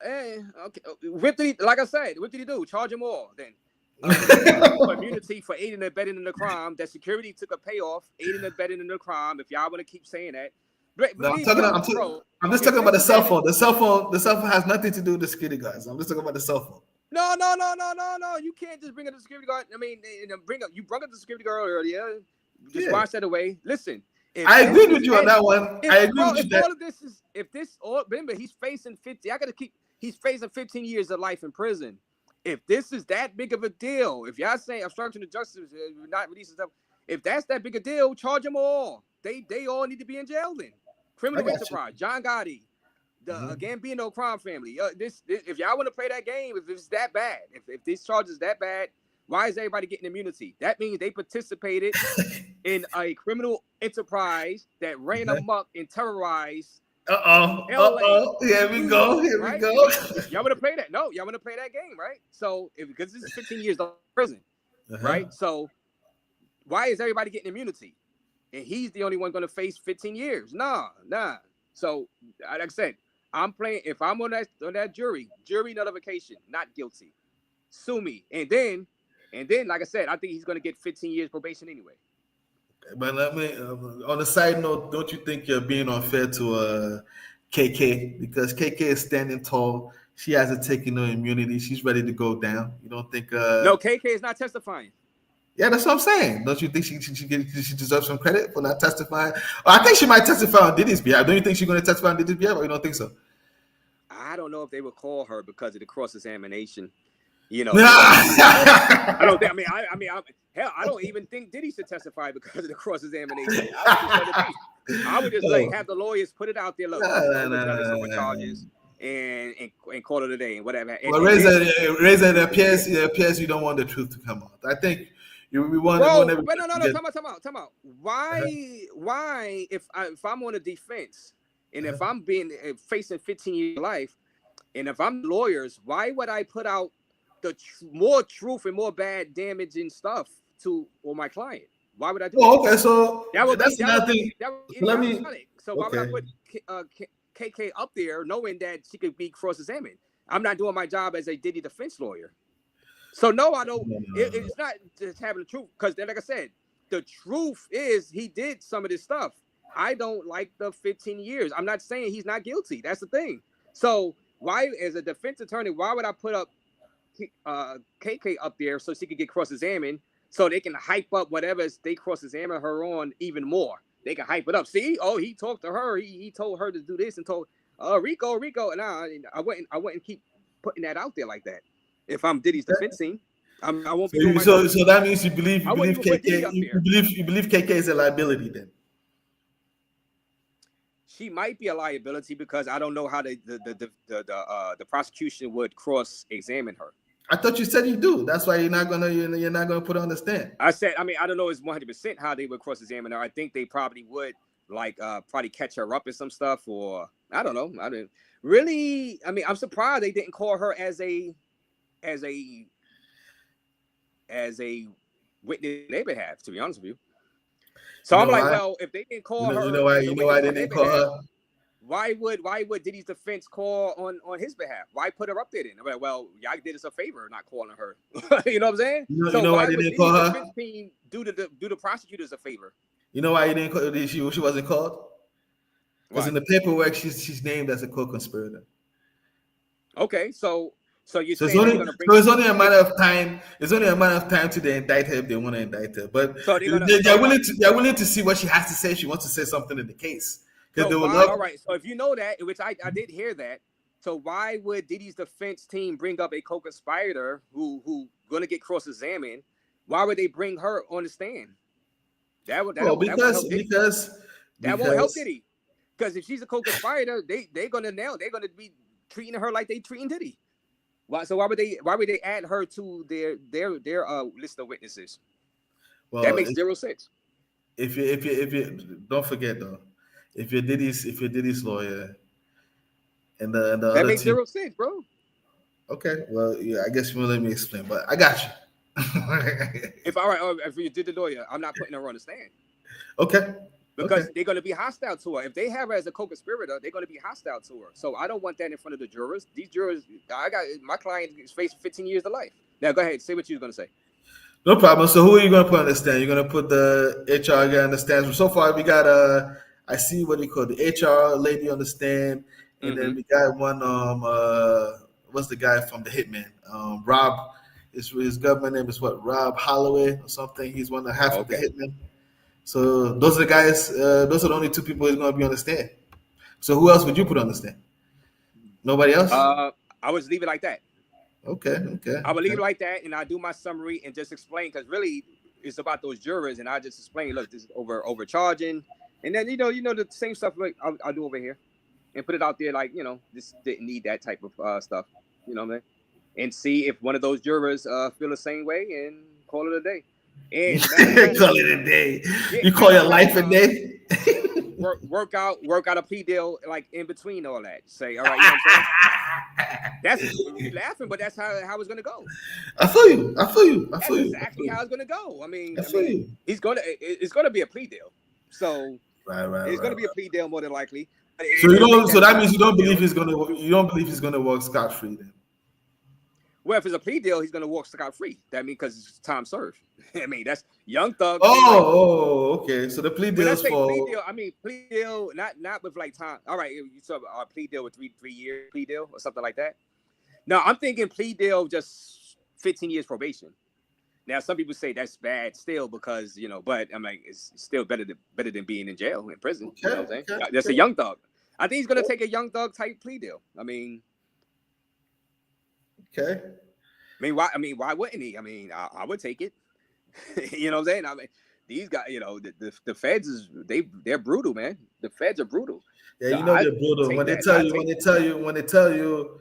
okay. Like I said, what did he do? Charge him all then. Immunity for aiding and abetting in the crime. That security took a payoff, aiding and abetting in the crime. If y'all want to keep saying that. No, I'm just talking about the cell phone. The cell phone has nothing to do with the security guards. I'm just talking about the cell phone. No. You can't just bring up the security guard. I mean, you brought up the security guard earlier. Just wash that away. Listen. I agree with you on that one. I agree with you that. All of this is, remember, he's facing 50. He's facing 15 years of life in prison. If this is that big of a deal, if y'all saying obstruction of justice, not releasing stuff, if that's that big a deal, charge them all. They all need to be in jail then. Criminal enterprise, John Gotti, the Gambino crime family. This if y'all want to play that game, if it's that bad, if this charge is that bad, why is everybody getting immunity? That means they participated in a criminal enterprise that ran amok and terrorized. Here we go. Y'all want to play that? No, y'all want to play that game, right? So, because this is 15 years of prison, right? So, why is everybody getting immunity? And he's the only one going to face 15 years. Nah. So, like I said, I'm playing. If I'm on that jury nullification, not guilty. Sue me, and then, like I said, I think he's going to get 15 years probation anyway. But let me, on a side note, don't you think you're being unfair to KK? Because KK is standing tall. She hasn't taken no immunity. She's ready to go down. You don't think? No, KK is not testifying. Yeah, that's what I'm saying. Don't you think she deserves some credit for not testifying? I think she might testify on Diddy's behalf. Don't you think she's going to testify on Diddy's behalf, or you don't think so? I don't know if they would call her because of the cross-examination. I don't think. I don't even think Diddy should testify because of the cross-examination. I would just have the lawyers put it out there. Look, charges and call it a day and whatever. Well, Raze, it appears you don't want the truth to come out. I think we want. But no. Time out. Why? If I'm on a defense and if I'm facing 15 years of life, and if I'm lawyers, why would I put out the more truth and more bad damaging stuff to my client? Why would I do that? Okay, so that's nothing. So why would I put KK up there knowing that she could be cross-examined? I'm not doing my job as a Diddy defense lawyer. So no, I don't. It's not just having the truth, because like I said, the truth is he did some of this stuff. I don't like the 15 years. I'm not saying he's not guilty. That's the thing. So why, as a defense attorney, why would I put up KK up there so she could get cross-examined, so they can hype up whatever they cross-examine her on even more? They can hype it up. See, he talked to her. He told her to do this and told Rico. And I wouldn't keep putting that out there like that if I'm Diddy's defense team. I won't be doing my So that means you believe I wouldn't even put Diddy KK up you there. believe KK is a liability then. She might be a liability because I don't know how the prosecution would cross-examine her. I thought you said you do. That's why you're not gonna put her on the stand. I said, I mean, I don't know it's 100% how they would cross-examine her. I think they probably would probably catch her up in some stuff, or I don't know. I didn't really. I mean, I'm surprised they didn't call her as a witness they behalf. To be honest with you, so I'm like, well, if they didn't call her, you know why they didn't call her. Why would Diddy's defense call on his behalf? Why put her up there then? I'm like, well, y'all did us a favor not calling her. You know what I'm saying? You know why they didn't call her? Defense team do the prosecutors a favor. You know why you didn't call she wasn't called? Because in the paperwork she's named as a co-conspirator. Okay, so you're saying it's only a matter of time. It's only a matter of time till they indict her if they want to indict her. But so they're willing to see what she has to say. She wants to say something in the case. So all right. So if you know that, which I did hear that, so why would Diddy's defense team bring up a co-conspirator who gonna get cross-examined? Why would they bring her on the stand? That won't help Diddy. That won't help Diddy. Because if she's a co-conspirator, they're gonna be treating her like they treating Diddy. Why would they add her to their list of witnesses? Well, that makes zero sense. If you don't forget though. If you're Diddy's lawyer, and the that other makes team, 0 sense, bro. Okay, well, yeah, I guess you will let me explain, but I got you. if you did the lawyer, I'm not putting her on the stand. Okay. Because they're going to be hostile to her. If they have her as a co-conspirator, they're going to be hostile to her. So I don't want that in front of the jurors. These jurors, my client is facing 15 years to life. Now go ahead, say what you were going to say. No problem. So who are you going to put on the stand? You're going to put the HR guy on the stand. So far, we got I see what you call the HR lady on the stand, and then we got one. What's the guy from the Hitman? Rob. His government name is what? Rob Holloway or something. He's one of half of the Hitman. So those are the guys. Those are the only two people who's going to be on the stand. So who else would you put on the stand? Nobody else? I would leave it like that. Okay. I would leave it like that, and I do my summary and just explain, because really it's about those jurors, and I just explain, look, this is overcharging, and then you know the same stuff like I'll do over here, and put it out there like this didn't need that type of stuff, you know what I mean, and see if one of those jurors feel the same way, and call it a day. And call it a day. You call your life a day. work out a plea deal like in between all that. Say, all right, you know what I'm saying? That's you laughing, but that's how it's gonna go. I feel you. That's exactly how it's gonna go. I mean, it's gonna be a plea deal. So it's gonna be a plea deal more than likely. So that means you don't believe he's gonna walk scot-free then. Well, if it's a plea deal, he's gonna walk scot-free. That means because it's time served. I mean, that's Young Thug. Okay. So the plea deal is for. Plea deal, not with like time. All right, you saw a plea deal with 3-year plea deal or something like that. No, I'm thinking plea deal just 15 years probation. Now, some people say that's bad still because but I'm like it's still better than being in jail in prison. Okay, you know what I'm saying? That's a Young Thug. I think he's gonna take a Young Thug type plea deal. I mean. Okay. Why wouldn't he? I mean, I would take it. You know what I'm saying? I mean, these guys, the feds they're brutal, man. The feds are brutal. Yeah, so they're brutal. When they tell you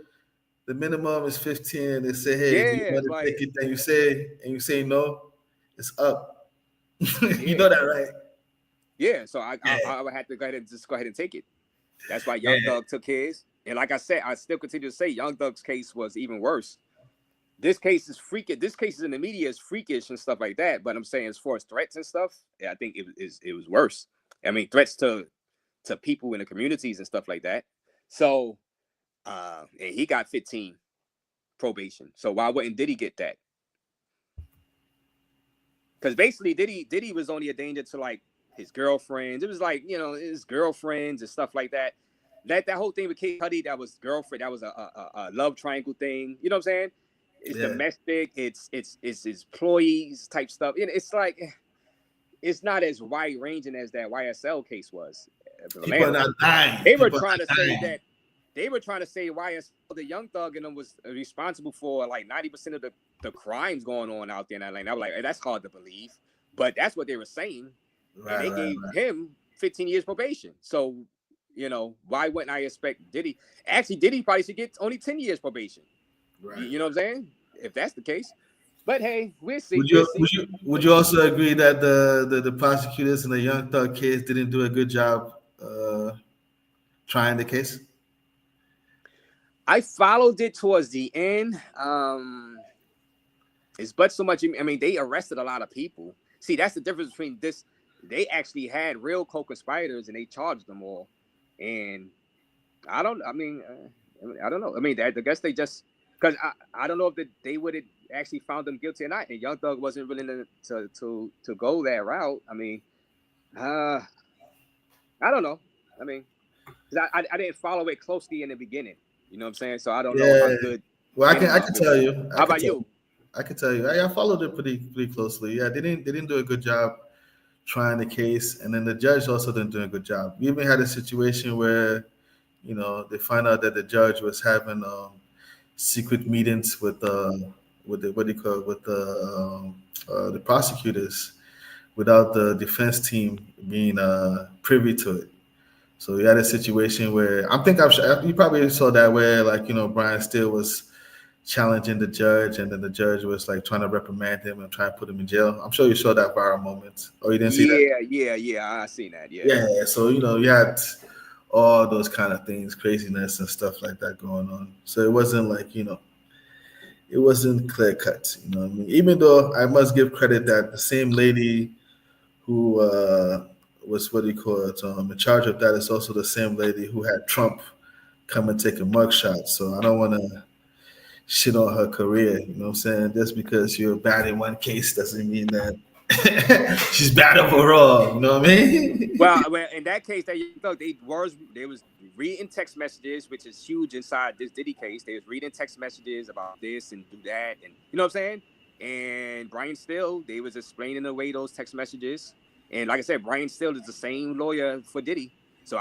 the minimum is 15, they say, hey, you want to take it, and you say no, it's up. You know that, right? Yeah, so I would have to go ahead and take it. That's why Young Thug took his. And like I said, I still continue to say Young Thug's case was even worse. This case is freakish. This case is in the media is freakish and stuff like that. But I'm saying as far as threats and stuff, I think it was worse. I mean, threats to people in the communities and stuff like that. So, and he got 15 probation. So why wouldn't Diddy get that? Because basically Diddy was only a danger to like his girlfriends. It was like, his girlfriends and stuff like that. That whole thing with Kid Cudi, that was girlfriend. That was a love triangle thing. You know what I'm saying? It's domestic. It's employees type stuff. It's like it's not as wide ranging as that YSL case was. People are not dying. They were trying to say YSL, the Young Thug, and them was responsible for like 90% of the the crimes going on out there in Atlanta. I was like, hey, that's hard to believe, but that's what they were saying, and they gave him 15 years probation. So, why wouldn't I expect Diddy? Actually, Diddy probably should get only 10 years probation. Right. You know what I'm saying? If that's the case. But hey, we'll see. Would you also agree that the prosecutors in the Young Thug case didn't do a good job trying the case? I followed it towards the end. It's but so much. I mean, they arrested a lot of people. See, that's the difference between this. They actually had real co-conspirators and they charged them all. And I don't know. I mean, I guess they just, because I don't know if they would have actually found them guilty or not. And Young Thug wasn't willing to go that route. I mean, I don't know. I mean, I didn't follow it closely in the beginning. You know what I'm saying? So I don't know how good. Well, I can tell you. How about you? I can tell you. I followed it pretty closely. Yeah, they didn't do a good job trying the case, and then the judge also didn't do a good job. We even had a situation where, they find out that the judge was having secret meetings with the prosecutors without the defense team being privy to it. So we had a situation where you probably saw that where Brian Steele was challenging the judge, and then the judge was like trying to reprimand him and try to put him in jail. I'm sure you saw that viral moment. Oh, you didn't see that? Yeah, I seen that. Yeah. So you had all those kind of things, craziness and stuff like that going on. So it wasn't like it wasn't clear cut. You know what I mean? Even though I must give credit that the same lady who was in charge of that is also the same lady who had Trump come and take a mugshot. So I don't want to shit on her career, you know what I'm saying? Just because you're bad in one case doesn't mean that she's bad overall, you know what I mean? Well, in that case, they was reading text messages, which is huge inside this Diddy case. They was reading text messages about this and do that, and you know what I'm saying? And Brian Steele, they was explaining away those text messages. And like I said, Brian Steele is the same lawyer for Diddy. So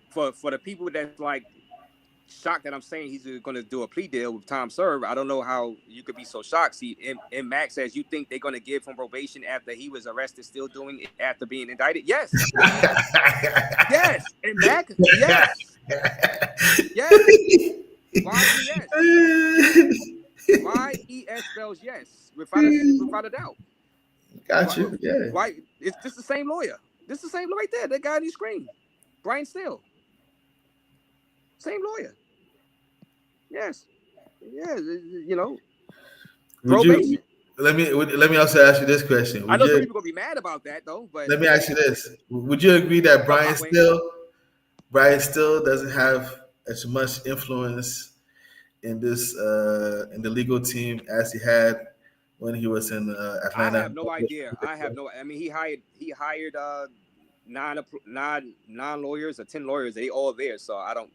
for the people that's like shocked that I'm saying he's going to do a plea deal with time served, I don't know how you could be so shocked. See, and Max says, you think they're going to give him probation after he was arrested, still doing it after being indicted? Yes. Yes. And Max, yes. Yes. Why yes? Y-E-S spells yes, without a doubt. Got you. Yeah. Why? It's just the same lawyer. This is the same lawyer right there. That guy on your screen, Brian Steele. Same lawyer. Yes. Yeah. Probation. Let me also ask you this question. I know some people gonna be mad about that though. But let me ask you this: would you agree that Brian Steele doesn't have as much influence in this in the legal team as he had when he was in Atlanta? I have no idea. I mean, he hired 9 lawyers or 10 lawyers. They all there, so I don't.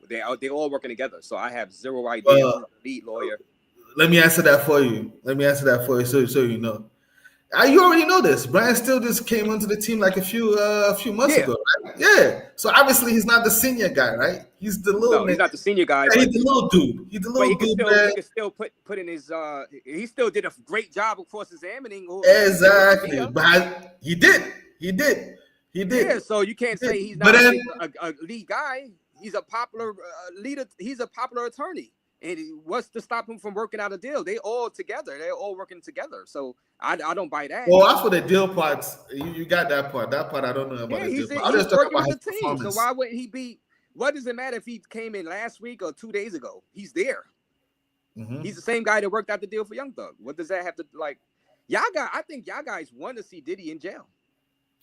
They all working together. So I have zero idea who's the lead lawyer. Let me answer that for you. So you know. You already know this. Brian Steele just came onto the team like a few months ago, right? Yeah. So obviously he's not the senior guy, right? He's the little. No, he's not the senior guy. Yeah, he's the little dude. He's the little dude. He could still put in his. He still did a great job of cross-examining. Exactly, but he did. Yeah. So you can't say he's not a lead guy. He's a popular leader. He's a popular attorney. And what's to stop him from working out a deal? They're all together. They're all working together. So I don't buy that. Well, as for the deal parts, you got that part. That part I don't know about. Yeah, he's working with the team. So why wouldn't he be? What does it matter if he came in last week or 2 days ago? He's there. Mm-hmm. He's the same guy that worked out the deal for Young Thug. What does that have to like? I think y'all guys want to see Diddy in jail.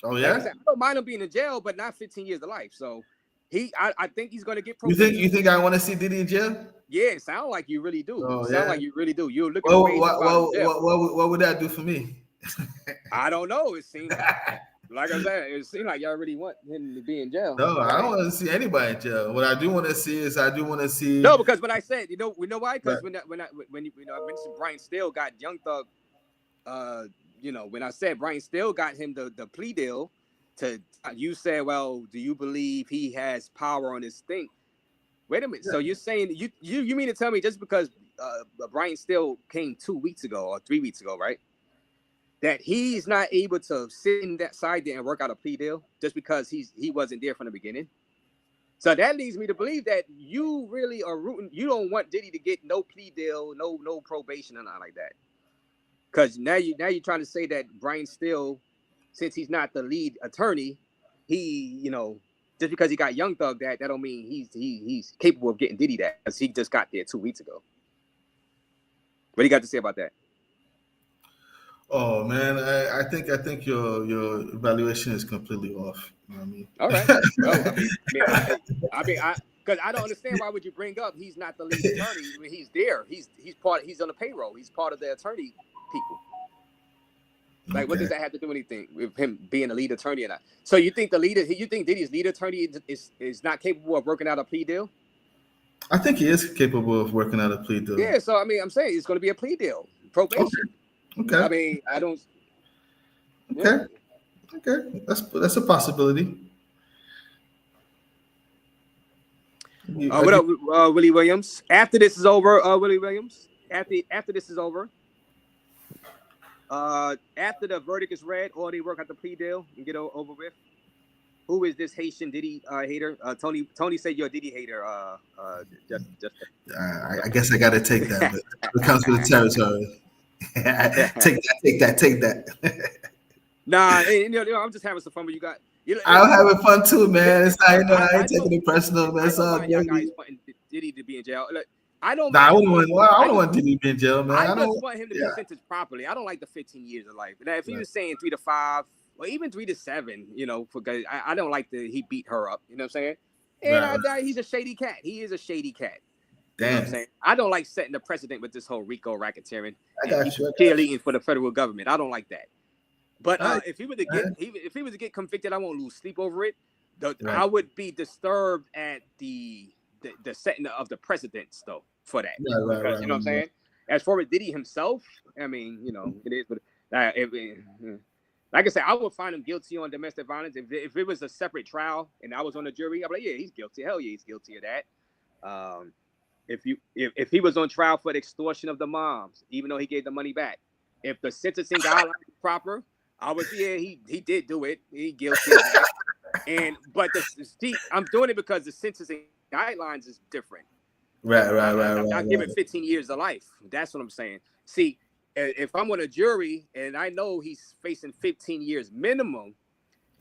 Oh yeah. Like I don't mind him being in jail, but not 15 years to life. So I think he's going to get probation. You think I want to see Diddy in jail? Yeah, it sounds like you really do. Like you really do. You're looking what would that do for me? I don't know. It seems like I said, it seems like y'all really want him to be in jail. No, I don't want to see anybody in jail. What I do want to see is No, because when I said, we know why? Because when I mentioned Brian Steele got Young Thug, when I said Brian Steele got him the plea deal, you said, well, do you believe he has power on his thing? Wait a minute. Yeah. So you're saying you mean to tell me just because Brian Still came 2 weeks ago or 3 weeks ago, right? That he's not able to sit in that side there and work out a plea deal just because he wasn't there from the beginning. So that leads me to believe that you really are rooting. You don't want Diddy to get no plea deal, no probation, or nothing like that. Because now you're trying to say that Brian Still, since he's not the lead attorney, he, just because he got Young Thug that don't mean he's capable of getting Diddy that, because he just got there 2 weeks ago. What do you got to say about that? Oh man, I think your evaluation is completely off. You know what I mean? All right. Well, because I don't understand why would you bring up he's not the lead attorney when he's there. He's on the payroll. He's part of the attorney people. Like, what does that have to do with anything with him being a lead attorney or not? So you think Diddy's lead attorney is not capable of working out a plea deal? I think he is capable of working out a plea deal. Yeah. So I mean, I'm saying it's going to be a plea deal, probation. Okay. I mean, I don't. Okay. Yeah. Okay. That's a possibility. What up, Willie Williams? After this is over, Willie Williams. After this is over, after the verdict is read, or they work out the plea deal and get over with. Who is this Haitian Diddy hater? Tony said you're a Diddy hater. I guess I got to take that. But it comes with the territory. Take that. Nah, I'm just having some fun with you guys. I'm having fun too, man. It's not, I ain't taking it personal, man. Y'all guys wanting Diddy to be in jail. Look, I don't want Diddy to be in jail, man. I just want him to be sentenced properly. I don't like the 15 years of life. Now, if he was saying 3 to 5, or even 3 to 7, because I don't like he beat her up. You know what I'm saying? And he's a shady cat. He is a shady cat. Damn. You know what I'm saying? I don't like setting the precedent with this whole Rico racketeering. I got you. Cheerleading for the federal government. I don't like that. But if he was to get convicted, I won't lose sleep over it. I would be disturbed at the setting of the precedents though for that. You know what I'm saying? As for Diddy himself, I mean, it is. But like I said, I would find him guilty on domestic violence if it was a separate trial and I was on the jury. I'd be like, yeah, he's guilty. Hell yeah, he's guilty of that. If he was on trial for the extortion of the moms, even though he gave the money back, if the sentencing guidelines is proper, he did do it. He guilty of that. But I'm doing it because the sentencing guidelines is different. Right. I'm not giving 15 years of life. That's what I'm saying. See, if I'm on a jury and I know he's facing 15 years minimum,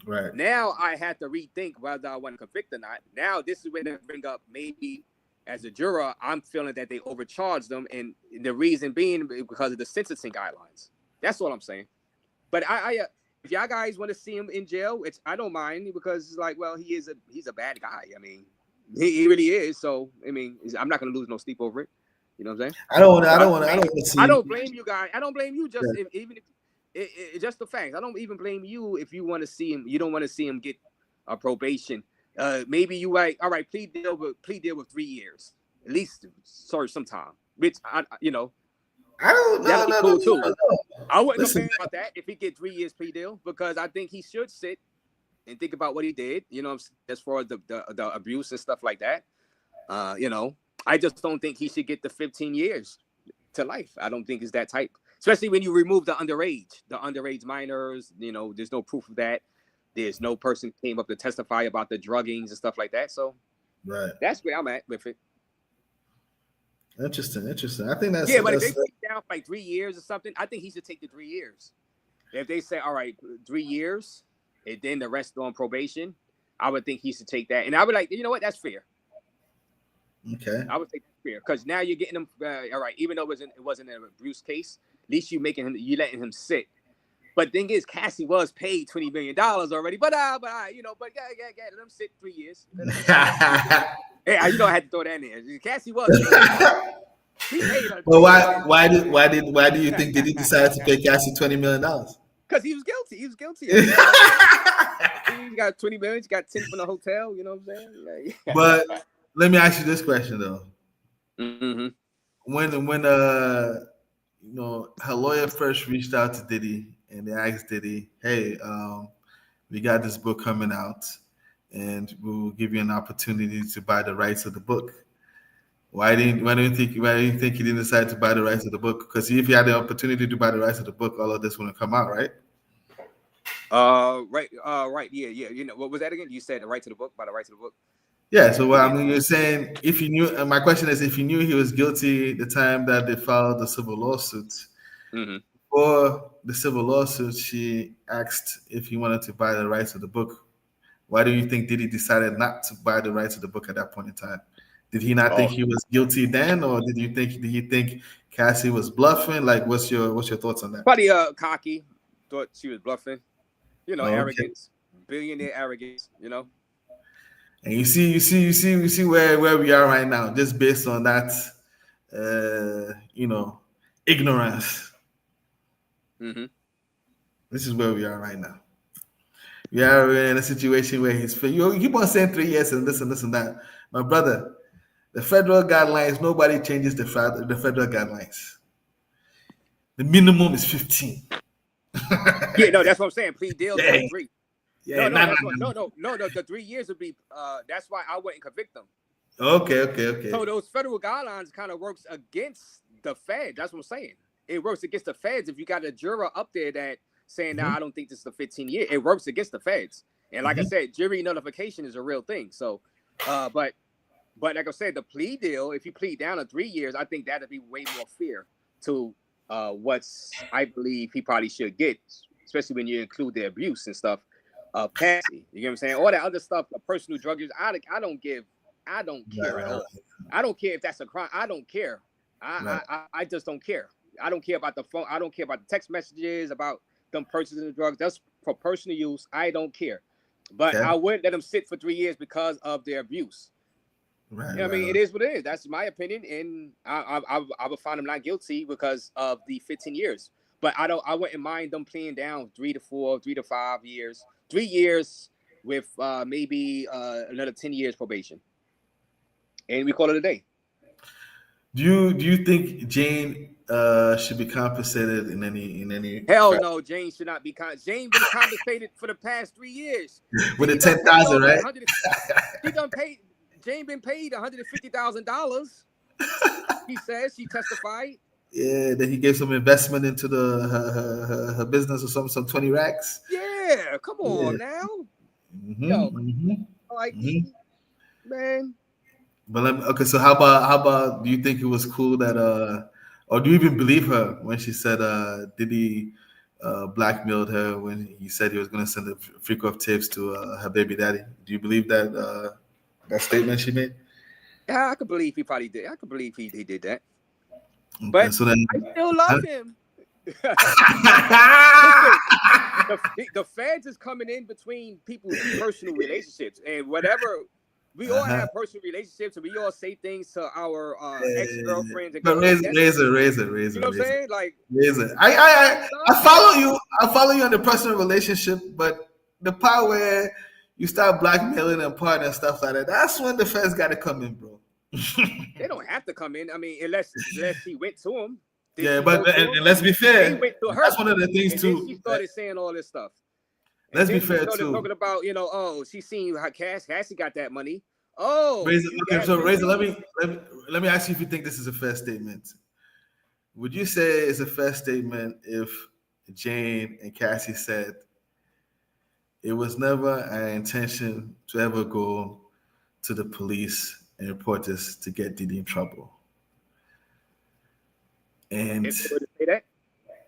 right now I have to rethink whether I want to convict or not. Now this is when they bring up maybe as a juror, I'm feeling that they overcharged them, and the reason being because of the sentencing guidelines. That's what I'm saying. But if y'all guys want to see him in jail, I don't mind, because it's like, well, he's a bad guy. I mean, he really is. So I mean, I'm not gonna lose no sleep over it. You know what I'm saying? I don't want to see. I don't blame you guys. I don't blame you. Even if just the facts. I don't even blame you if you want to see him. You don't want to see him get a probation. Maybe you all right, plea deal with 3 years at least, sometime. Which I don't that'd be cool too. I wouldn't Listen, complain about that if he get 3 years plea deal, because I think he should sit and think about what he did. As far as the abuse and stuff like that. I just don't think he should get the 15 years to life. I don't think it's that type, especially when you remove the underage minors. There's no proof of that. There's no person came up to testify about the druggings and stuff like that. So that's where I'm at with it. Interesting. I think that's but if they take down for like 3 years or something, I think he should take the 3 years. If they say, all right, 3 years, and then the rest on probation, I would think he should take that. And I would like, you know what? That's fair. Okay. I would say that's fair, because now you're getting him. All right, even though it wasn't an abuse case, at least you letting him sit. But thing is, Cassie was paid $20 million already. But let him sit 3 years. Hey, I had to throw that in there. Cassie was paid. He paid her. Well, why do you think Diddy decided to pay Cassie $20 million? Because he was guilty. He got $20 million. He got 10 from the hotel. You know what I'm saying? Yeah. But let me ask you this question though. Mm-hmm. When her lawyer first reached out to Diddy and they asked Diddy, hey, we got this book coming out and we'll give you an opportunity to buy the rights of the book. Why do you think he didn't decide to buy the rights of the book? Because if he had the opportunity to buy the rights of the book, all of this wouldn't come out, right? Right. Yeah. You know, what was that again? You said the right to the book, by the right to the book. Yeah. So I mean, you're saying if he knew. My question is, if he knew he was guilty the time that they filed the civil lawsuit, before the civil lawsuit, she asked if he wanted to buy the rights of the book. Why do you think Diddy decided not to buy the rights of the book at that point in time? Did he not think he was guilty then, or did he think Cassie was bluffing? Like, what's your thoughts on that? Probably cocky, thought she was bluffing. You know, Okay. arrogance, billionaire arrogance. You know. And you see where we are right now, just based on that, ignorance. This is where we are right now. We are in a situation where you keep on saying 3 years and this and this and that. My brother, the federal guidelines, nobody changes the federal guidelines. The minimum is 15. Yeah, no, that's what I'm saying. Plea deals Yeah. 3. Yeah, no. The 3 years would be. That's why I wouldn't convict them. Okay. So those federal guidelines kind of works against the Fed. That's what I'm saying. It works against the Feds if you got a juror up there that saying, "Nah, I don't think this is a 15 year." It works against the Feds. And like I said, jury nullification is a real thing. So, but like I said, the plea deal, if you plead down to 3 years, I think that'd be way more fair to what's I believe he probably should get, especially when you include the abuse and stuff. Patsy, you know what I'm saying? All that other stuff, personal drug use, I don't care at all. I don't care if that's a crime. I don't care. I just don't care. I don't care about the phone. I don't care about the text messages, about them purchasing the drugs. That's for personal use. I don't care. But I wouldn't let them sit for 3 years because of their abuse. Right. You know what I mean? It is what it is. That's my opinion. And I would find them not guilty because of the 15 years. But I wouldn't mind them pleading down 3 to 4, 3 to 5 years, 3 years with maybe another 10 years probation. And we call it a day. Do you think Jane should be compensated in any? Hell no, Jane should not be. Jane been compensated for the past 3 years. With the 10,000, right? She done paid. Jane been paid $150,000. He says she testified. Yeah, then he gave some investment into her business or some 20 racks. Yeah, come on now. Man. But so how about? Do you think it was cool that or do you even believe her when she said Diddy blackmailed her when he said he was going to send a freak off tapes to her baby daddy? Do you believe that that statement she made? Yeah, I could believe he probably did. I could believe he did that. But so then, I still love him. The feds is coming in between people's personal relationships and whatever. We all have personal relationships, and we all say things to our ex-girlfriends. And Razor. You know what I'm saying? Like Razor. I follow you. I follow you on the personal relationship, but the part where you start blackmailing and part and stuff like that, that's when the feds got to come in, bro. They don't have to come in. I mean, unless he went to him. And let's be fair. He went to her. That's one of the things and too. Then she started saying all this stuff. Let's be fair too. Talking about, she seen how Cassie got that money. Oh, Razor, Razor, let me ask you if you think this is a fair statement. Would you say it's a fair statement if Jane and Cassie said it was never our intention to ever go to the police and report this to get Diddy in trouble? And if they were to say that?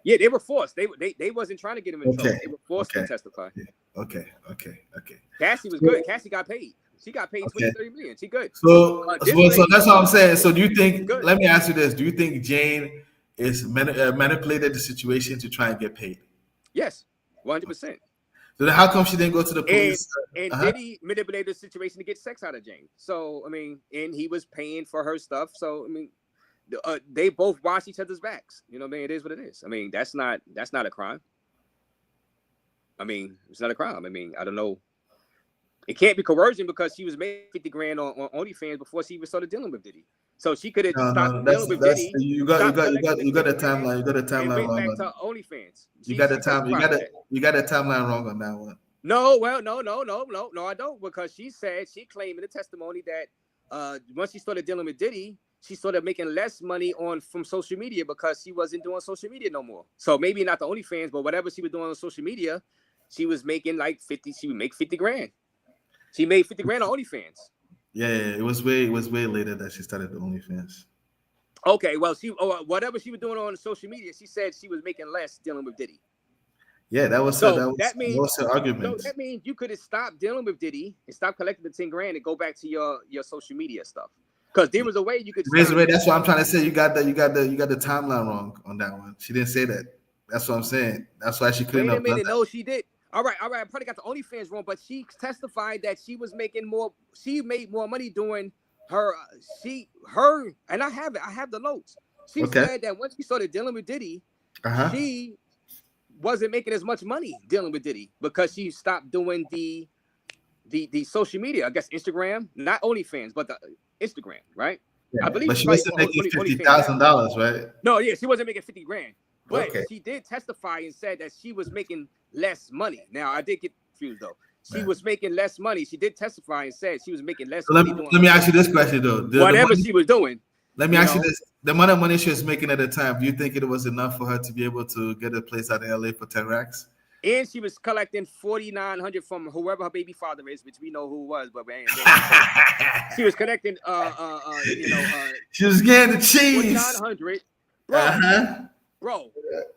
Yeah, they were forced. They wasn't trying to get him in trouble. They were forced to testify. Okay. Cassie was good. Cassie got paid. She got paid 20-30 million. She good. So that's what I'm saying. So do you think? Let me ask you this: do you think Jane is manipulated the situation to try and get paid? Yes, 100%. So then, how come she didn't go to the police? And Diddy manipulated the situation to get sex out of Jane. So I mean, and he was paying for her stuff. So I mean. They both wash each other's backs. You know what I mean? It is what it is. I mean, that's not a crime. I mean, it's not a crime. I mean, I don't know. It can't be coercion because she was making 50 grand on OnlyFans before she even started dealing with Diddy. So she could have stopped dealing with Diddy. You got a timeline. You got a timeline wrong. Back to OnlyFans. You got a timeline wrong on that one. No, I don't, because she said she claimed in the testimony that once she started dealing with Diddy, she started making less money from social media because she wasn't doing social media no more. So maybe not the OnlyFans, but whatever she was doing on social media, she was making like 50. She would make 50 grand. She made 50 grand on OnlyFans. Yeah, it was way later that she started the OnlyFans. Okay, well, whatever she was doing on social media, she said she was making less dealing with Diddy. Yeah, that was that means her argument. So that means you could have stopped dealing with Diddy and stop collecting the 10 grand and go back to your social media stuff. Because there was a way you could. That's what I'm trying to say. You got the timeline wrong on that one. She didn't say that. That's what I'm saying. That's why she couldn't. Wait a minute. No, she did. All right. I probably got the OnlyFans wrong, but she testified that she was making more. She made more money doing her. And I have it. I have the notes. She said that once she started dealing with Diddy, she wasn't making as much money dealing with Diddy because she stopped doing the social media. I guess Instagram, not OnlyFans, but the Instagram, right? Yeah, I believe. But she wasn't making $50,000, right? No, yeah, she wasn't making 50 grand. But she did testify and said that she was making less money. Now, I did get confused, though. She was making less money. She did testify and said she was making less money. Let me ask you this question, though. Whatever she was doing. Let me ask you this. The amount of money she was making at the time, do you think it was enough for her to be able to get a place out in LA for 10 racks? And she was collecting $4,900 from whoever her baby father is, which we know who it was, but man, she was collecting she was getting the cheese. $4,900. Bro.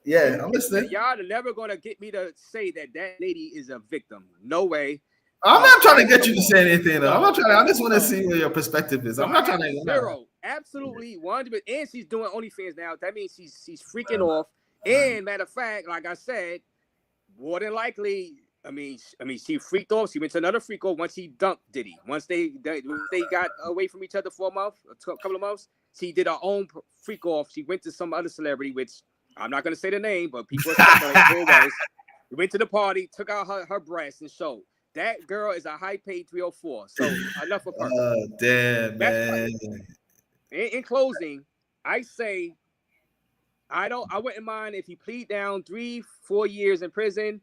Yeah, I'm listening. Y'all are never gonna get me to say that lady is a victim. No way. I'm not trying to get you to say anything though. I just want to see where your perspective is. I'm not trying to zero. Absolutely 100%. And she's doing OnlyFans now. That means she's freaking off. And matter of fact, like I said, more than likely, I mean, she freaked off. She went to another freak off once she dumped Diddy. Once they got away from each other for a couple of months, she did her own freak off. She went to some other celebrity, which I'm not gonna say the name, but people are speculating who it was. We went to the party, took out her breasts and showed. That girl is a high paid 304. So enough of her. Oh damn, man. In closing, I say I wouldn't mind if you plead down 3-4 years in prison,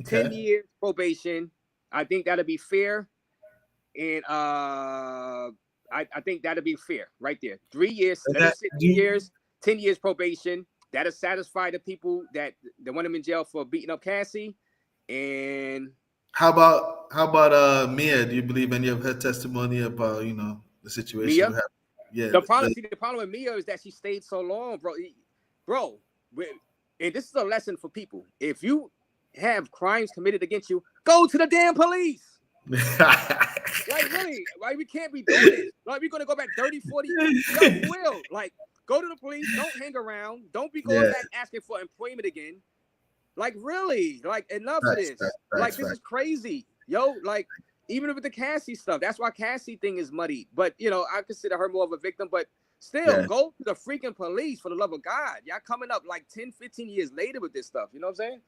10 years probation. I think that'll be fair. And I think that'll be fair right there. 3 years, 6 years, 10 years probation. That'll satisfy the people that want him in jail for beating up Cassie. And how about Mia? Do you believe any of her testimony about the situation? Mia? Yeah. The problem with Mia is that she stayed so long, bro. And this is a lesson for people. If you have crimes committed against you, go to the damn police. Like really, like we can't be doing it. Like we're gonna go back 30, 40 years. No, we will. Like go to the police. Don't hang around. Don't be going back asking for employment again. Like really, like enough of this. This is crazy, yo. Like even with the Cassie stuff, that's why Cassie thing is muddy. But I consider her more of a victim. But still, go to the freaking police for the love of God. Y'all coming up like 10, 15 years later with this stuff. You know what I'm saying?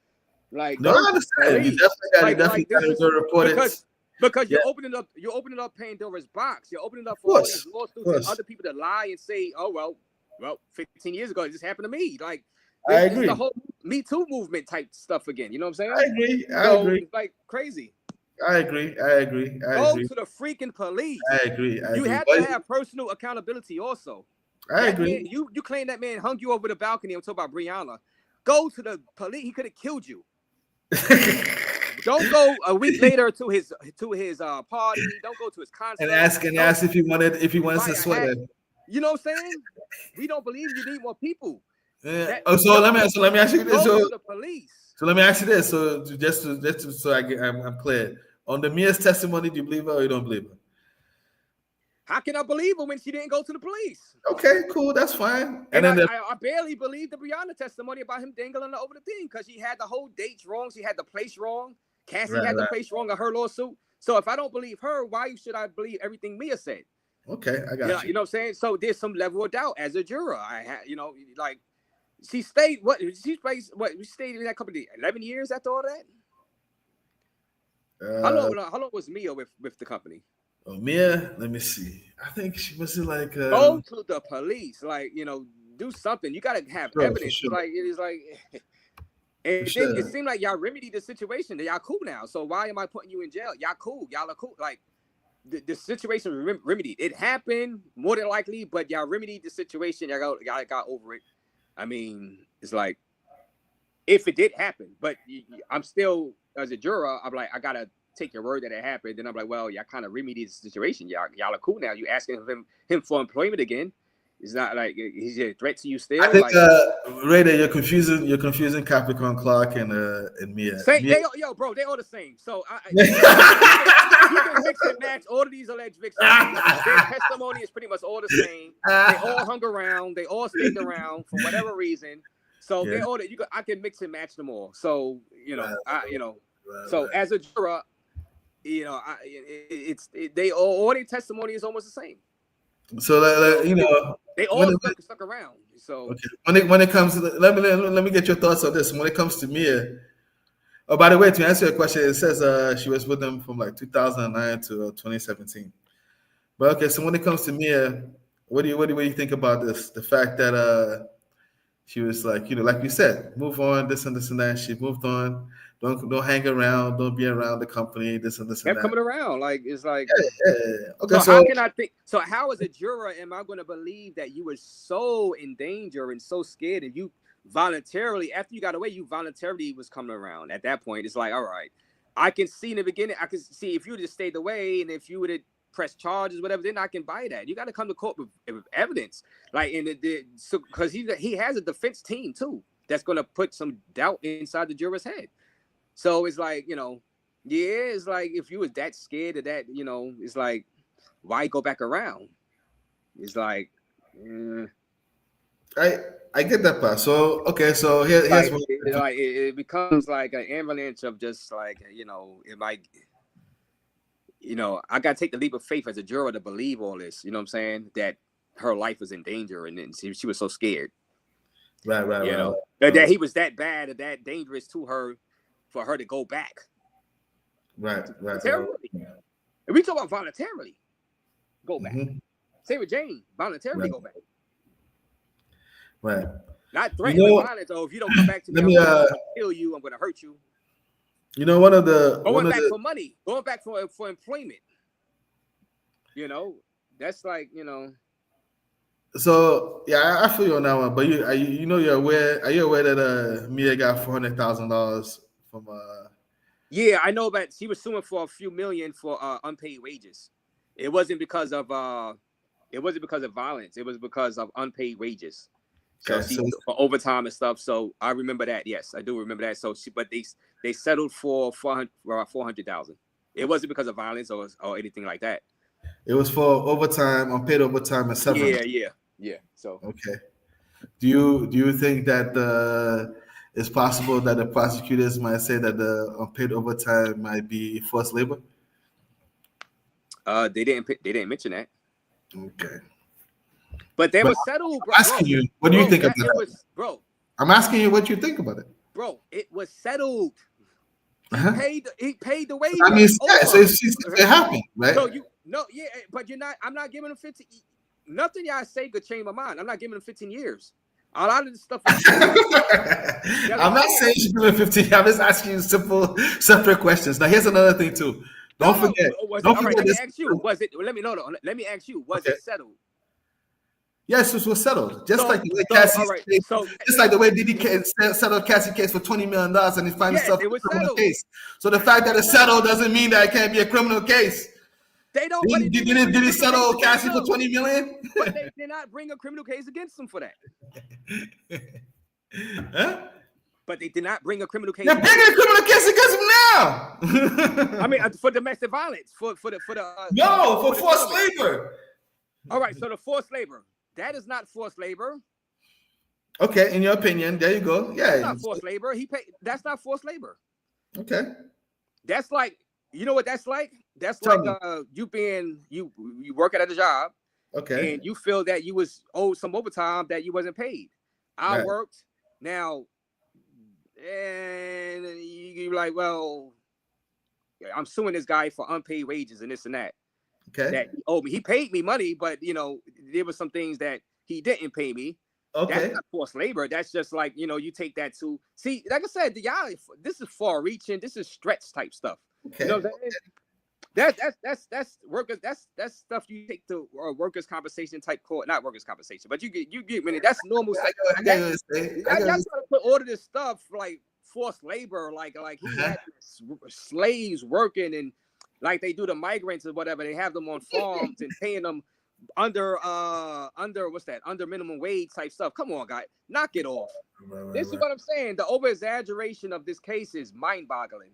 Like no, I understand. You definitely got to report it. Because you're opening up Pandora's box. You're opening up for all these lawsuits and other people to lie and say, oh well, 15 years ago, it just happened to me. Like I agree. The whole Me Too movement type stuff again. You know what I'm saying? I agree. It's like crazy. I agree. Go to the freaking police. I agree. You have to have personal accountability also. I agree. Man, you claim that man hung you over the balcony. I'm talking about Breonna. Go to the police. He could have killed you. Don't go a week later to his party. Don't go to his concert. And ask if he wanted to sweater. You know what I'm saying? We don't believe you need more people. Yeah. Let me ask you this. Go to the police. So let me ask you this. So just so I'm clear on the Mia's testimony, do you believe her or you don't believe her? How can I believe her when she didn't go to the police? Okay, cool, that's fine. And then I barely believe the Breonna testimony about him dangling over the thing because she had the whole dates wrong. She had the place wrong. Cassie had the place wrong of her lawsuit. So if I don't believe her, why should I believe everything Mia said? Okay, I got you. You know what I'm saying? So there's some level of doubt as a juror. I had, like she stayed. We stayed in that company 11 years after all that. How long was Mia with the company? Oh, Mia, let me see. I think she was like go to the police, like do something. You gotta have evidence. Sure. Like it is like, and it seemed like y'all remedied the situation. Y'all cool now. So why am I putting you in jail? Y'all cool. Y'all are cool. Like the situation was remedied. It happened more than likely, but y'all remedied the situation. Y'all got over it. I mean, it's like if it did happen, but I'm still as a juror. I'm like, I gotta take your word that it happened. Then I'm like, well, y'all kind of remedied the situation. Y'all are cool now. You asking him for employment again? It's not like he's a threat to you still. I think like, Raider, you're confusing Capricorn Clark and Mia. Yo, bro, they all the same. So you can mix and match all of these alleged victims. Their testimony is pretty much all the same. They all hung around. They all stayed around for whatever reason. So they all I can mix and match them all. So so as a juror, they all their testimony is almost the same. So they all stuck around. So when it comes to let me get your thoughts on this. When it comes to Mia, oh, by the way, to answer your question, it says she was with them from like 2009 to 2017. But okay, so when it comes to Mia, what do you think about this? The fact that she was like, like you said, move on, this and this and that. She moved on. Don't hang around. Don't be around the company. This and this and that. Coming around, like it's like. Yeah. Okay, so how can I think? So how, as a juror, am I going to believe that you were so in danger and so scared, and you voluntarily, after you got away, you voluntarily was coming around? At that point, it's like, all right, I can see in the beginning. I can see if you would have stayed away, and if you would have pressed charges, whatever, then I can buy that. You got to come to court with evidence, like so because he has a defense team too that's going to put some doubt inside the juror's head. So it's like, it's like if you was that scared of that, it's like, why go back around? It's like, I get that part. So okay, so here's like, what it becomes like an avalanche of just like, it might, I gotta take the leap of faith as a juror to believe all this. You know what I'm saying? That her life was in danger, and then she was so scared. Right. That he was that bad or that dangerous to her for her to go back. Right. Voluntarily. And we talk about voluntarily go back. Mm-hmm. Same with Jane, voluntarily go back. Right. Not threatening violence. Oh, if you don't come back to me, I'm gonna kill you. I'm gonna hurt you. One of the going back for money, going back for employment. That's like So yeah, I feel you on that one. But you're aware? Are you aware that Mia got $400,000 from Yeah, I know, but she was suing for a few million for unpaid wages. It wasn't because of violence. It was because of unpaid wages. So for overtime and stuff. So I remember that. Yes, I do remember that. So but they settled for $400,000. It wasn't because of violence or anything like that. It was for overtime, unpaid overtime, and severance. Yeah. So okay. Do you think that it's possible that the prosecutors might say that the unpaid overtime might be forced labor? They didn't mention that. Okay. But they were settled. I'm asking you, what do you think about that? I'm asking you what you think about it. Bro, it was settled. He paid the wages. I mean, so it happened, right? So but I'm not giving him 15. Nothing y'all say could change my mind. I'm not giving him 15 years. A lot of this stuff. I'm not saying you should give him 15. I'm just asking you simple, separate questions. Now, here's another thing too. Don't forget. Let me ask you. Was it? Let me ask you. Was it settled? Yes, this was settled. Just like the way Cassie's case, just like the way Diddy settled Cassie's case for $20 million and he finds himself in a criminal case. So the fact that it's settled doesn't mean that it can't be a criminal case. They don't. Did he settle Cassie for $20 million? But they did not bring a criminal case against him for that. Huh? But they did not bring a criminal case. They're bringing a criminal case against him now. I mean, for domestic violence, for forced labor. All right, so the forced labor. That is not forced labor. Okay, in your opinion, there you go. Yeah, that's not forced labor. That's not forced labor. Okay. That's like, you know what that's like? That's like you working at a job. Okay. And you feel that you was owed some overtime that you wasn't paid. I worked. Now, and you're like, well, I'm suing this guy for unpaid wages and this and that. Okay. That he owed me. He paid me money, but there were some things that he didn't pay me. Okay. That's not forced labor. That's just like, you take that to see, like I said, y'all, this is far reaching. This is stretch type stuff. Okay. You know what I'm saying? That's workers. That's stuff you take to workers' compensation type court, not workers' compensation, but you get. I mean, that's normal stuff. I got what you're saying. Y'all trying to put all of this stuff like forced labor, like he had slaves working and like they do the migrants or whatever. They have them on farms and paying them under what's that? Under minimum wage type stuff. Come on, guy, knock it off. This is what I'm saying. The over exaggeration of this case is mind boggling.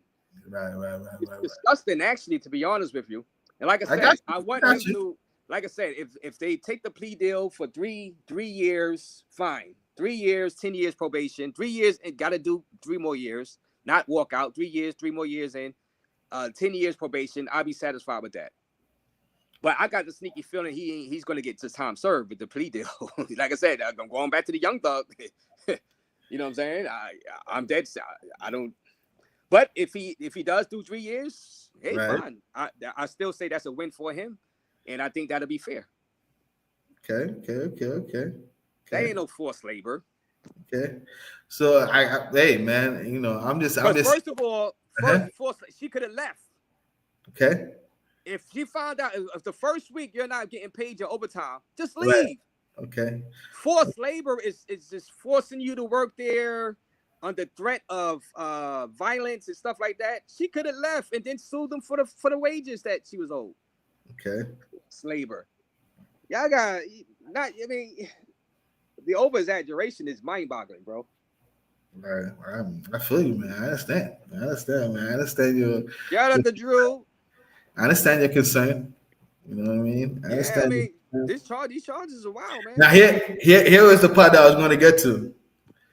Right. It's disgusting, actually, to be honest with you. And like I said, I want him to, like I said, if they take the plea deal for three years, fine. 3 years, 10 years probation, 3 years, and got to do 3 more years, not walk out. 3 years, 3 more years in, 10 years probation. I'll be satisfied with that. But I got the sneaky feeling he's going to get his time served with the plea deal. Like I said, I'm going back to the young thug. You know what I'm saying? I'm dead. I don't. But if he does do 3 years, hey, fine. I still say that's a win for him, and I think that'll be fair. Okay. That ain't no forced labor. Okay. So hey man, you know, I'm just first of all, she could have left. Okay. If she found out if the first week you're not getting paid your overtime, just leave. Right. Okay. Forced labor is just forcing you to work there under threat of violence and stuff like that. She could have left and then sued them for the wages that she was owed. Okay. Labor. Y'all got not. I mean, the over exaggeration is mind boggling, bro. Right. I feel you, man. I understand, man. I understand your. Y'all at the drill. I understand your concern. You know what I mean? I understand. These charges are wild, man. Now here was the part that I was going to get to.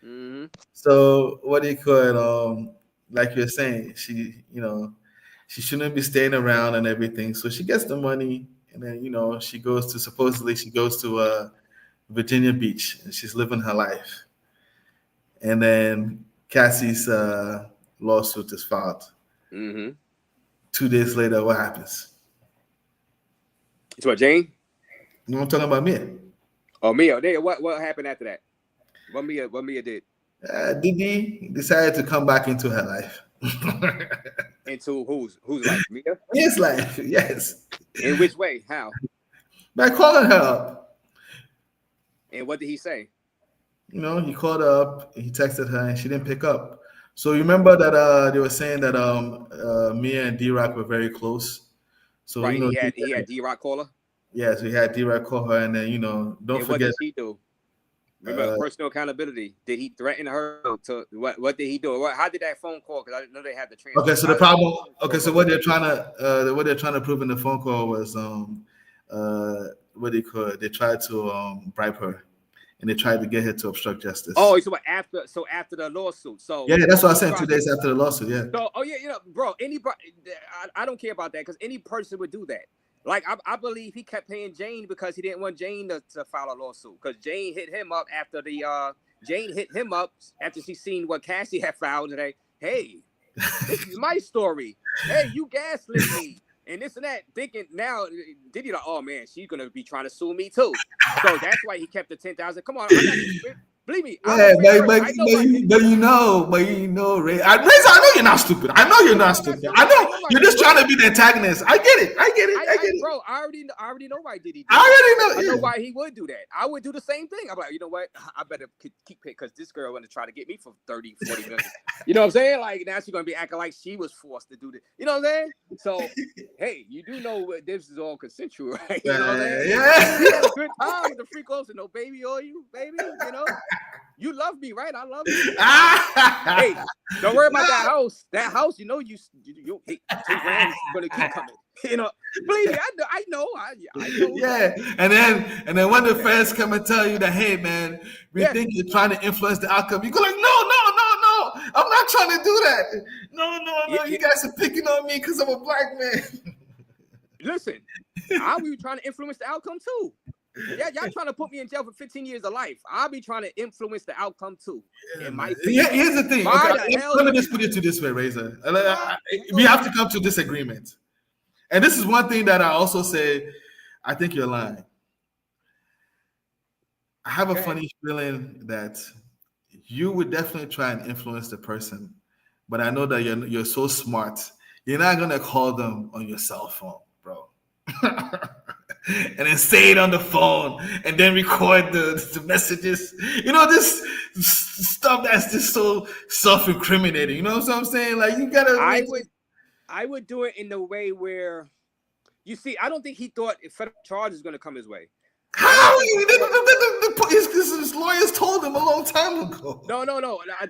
Mm-hmm. So what do you call it? Like you're saying, she shouldn't be staying around and everything. So she gets the money, and then she goes to Virginia Beach, and she's living her life. And then Cassie's lawsuit is filed. Mm-hmm. 2 days later, what happens? It's what, Jane? No, I'm talking about Mia. Oh, Mia. What happened after that? What Mia did? Diddy decided to come back into her life. Into whose life? Mia? Mia's life, yes. In which way? How? By calling her up. And what did he say? He called her up, he texted her, and she didn't pick up. So you remember that they were saying that Mia and D-Rock were very close. So right, he had D-Rock call her? Yes, we had D-Rock call her, and then don't forget. What did he do? Remember personal accountability. Did he threaten her to what did he do? How did that phone call? Because I didn't know they had the transcript. Okay, so the problem. Okay, so what they're trying to prove in the phone call was they tried to bribe her, and they tried to get her to obstruct justice. Oh, so after the lawsuit. So yeah, that's what I said. 2 days after the lawsuit. Yeah. So bro, anybody, I don't care about that because any person would do that. Like I believe he kept paying Jane because he didn't want Jane to file a lawsuit because Jane hit him up after she seen what Cassie had filed today. Hey, this is my story. Hey, you gaslit me and this and that. Thinking now Diddy like, oh man, she's gonna be trying to sue me too. So that's why he kept the 10,000. Come on, I'm not stupid. Believe me. Yeah, but you know, Ray. Raze, I know you're not stupid. I know you're not stupid. I know you're just trying to be the antagonist. I get it. Bro, I already know why Diddy. I know why he would do that. I would do the same thing. I'm like, you know what? I better keep it because this girl want to try to get me for 30, 40 million. You know what I'm saying? Like now she's gonna be acting like she was forced to do this. You know what I'm saying? So hey, you do know this is all consensual, right? You know what I'm saying? Yeah. You had a good time with the freakos and no baby or you, baby. You love me, right? I love you. Hey, don't worry about that house. That house, you hey, 10 grand is gonna keep coming. Believe me, I know. Yeah, and then when the fans come and tell you that, hey man, we think you're trying to influence the outcome, you go like, no, I'm not trying to do that. No, you guys are picking on me because I'm a black man. Listen, I'll be trying to influence the outcome too. Yeah, y'all trying to put me in jail for 15 years of life. I'll be trying to influence the outcome too. Here's the thing. Okay, let me just put it to this way, Razor. We have to come to this agreement. And this is one thing that I also say, I think you're lying. I have a funny feeling that you would definitely try and influence the person, but I know that you're so smart. You're not gonna call them on your cell phone, bro. And then say it on the phone and then record the messages. You know, this stuff that's just so self-incriminating. You know what I'm saying? Like you gotta I would do it in the way where, you see, I don't think he thought federal charge is going to come his way. How? His lawyers told him a long time ago. No.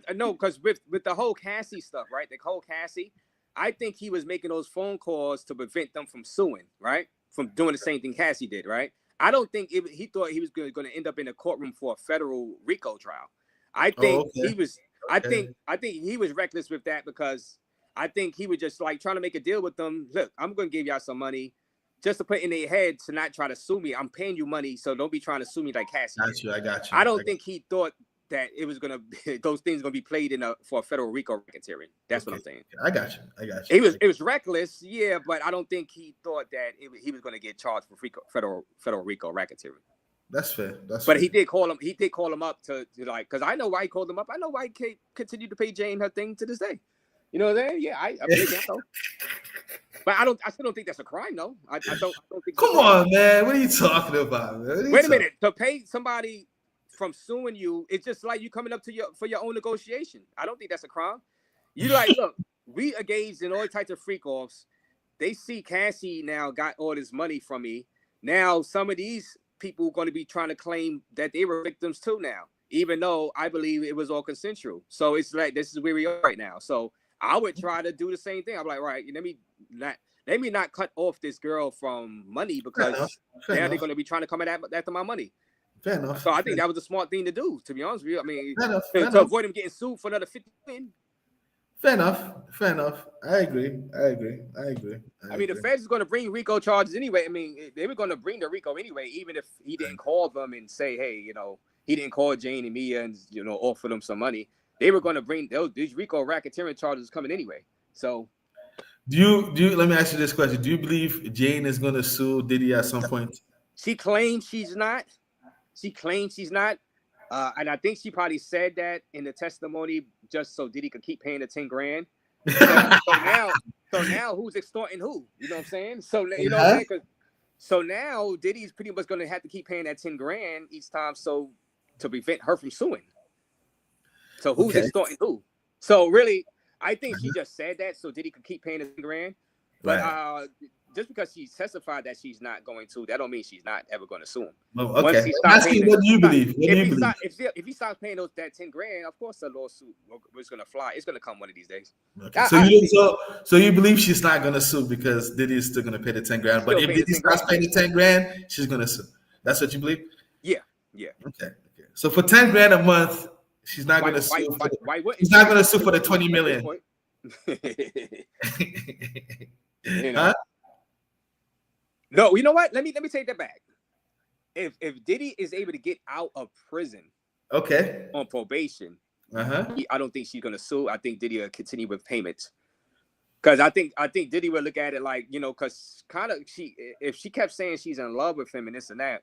I know, because with the whole Cassie stuff, right? The whole Cassie, I think he was making those phone calls to prevent them from suing, right? From doing the same thing Cassie did, right? I don't think he thought he was going to end up in a courtroom for a federal Rico trial. I think he was. Okay. I think he was reckless with that, because I think he was just like trying to make a deal with them. Look, I'm going to give y'all some money just to put in their head to not try to sue me. I'm paying you money, so don't be trying to sue me like Cassie. I got you. I don't think he thought that it was gonna those things gonna be played in for a federal Rico racketeering. That's what I'm saying. I got you. It was reckless, yeah, but I don't think he thought that he was gonna get charged for federal Rico racketeering. That's fair. But he did call him. He did call him up to like, because I know why he called him up. I know why he continued to pay Jane her thing to this day. You know what I'm saying? Yeah, I believe that though. But I still don't think that's a crime, though. I don't think. Come on, man. What are you talking about, man? Wait a minute. To pay somebody from suing you, it's just like you coming up to for your own negotiation. I don't think that's a crime. You like, look, we engaged in all types of freak offs. They see Cassie now got all this money from me. Now some of these people are going to be trying to claim that they were victims too now, even though I believe it was all consensual. So it's like, this is where we are right now. So I would try to do the same thing. I'm like, right, let me not cut off this girl from money, because now they're going to be trying to come after my money. Fair enough. So I think that was a smart thing to do, to be honest with you. I mean, fair avoid him getting sued for another 50 million. Fair enough. I agree. I mean, the feds is going to bring Rico charges anyway. I mean, they were going to bring the Rico anyway, even if he didn't call them and say, hey, he didn't call Jane and Mia and, offer them some money. They were going to bring these Rico racketeering charges coming anyway. So, do you? Let me ask you this question: do you believe Jane is going to sue Diddy at some point? She claims she's not. And I think she probably said that in the testimony just so Diddy could keep paying the $10,000. So now who's extorting who? You know what I'm saying? So you know what I'm saying? So now Diddy's pretty much going to have to keep paying that $10,000 each time, so to prevent her from suing. So who's extorting who? So really, I think she just said that so Diddy could keep paying the $10,000. But just because she testified that she's not going to, that don't mean she's not ever going to sue him. Oh, okay. What do you believe? If he stops paying that $10,000, of course the lawsuit was going to fly. It's going to come one of these days. Okay. So you believe she's not going to sue because Diddy is still going to pay the $10,000. But if Diddy starts paying the $10,000, she's going to sue. That's what you believe? Yeah. Okay. So for $10,000 a month, she's not going to sue. She's not going to sue for the $20 million. Huh? No, you know what? Let me take that back. If Diddy is able to get out of prison, on probation, I don't think she's gonna sue. I think Diddy will continue with payments, because I think Diddy will look at it like, because kind of if she kept saying she's in love with him and this and that,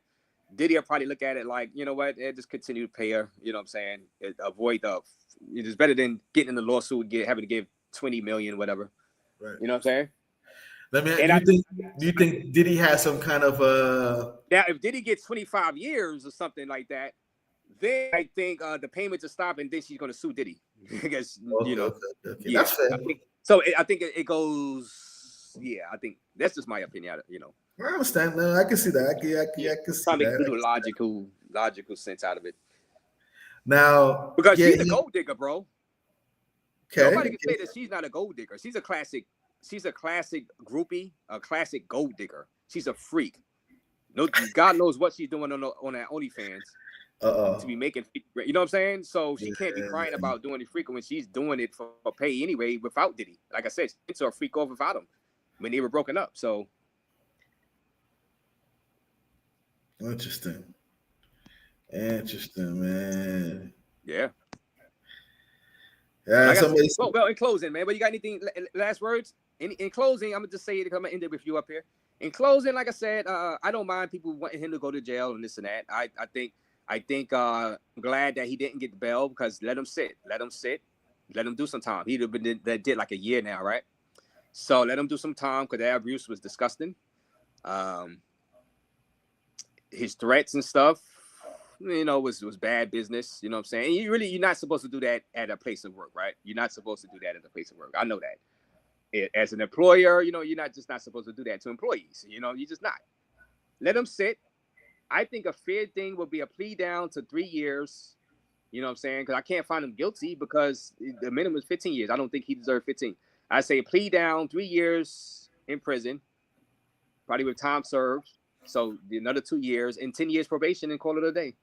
Diddy will probably look at it like, you know what, just continue to pay her. You know what I'm saying? Avoid it's better than getting in the lawsuit, having to give $20 million, whatever. Right. You know what I'm saying? Do you think Diddy has some kind of now if Diddy gets 25 years or something like that, then I think the payments will stop and then she's going to sue Diddy. Because okay. Yeah, that's fair. I think it goes. Yeah, I think that's just my opinion. I understand. No, I can see that. I can see probably that. logical sense out of it. Now, because she's a gold digger, bro. Okay. Nobody can say that she's not a gold digger. She's a classic groupie, a classic gold digger. She's a freak. No, God knows what she's doing on that OnlyFans to be making. You know what I'm saying? So she can't be crying about doing it freak when she's doing it for pay anyway without Diddy. Like I said, it's a freak off without him when they were broken up. So interesting, man. Yeah. Yeah. Well, in closing, man. But you got anything? Last words? In closing, I'm gonna just say it. I'm gonna end it with you up here. In closing, like I said, I don't mind people wanting him to go to jail and this and that. I think I'm glad that he didn't get the bail, because let him sit, let him do some time. He'd have been did like a year now, right? So let him do some time because that abuse was disgusting. His threats and stuff, was bad business. You know what I'm saying? And you're not supposed to do that at a place of work, right? You're not supposed to do that at a place of work. I know that. As an employer, you're not supposed to do that to employees. You're just not. Let them sit. I think a fair thing would be a plea down to 3 years. You know what I'm saying? Because I can't find him guilty because the minimum is 15 years. I don't think he deserved 15. I say plea down, 3 years in prison, probably with time served. So another 2 years and 10 years probation and call it a day.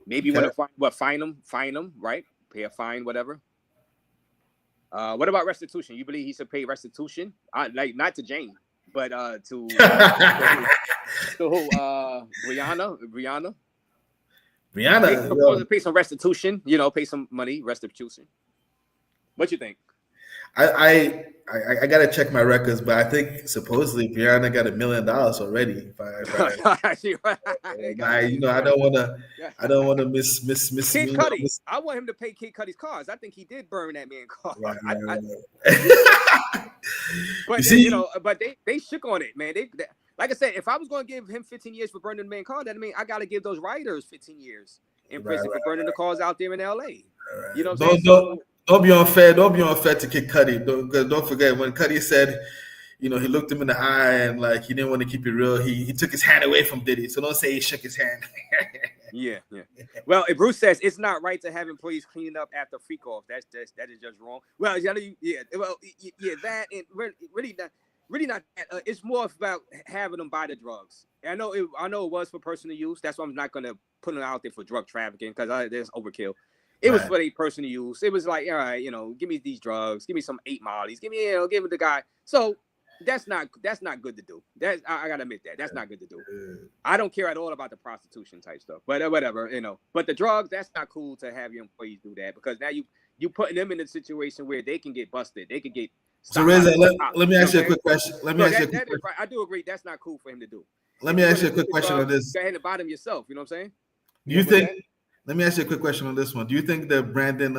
Maybe you want to fine him, right? Pay a fine, whatever. What about restitution? You believe he should pay restitution? Not to Jane, but to who? Brianna. He's supposed to pay some restitution. Pay some money, restitution. What you think? I gotta check my records, but I think supposedly Brianna got $1 million already. I don't wanna miss Kid Cudi. I want him to pay Kid Cudi's cars. I think he did burn that man car. But but they shook on it, man. They like I said, if I was going to give him 15 years for burning the man car, that mean I got to give those writers 15 years in prison for burning the cars out there in LA. You know what I'm saying? Don't be unfair. Don't be unfair to Kid Cudi. Don't forget when Cudi said, he looked him in the eye and he didn't want to keep it real. He took his hand away from Diddy. So don't say he shook his hand. Yeah. Well, if Bruce says it's not right to have employees cleaning up after freak off, that is just wrong. Well, that and really not that. It's more about having them buy the drugs. I know it was for personal use. That's why I'm not gonna put them out there for drug trafficking because there's overkill. It was for their personal use. It was like, all right, give me these drugs, give me some 8 mollies, give it the guy. So that's not good to do. I gotta admit that's not good to do. I don't care at all about the prostitution type stuff, but whatever, But the drugs, that's not cool to have your employees do that because now you putting them in a situation where they can get busted, they could get. So Raze, let me ask you a quick question. I do agree that's not cool for him to do. Let me ask you a quick question on this. Go ahead and buy them yourself. You know what I'm saying? Do you think? Let me ask you a quick question on this one. Do you think the Brandon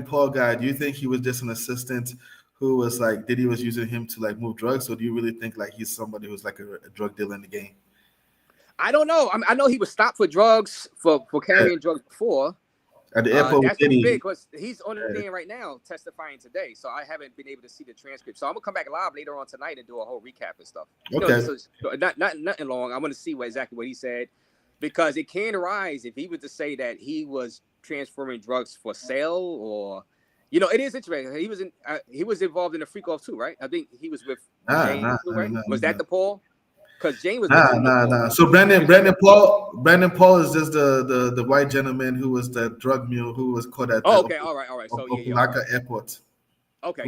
Paul guy? Do you think he was just an assistant who was Diddy was using him to move drugs, or do you really think he's somebody who's a drug dealer in the game? I don't know. I know he was stopped for drugs for carrying drugs before. At the airport, that's big because he's on the thing right now testifying today. So I haven't been able to see the transcript. So I'm gonna come back live later on tonight and do a whole recap and stuff. Okay. Not nothing long. I want to see exactly what he said because it can arise if he was to say that he was transferring drugs for sale or, it is interesting. He was involved in a freak off too, right? I think he was with Jane too, right? Was that the Paul? Because Jane was nah. So Brandon Paul is just the white gentleman who was the drug mule who was caught at all right. So airport. Okay,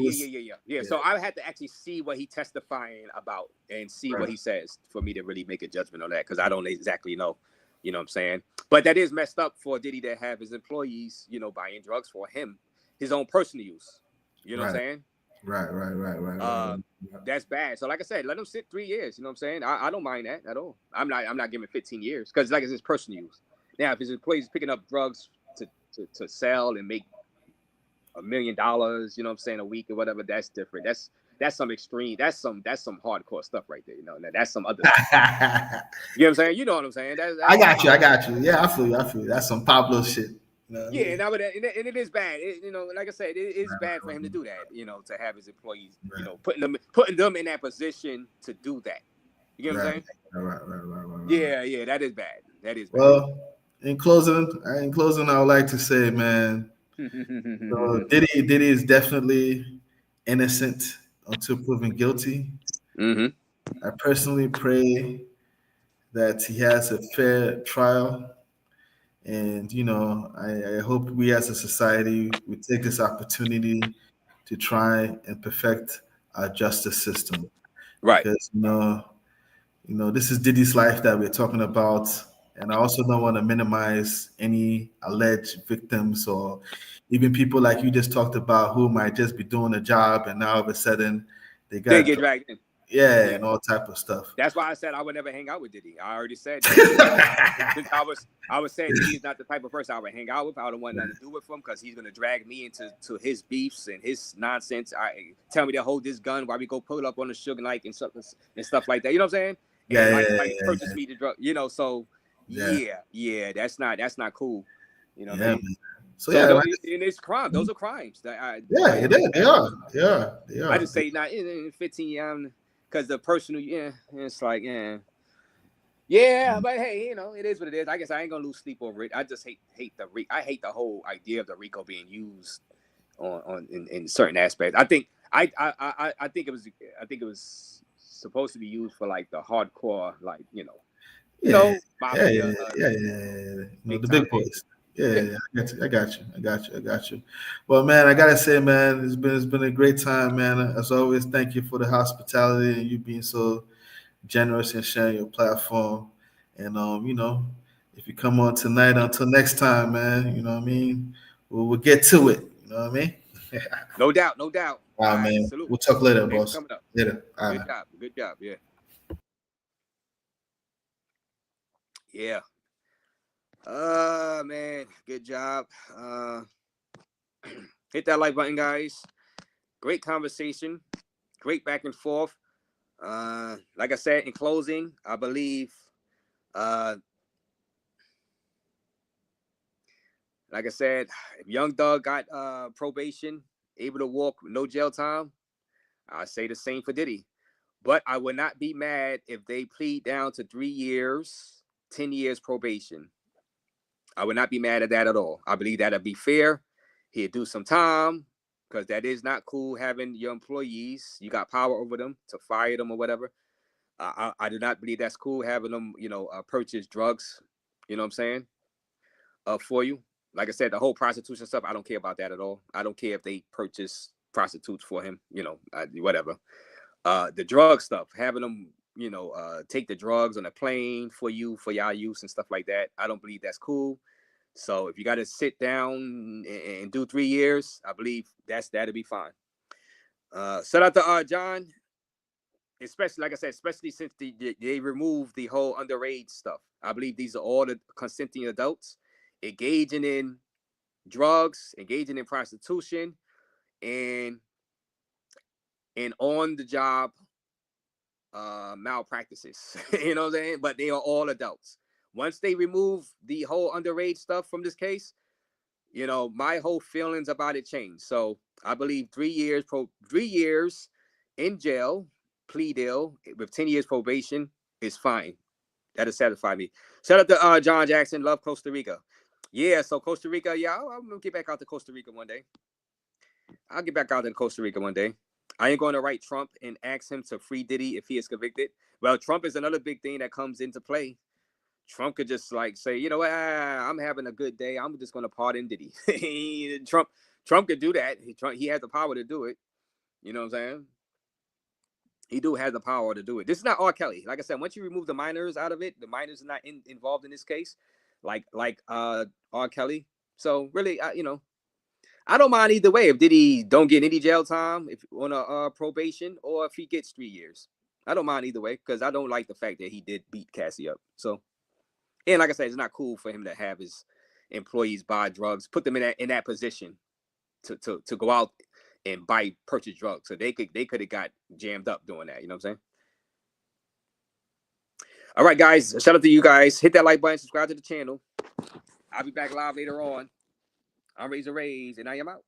yeah. So I had to actually see what he testifying about and see what he says for me to really make a judgment on that because I don't exactly know. You know what I'm saying? But that is messed up for Diddy to have his employees, buying drugs for him, his own personal use. You know what I'm saying? Right. That's bad. So like I said, let him sit 3 years. You know what I'm saying? I don't mind that at all. I'm not giving 15 years because like it's his personal use. Now, if his employees picking up drugs to sell and make $1 million, you know what I'm saying, a week or whatever, that's different. That's some extreme. That's some hardcore stuff right there. That's some other. You know what I'm saying? You know what I'm saying? I got you. Yeah, I feel you. That's some Pablo shit. And it is bad. Like I said, it is bad for him to do that. To have his employees, putting them in that position to do that. You know what I'm saying? Right. Yeah. That is bad. Well, in closing, I would like to say, man, Diddy is definitely innocent until proven guilty. Mm-hmm. I personally pray that he has a fair trial. And, I hope we as a society, we take this opportunity to try and perfect our justice system. Right. Because, this is Diddy's life that we're talking about. And I also don't want to minimize any alleged victims or even people like you just talked about who might just be doing a job and now all of a sudden they get dragged in. Yeah, and all type of stuff. That's why I said I would never hang out with Diddy. I already said that. Since I was saying Diddy is not the type of person I would hang out with. I don't want nothing to do with him because he's gonna drag me into his beefs and his nonsense. Tell me to hold this gun while we go pull up on the Sugar Night and stuff like that. You know what I'm saying? And purchase me the drug. You know, so yeah, that's not cool. You know what I mean? So and it's crime. Those are crimes. They are. I just say not in 15 because the person who it's like but hey, you know, it is what it is. I guess I ain't gonna lose sleep over it. I just hate the whole idea of the Rico being used in certain aspects. I think it was supposed to be used for like the hardcore, like mafia, the big boys. Yeah, I got you. Well, man, I gotta say, man, it's been a great time, man. As always, thank you for the hospitality and you being so generous and sharing your platform. And if you come on tonight, until next time, man, you know what I mean. We'll get to it. You know what I mean. No doubt. All right, man. Salute. We'll talk later, boss. Coming up. Later. Good job. Yeah. Yeah. Man, good job. Hit that like button, guys. Great conversation. Great back and forth. Like I said, in closing, I believe, like I said, if Young Thug got probation, able to walk, no jail time, I say the same for Diddy. But I would not be mad if they plead down to 3 years, 10 years probation. I would not be mad at that at all. I believe that'd be fair. He'd do some time because that is not cool having your employees. You got power over them to fire them or whatever. I do not believe that's cool having them, purchase drugs, you know what I'm saying, for you. Like I said, the whole prostitution stuff, I don't care about that at all. I don't care if they purchase prostitutes for him, whatever. The drug stuff, having them, take the drugs on a plane for y'all use and stuff like that. I don't believe that's cool. So if you got to sit down and do 3 years, I believe that'll be fine. Shout out to John, especially, like I said, especially since they removed the whole underage stuff. I believe these are all the consenting adults engaging in drugs, engaging in prostitution, and on the job malpractices. You know what I'm saying? But they are all adults. Once they remove the whole underage stuff from this case, my whole feelings about it changed. So I believe 3 years, 3 years in jail, plea deal with 10 years probation is fine. That'll satisfy me. Shout out to John Jackson. Love Costa Rica. Yeah, so Costa Rica, I'm gonna get back out to Costa Rica one day. I'll get back out to Costa Rica one day. I ain't going to write Trump and ask him to free Diddy if he is convicted. Well, Trump is another big thing that comes into play. Trump could just like say, you know what, I'm having a good day. I'm just going to pardon Diddy. Trump could do that. He has the power to do it. You know what I'm saying? He do have the power to do it. This is not R. Kelly. Like I said, once you remove the minors out of it, the minors are not involved in this case, like R. Kelly. So really, I don't mind either way if Diddy don't get any jail time if on a probation or if he gets 3 years. I don't mind either way because I don't like the fact that he did beat Cassie up. So, and like I said, it's not cool for him to have his employees buy drugs, put them in that position to go out and purchase drugs. So they could have got jammed up doing that. You know what I'm saying? All right, guys. Shout out to you guys. Hit that like button. Subscribe to the channel. I'll be back live later on. I'm Raze, and I am out.